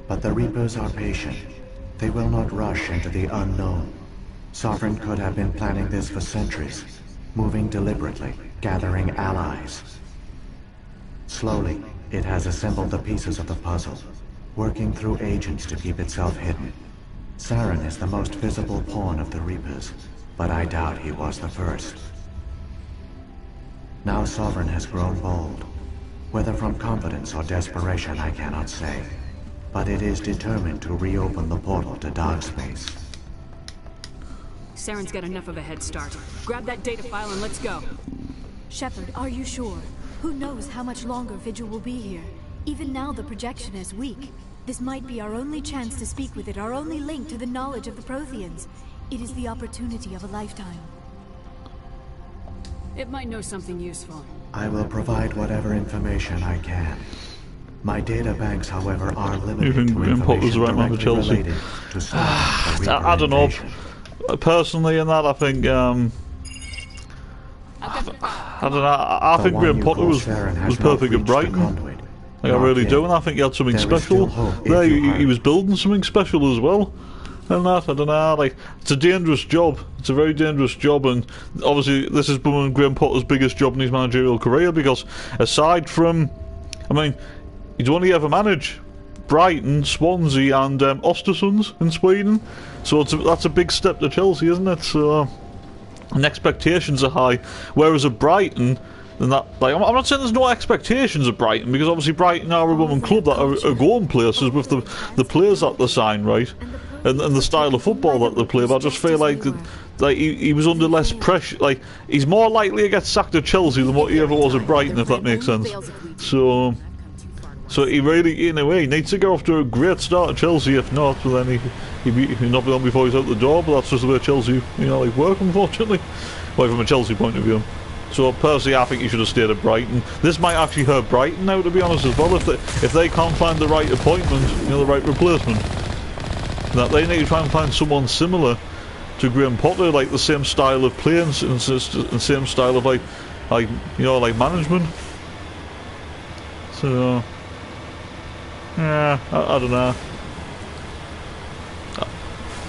But the Reapers are patient. They will not rush into the unknown. Sovereign could have been planning this for centuries, moving deliberately, gathering allies. Slowly, it has assembled the pieces of the puzzle, working through agents to keep itself hidden. Saren is the most visible pawn of the Reapers, but I doubt he was the first. Now Sovereign has grown bold. Whether from confidence or desperation, I cannot say. But it is determined to reopen the portal to dark space. Saren's got enough of a head start. Grab that data file and let's go. Shepard, are you sure? Who knows how much longer Vigil will be here? Even now the projection is weak. This might be our only chance to speak with it, our only link to the knowledge of the Protheans. It is the opportunity of a lifetime. It might know something useful. I will provide whatever information I can. My data banks, however, are limited to information directly related to I don't know. Personally, in that, I think I don't know. I think Graham Potter was perfect at Brighton. Like, I really do, and I think he had something special. There, he was building something special as well. And that, I don't know, like, it's a dangerous job. It's a very dangerous job, and obviously this is one of Graham Potter's biggest job in his managerial career, because aside from, I mean, he'd only ever manage Brighton, Swansea and Östersunds in Sweden, so that's a big step to Chelsea, isn't it? So, and expectations are high, whereas at Brighton, and that, like, I'm not saying there's no expectations of Brighton, because obviously Brighton are a woman club that are going places with the players that they sign, right? And the style of football that they play, but I just feel like he was under less pressure. Like, he's more likely to get sacked at Chelsea than what he ever was at Brighton, if that makes sense. So he really, in a way, needs to go off to a great start at Chelsea. If not, well, then he'll not be on before he's out the door. But that's just the way Chelsea, like, work, unfortunately. Well, from a Chelsea point of view. So personally, I think he should have stayed at Brighton. This might actually hurt Brighton now, to be honest, as well. If they can't find the right appointment, the right replacement, that they need to try and find someone similar to Graham Potter, like the same style of play and same style of like management. So yeah, I don't know.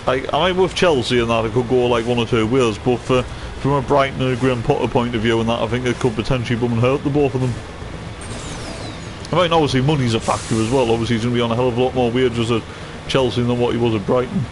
I mean, with Chelsea and that, it could go like one or two ways, but from a Brighton and a Graham Potter point of view, and that, I think it could potentially come and hurt the both of them. I mean, obviously money's a factor as well. Obviously he's going to be on a hell of a lot more wages at Chelsea than what he was at Brighton.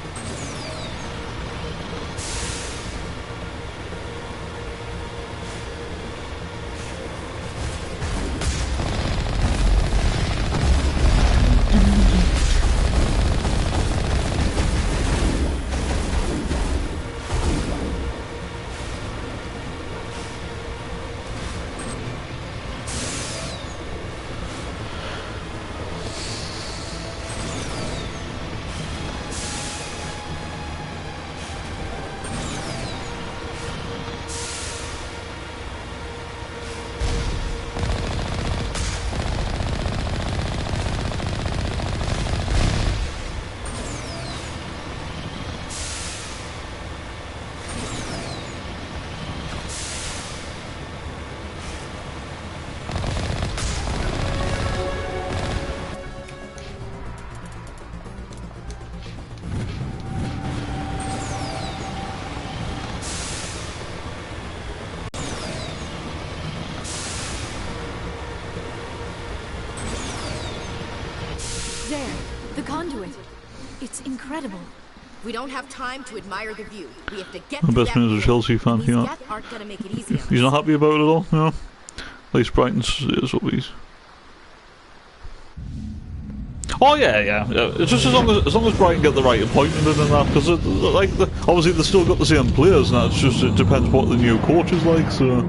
It's incredible. We don't have time to admire the view. We have to get the best man is a Chelsea fan, These death aren't gonna make it easy. He's not happy about it at all, At least Brighton's is what he's. Oh yeah. It's just as long as Brighton get the right appointment and that, because obviously they've still got the same players, and that's just, it depends what the new coach is like. So.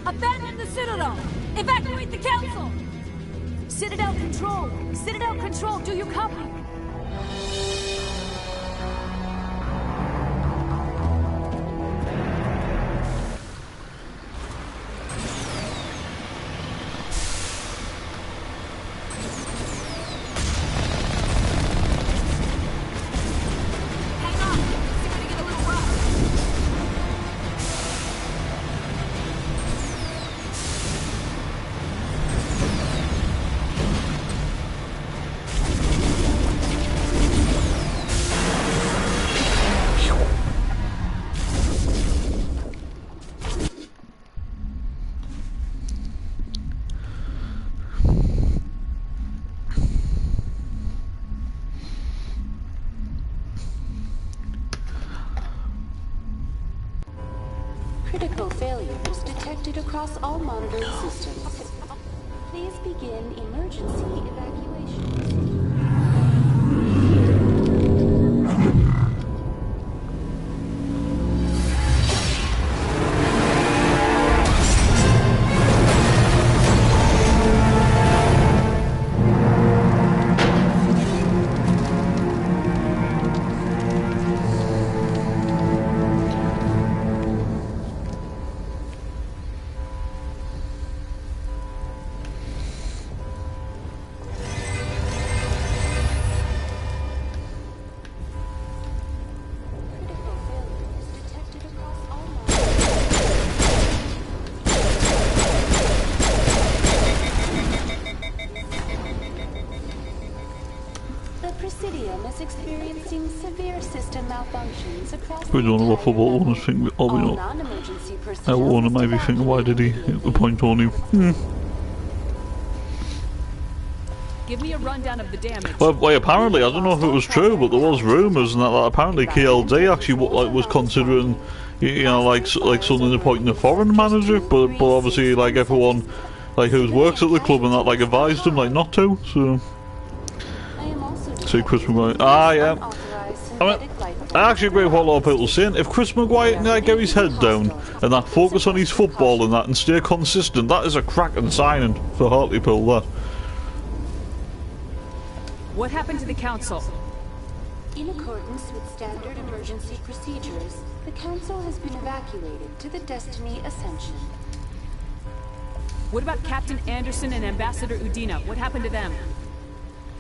Abandon the Citadel! Evacuate the Council! Citadel Control! Citadel Control, do you copy? Critical failures detected across all monitoring systems. Please begin emergency evacuation. Experiencing severe system malfunctions across we don't know what football owners think, or we don't. Our owner might be thinking, why did he hit the point on him? Give me a rundown of the damage. Well, apparently, I don't know if it was true, but there was rumours and that apparently KLD actually was considering, like something appointing a foreign manager, but obviously, like everyone, like who works at the club and that, like advised him, like not to. So, see Chris Maguire. Yeah. I actually agree with what a lot of people are saying. If Chris Maguire can get his head down and that focus on his football and that and stay consistent, that is a cracking signing for Hartlepool. That. What happened to the council? In accordance with standard emergency procedures, the council has been evacuated to the Destiny Ascension. What about Captain Anderson and Ambassador Udina? What happened to them?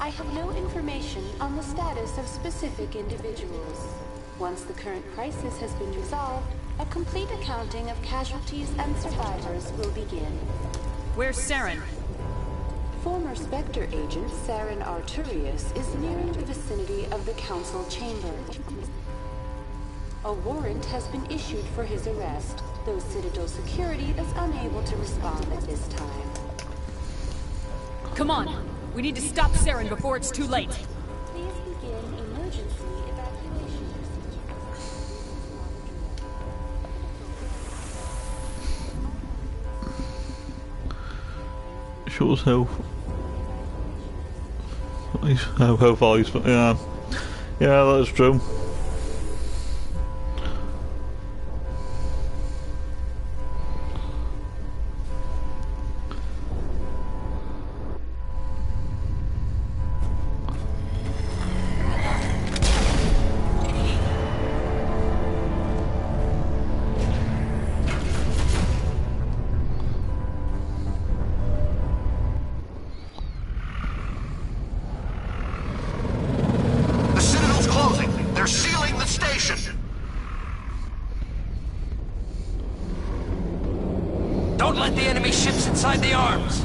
I have no information on the status of specific individuals. Once the current crisis has been resolved, a complete accounting of casualties and survivors will begin. Where's Saren? Former Spectre agent Saren Arturius is nearing the vicinity of the council chamber. A warrant has been issued for his arrest, though Citadel security is unable to respond at this time. Come on! We need to stop Saren before it's too late. Please begin emergency evacuation procedures. Shows how far he's. Yeah, that's true. Don't let the enemy ships inside the arms!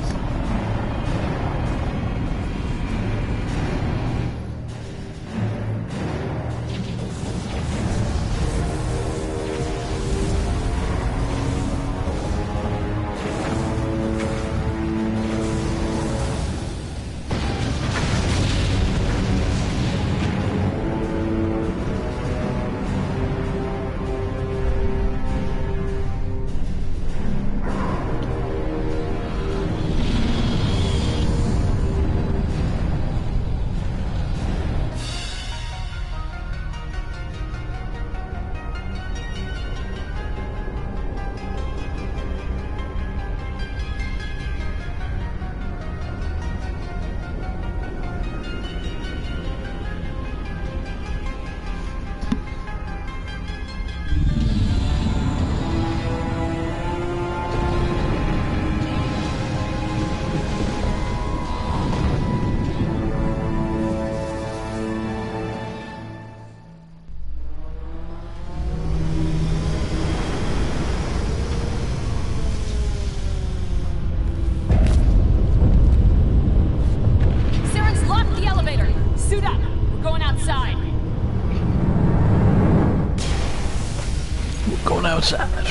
Outside. I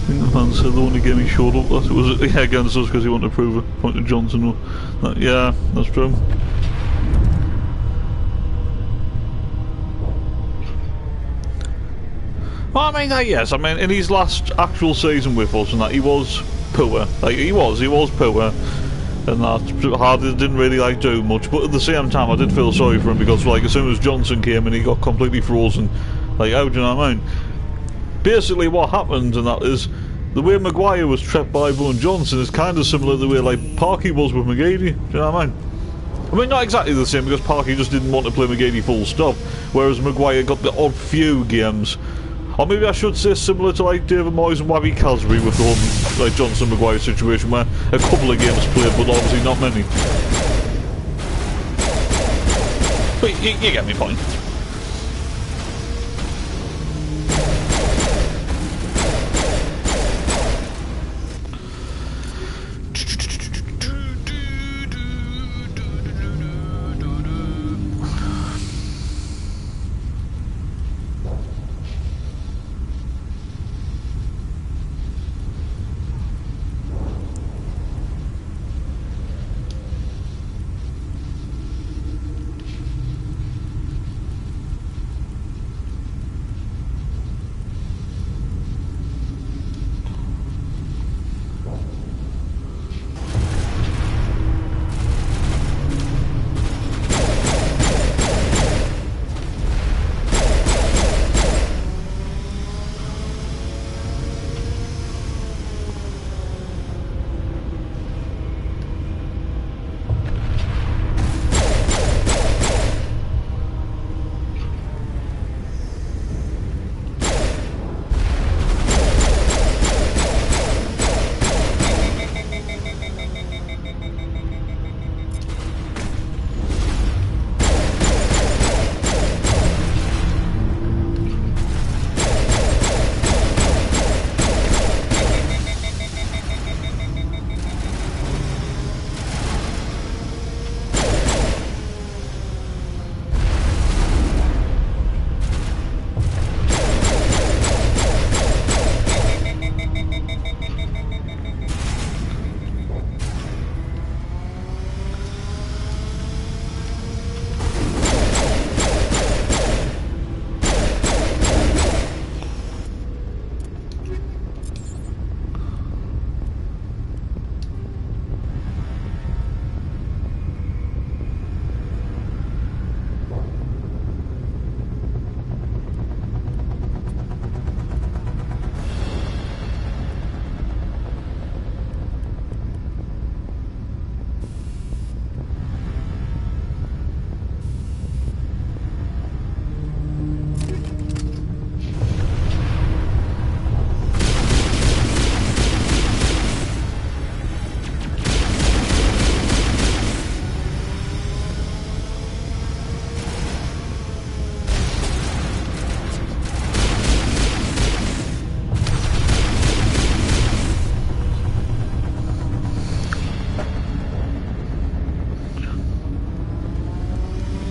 think the man said the only game he showed up that it was against us because he wanted to prove a point to Johnson. Yeah, that's true. Well, I mean, yes. I mean, in his last actual season with us, and that he was poor. Like he was poor, and that Hardy didn't really like do much. But at the same time, I did feel sorry for him because, like, as soon as Johnson came in, he got completely frozen. Like, how do you know what I mean? Basically, what happened, and that is the way Maguire was trapped by Boone Johnson is kind of similar to the way like Parky was with McGeady. Do you know what I mean? I mean, not exactly the same because Parky just didn't want to play McGeady full stop, whereas Maguire got the odd few games. Or maybe I should say similar to like David Moyes and Wabby Casby with the whole like Johnson-Maguire situation where a couple of games played but obviously not many. But you get me point.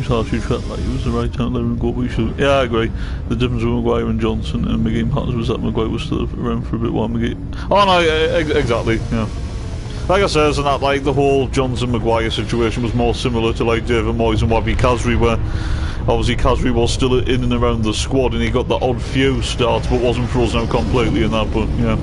Actually felt like it was the right time to let him go, but we should. Yeah, I agree. The difference with Maguire and Johnson and McGee partners was that Maguire was still around for a bit while McGee. Oh no, exactly. Yeah. Like I said, and that like the whole Johnson-Maguire situation was more similar to like David Moyes and Wabby Casby, where obviously Casby was still in and around the squad and he got the odd few starts, but wasn't frozen out completely in that. But yeah.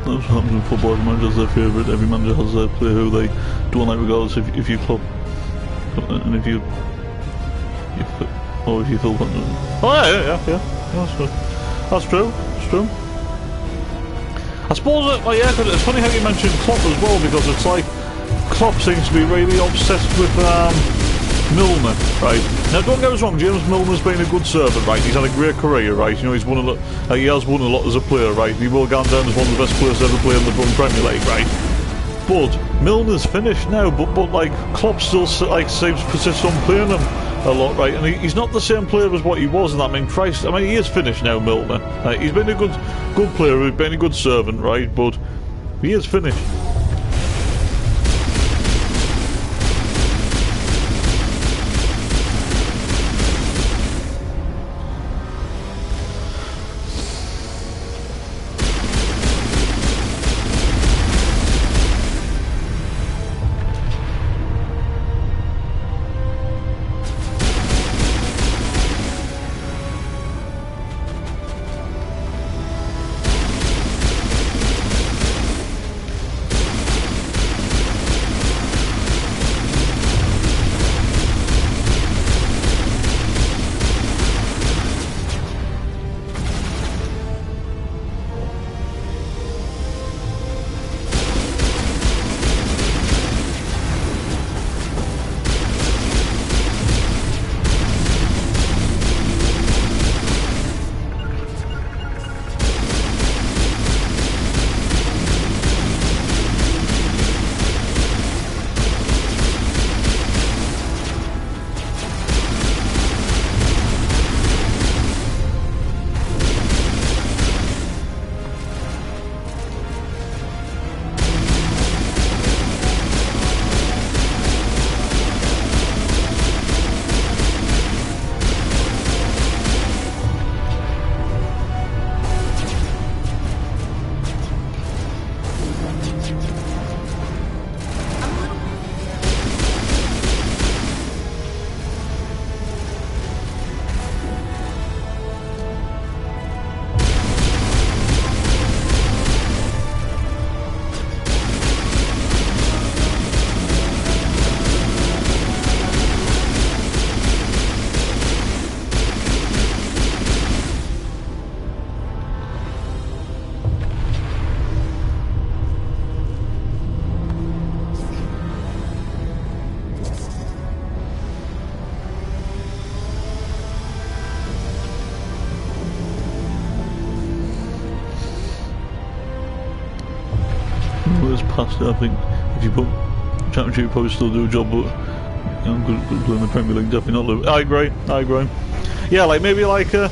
That's what happens in football. Every manager has their favourite. Every manager has their player who they don't like, regardless if you club and if you feel confident. Oh yeah. That's true. It's true. I suppose cause it's funny how you mentioned Klopp as well, because it's like Klopp seems to be really obsessed with Milner, right? Now don't get us wrong, James Milner's been a good servant, right? He's had a great career, right? You know, he's won a lot. He has won a lot as a player, right? He will go down as one of the best players ever played in the Premier League, right? But Milner's finished now, but like Klopp still like seems to persist on playing him a lot, right? And he's not the same player as what he was in that. I mean, he is finished now, Milner. He's been a good player, he's been a good servant, right? But he is finished. Past it, I think if you put Championship, you probably still do a job, but you know, good player in the Premier League, definitely not. I agree. Yeah, like maybe like a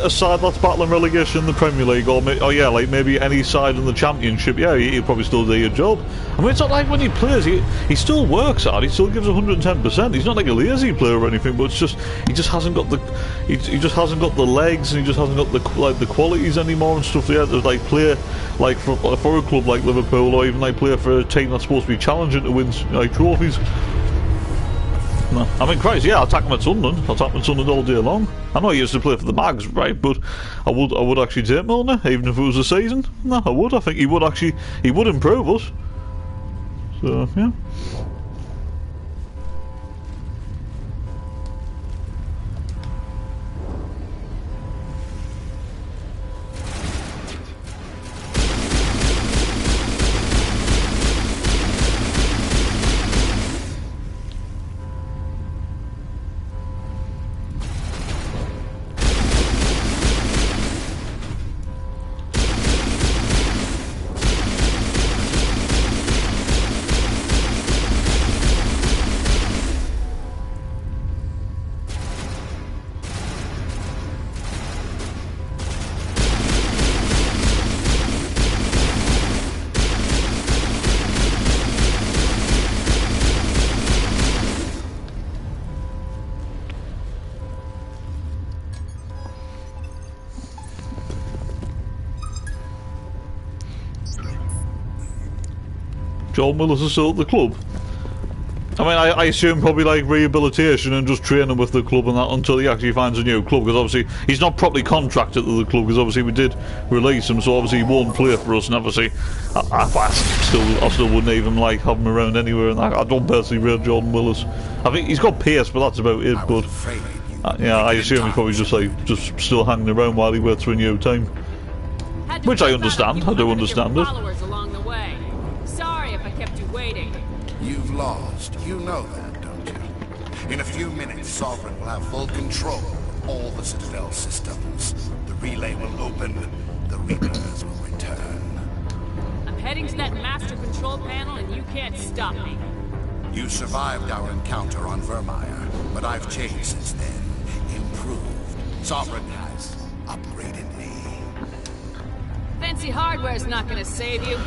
side that's battling relegation in the Premier League, or like maybe any side in the Championship. Yeah, he'll probably still do your job. I mean, it's not like when he plays, he still works hard. He still gives 110%. He's not like a lazy player or anything, but it's just he just hasn't got the he just hasn't got the legs, and he just hasn't got the qualities anymore and stuff. Yeah, to like play like for a club like Liverpool, or even like play for a team that's supposed to be challenging to win like trophies. No. I mean, Christ, yeah, I'll tack him at Sunderland. I'll tack him at Sunderland all day long. I know he used to play for the Mags, right? But I would actually take Milner, even if it was a season. No, I would. I think he would improve us. So yeah. John Miller's still at the club. I mean, I assume probably like rehabilitation and just training with the club and that until he actually finds a new club, because obviously he's not properly contracted to the club, because obviously we did release him, so obviously he won't play for us, and obviously I still wouldn't even like have him around anywhere, and I don't personally rate Jordan Willis. I think he's got pace, but that's about it. But yeah, I assume he's probably just still hanging around while he waits for a new time, which I understand. I do understand it. Along the way. Sorry if I kept you waiting. You've lost. You know that, don't you? In a few minutes, Sovereign will have full control of all the Citadel systems. The relay will open. The Reapers will return. I'm heading to that master control panel and you can't stop me. You survived our encounter on Vermeer, but I've changed since then. Improved. Sovereign has upgraded me. Fancy hardware's not gonna save you.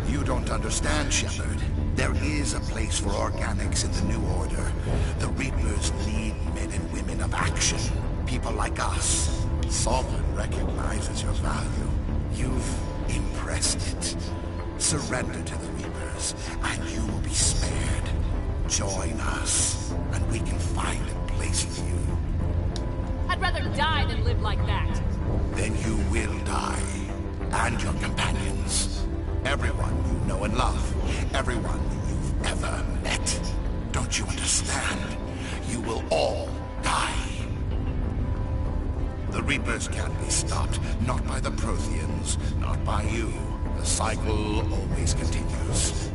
You don't understand, Shepard. There is a place for organics in the New Order. The Reapers need men and women of action. People like us. Sovereign recognizes your value. You've impressed it. Surrender to the Reapers, and you will be spared. Join us, and we can find a place for you. I'd rather die than live like that. Then you will die. And your companions. Everyone you know and love. Everyone you've ever met. Don't you understand? You will all die. The Reapers can't be stopped. Not by the Protheans. Not by you. The cycle always continues.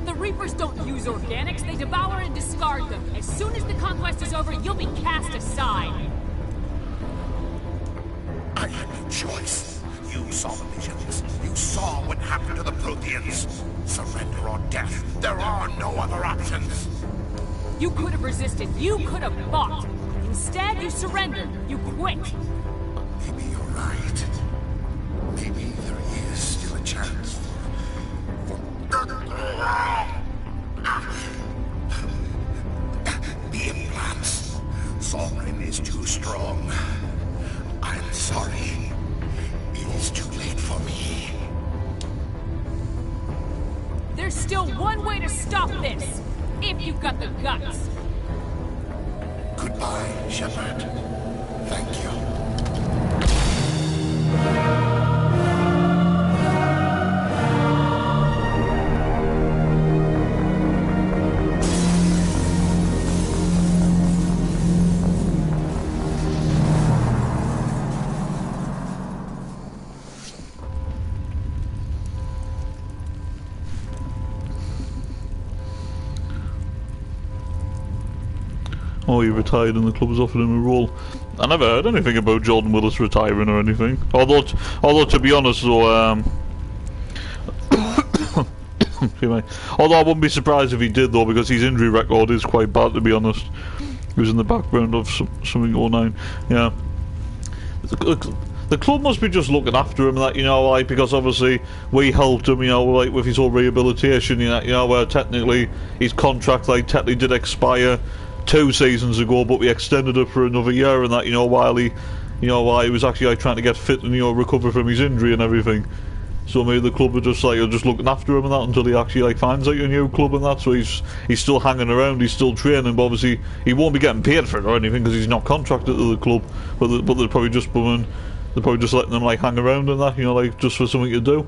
The Reapers don't use organics. They devour and discard them. As soon as the conquest is over, you'll be cast aside. I had no choice. You saw the visions. You saw what happened to the Protheans. Surrender or death. There are no other options. You could have resisted. You could have fought. Instead, you surrendered. You quit. Maybe you're right. Maybe there is still a chance for... The implants. Sovereign is too strong. I'm sorry. It is too late for me. There's still one way to stop this. If you've got the guts. Goodbye, Shepard. Thank you. Oh, he retired and the club was offered him a role. I never heard anything about Jordan Willis retiring or anything. Although to be honest though, although I wouldn't be surprised if he did though, because his injury record is quite bad, to be honest. He was in the background of something 09. Yeah. The club must be just looking after him, that, you know, like, because obviously we helped him, you know, like with his whole rehabilitation, you know, where technically his contract like technically did expire 2 seasons ago, but we extended it for another year, and that, you know, while he was actually like trying to get fit and, you know, recover from his injury and everything. So maybe the club are just looking after him and that until he actually like finds like a new club and that. So he's still hanging around, he's still training, but obviously he won't be getting paid for it or anything because he's not contracted to the club. But they're probably just letting him like hang around and that, you know, like just for something to do.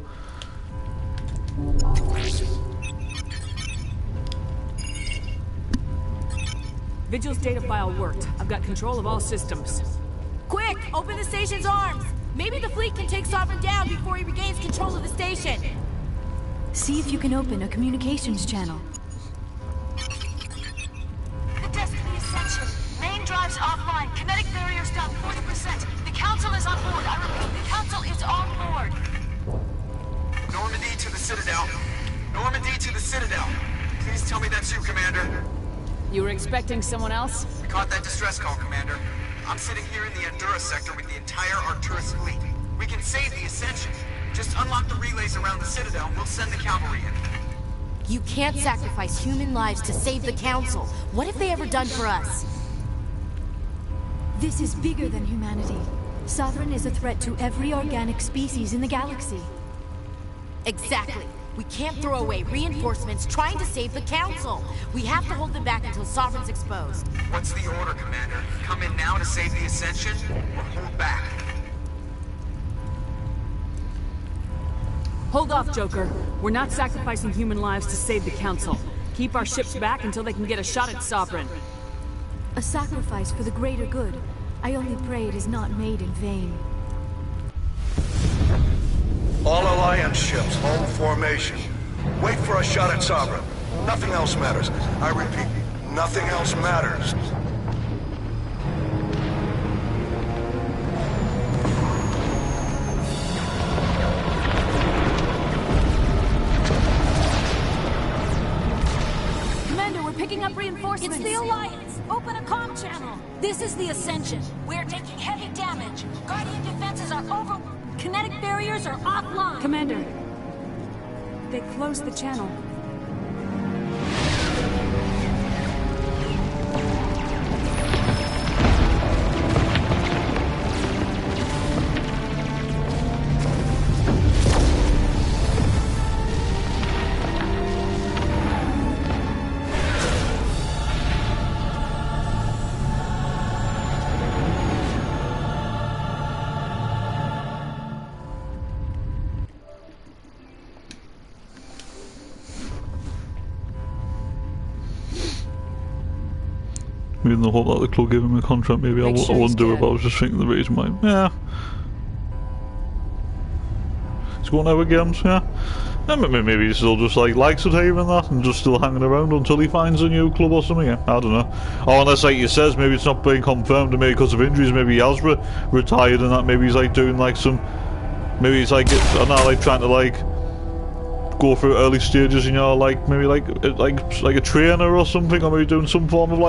Vigil's data file worked. I've got control of all systems. Quick! Open the station's arms! Maybe the fleet can take Sovereign down before he regains control of the station. See if you can open a communications channel. The Destiny Ascension. Main drives offline. Kinetic barriers down 40%. The Council is on board. I repeat, the Council is on board. Normandy to the Citadel. Normandy to the Citadel. Please tell me that's you, Commander. You were expecting someone else? I caught that distress call, Commander. I'm sitting here in the Endura sector with the entire Arcturus fleet. We can save the Ascension. Just unlock the relays around the Citadel and we'll send the cavalry in. You can't sacrifice human lives to save the Council. What have they ever done for us? This is bigger than humanity. Sovereign is a threat to every organic species in the galaxy. Exactly. We can't throw away reinforcements trying to save the Council. We have to hold them back until Sovereign's exposed. What's the order, Commander? Come in now to save the Ascension, or hold back? Hold off, Joker. We're not sacrificing human lives to save the Council. Keep our ships back until they can get a shot at Sovereign. A sacrifice for the greater good. I only pray it is not made in vain. All Alliance ships, hold formation. Wait for a shot at Sovereign. Nothing else matters. I repeat, nothing else matters. Commander, we're picking up reinforcements. It's the Alliance! Open a comm channel! This is the Ascension. We're taking heavy damage. Guardian defenses are over... Kinetic barriers are offline. Commander, they closed the channel. Even the whole that the club gave him a contract, maybe I wouldn't do it, but I was just thinking the reason why. Yeah. He's going out again, yeah. Maybe he still just likes it here and that, and just still hanging around until he finds a new club or something, yeah. I don't know. Oh, unless like he says, maybe it's not being confirmed, and maybe because of injuries, maybe he has retired and that, maybe he's doing some, maybe he's trying to go through early stages, you know, maybe like a trainer or something, or maybe doing some form of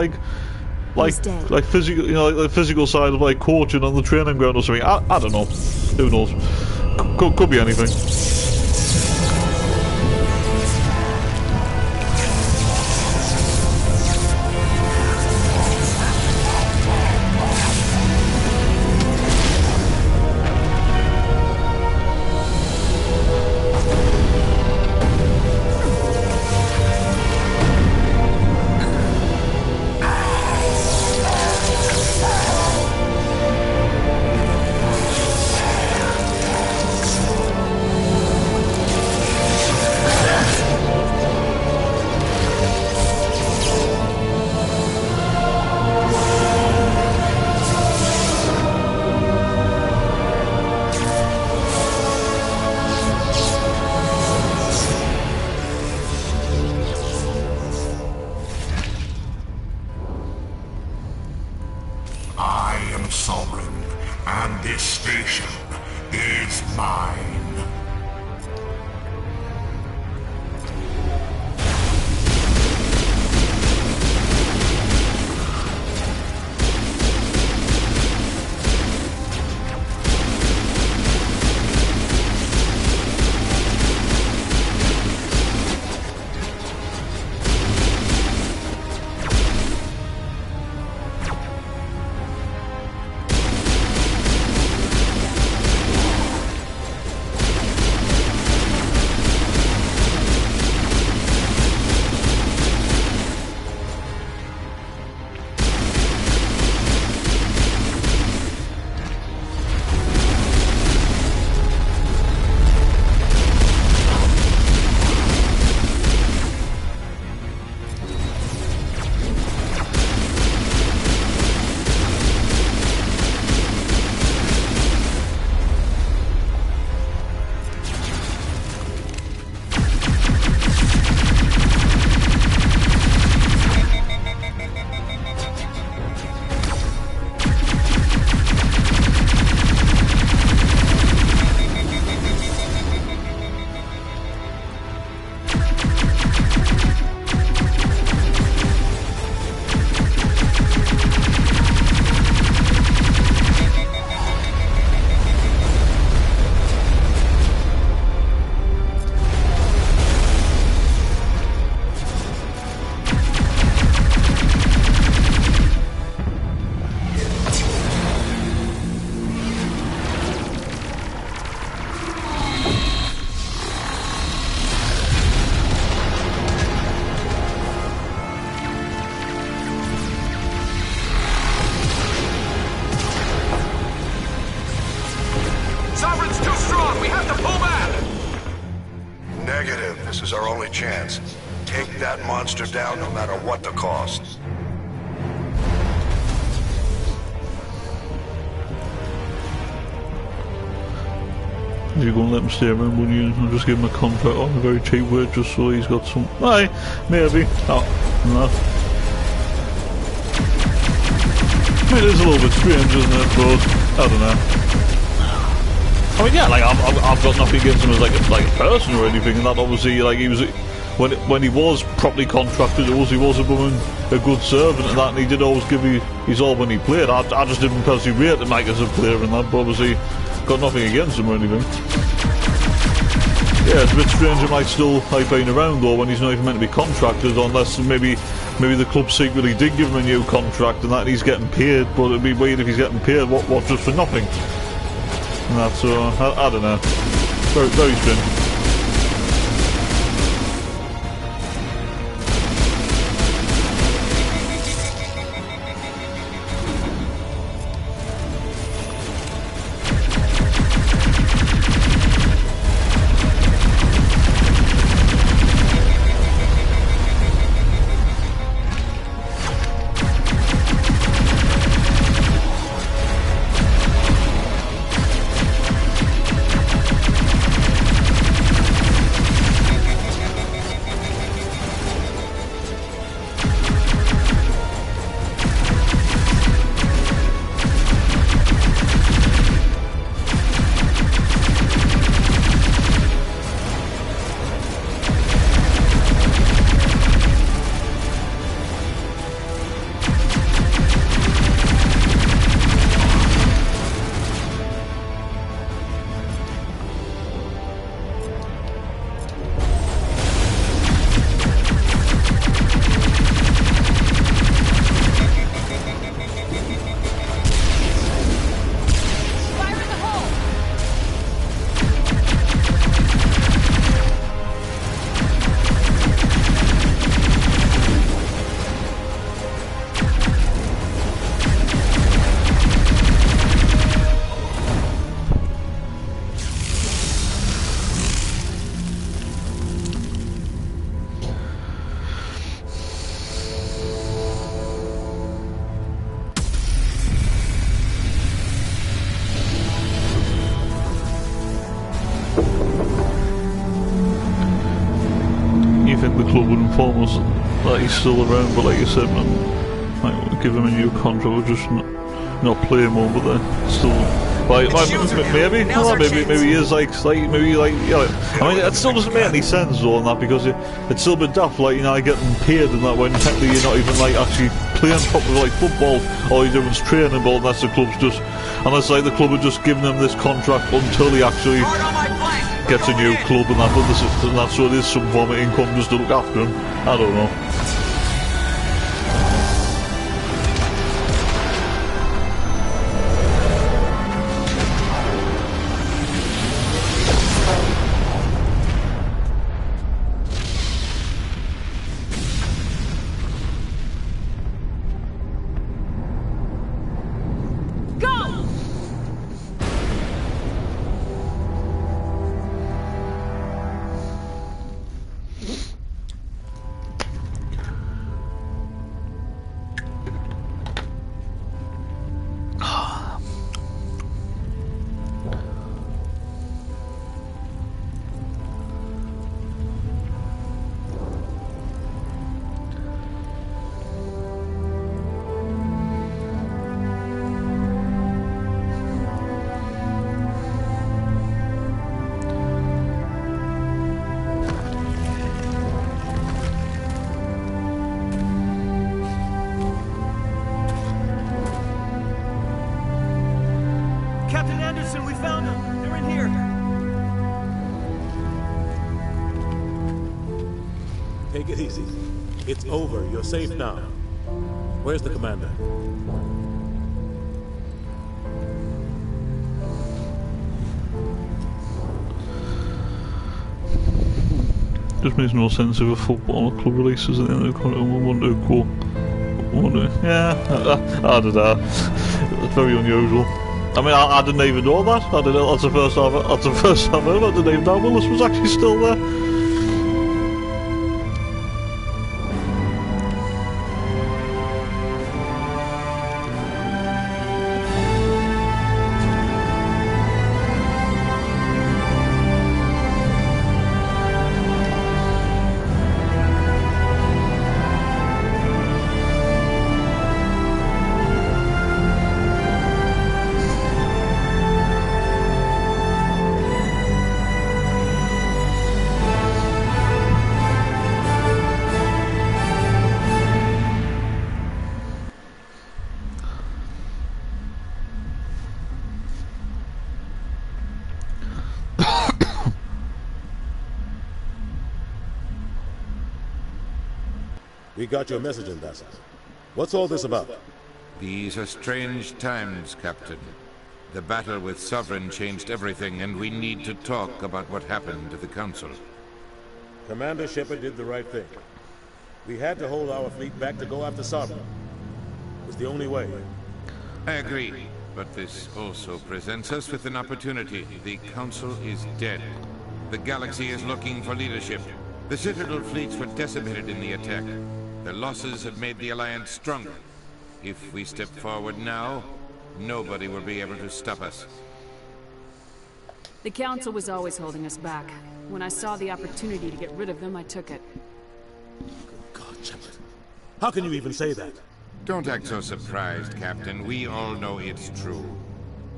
physical, you know, the physical side of coaching on the training ground or something. I don't know. Who knows? Could be anything. a chance. Take that monster down no matter what the cost. You're going to let him stay around, wouldn't you? I'll just give him a contract on a very cheap wage just so he's got some... Aye, maybe. Oh, no. I mean, it is a little bit strange, isn't it? But, I don't know. I mean, yeah, like, I've got nothing against him as, like a person or anything, and that obviously, like, he was... When he was properly contracted to us, he was a good servant and that, and he did always give his all when he played. I just didn't personally rate him, like, as a player and that, but obviously... got nothing against him or anything. Yeah, it's a bit strange him like still like being around though when he's not even meant to be contracted, unless maybe the club secretly did give him a new contract and that and he's getting paid, but it'd be weird if he's getting paid what just for nothing. And that's I don't know. Very, very strange. Club would inform us that he's still around, but like you said, man, might give him a new contract or just not play him over there. Still, like maybe he is like yeah. I mean, it still doesn't make any sense though, on that because it's still a bit daft. Like getting paid and that when technically you're not even like actually playing properly like football. All you're doing is training, but unless the club are just giving him this contract until he actually gets a new club and that, but that's so there's some form of income just to look after him. I don't know. Take it easy. It's over. You're safe now. Where's the commander? Just makes no sense if a football club releases at the end of the contract and we want to go. Yeah, I don't know. It's very unusual. I mean, I didn't even know that. I didn't know. That's the first time I heard. I didn't even know Willis was actually still there. We got your message, Ambassador. What's all this about? These are strange times, Captain. The battle with Sovereign changed everything, and we need to talk about what happened to the Council. Commander Shepard did the right thing. We had to hold our fleet back to go after Sovereign. It was the only way. I agree, but this also presents us with an opportunity. The Council is dead. The galaxy is looking for leadership. The Citadel fleets were decimated in the attack. The losses have made the Alliance stronger. If we step forward now, nobody will be able to stop us. The Council was always holding us back. When I saw the opportunity to get rid of them, I took it. God, Shepard. How can you even say that? Don't act so surprised, Captain. We all know it's true.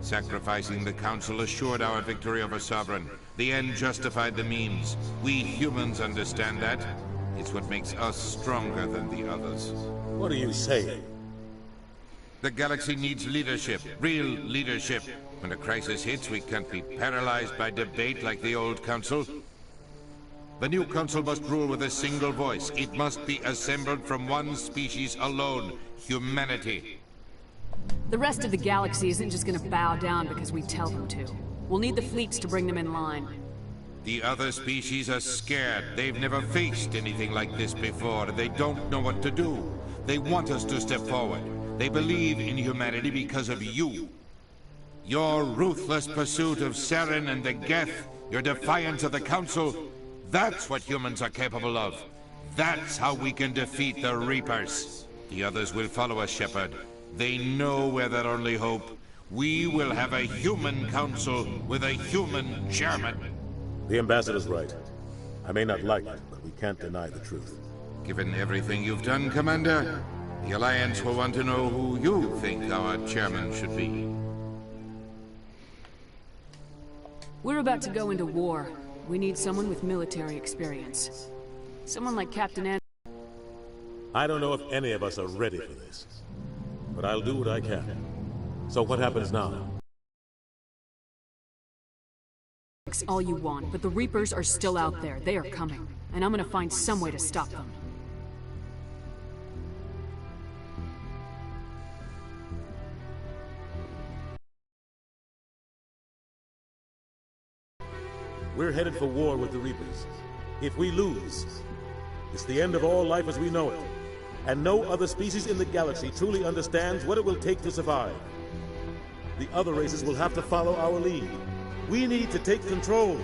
Sacrificing the Council assured our victory over Sovereign. The end justified the means. We humans understand that. It's what makes us stronger than the others. What are you saying? The galaxy needs leadership, real leadership. When a crisis hits, we can't be paralyzed by debate like the old Council. The new Council must rule with a single voice. It must be assembled from one species alone, humanity. The rest of the galaxy isn't just gonna bow down because we tell them to. We'll need the fleets to bring them in line. The other species are scared. They've never faced anything like this before. They don't know what to do. They want us to step forward. They believe in humanity because of you. Your ruthless pursuit of Saren and the Geth, your defiance of the Council, that's what humans are capable of. That's how we can defeat the Reapers. The others will follow us, Shepard. They know we're their only hope. We will have a human council with a human chairman. The Ambassador's right. I may not like it, but we can't deny the truth. Given everything you've done, Commander, the Alliance will want to know who you think our chairman should be. We're about to go into war. We need someone with military experience. Someone like Captain An— I don't know if any of us are ready for this. But I'll do what I can. So what happens now? all you want, but the Reapers are still out there. They are coming. And I'm gonna find some way to stop them. We're headed for war with the Reapers. If we lose, it's the end of all life as we know it. And no other species in the galaxy truly understands what it will take to survive. The other races will have to follow our lead. We need to take control.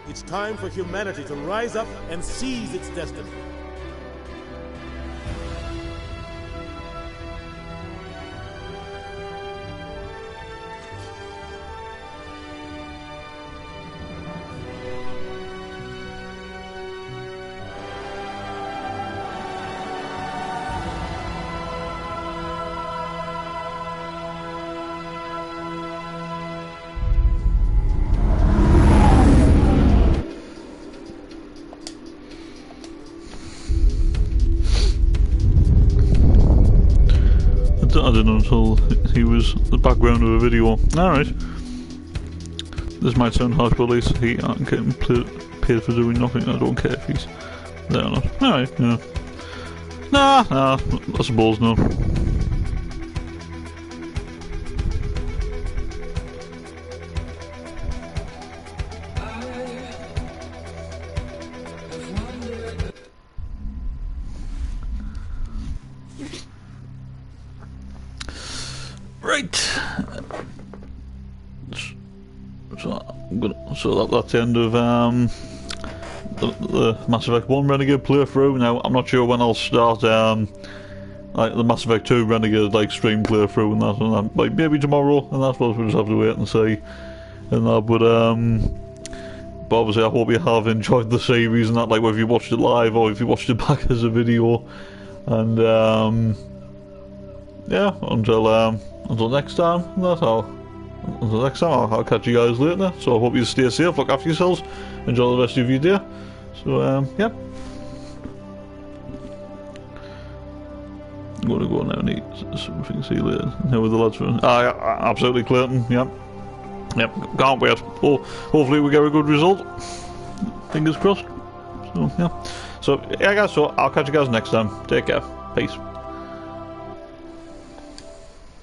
It's time for humanity to rise up and seize its destiny. I didn't know until he was the background of a video. Alright. This might sound harsh, but at least he ain't getting paid for doing nothing. I don't care if he's there or not. Alright, yeah. Nah, I suppose no. Right. So that's the end of the Mass Effect 1 Renegade playthrough. Now I'm not sure when I'll start like the Mass Effect 2 Renegade like stream playthrough and that, like maybe tomorrow, and that's what we'll just have to wait and see. And that, but obviously I hope you have enjoyed the series and that, like whether you watched it live or if you watched it back as a video. And yeah, until next time, Until next time, I'll catch you guys later. So I hope you stay safe, look after yourselves, enjoy the rest of your day. So yeah. I'm gonna go now and eat something. See you later. Here with the lads for absolutely Clayton. Yep. Can't wait. Hopefully we get a good result. Fingers crossed. So yeah, so yeah guys, so I'll catch you guys next time. Take care. Peace.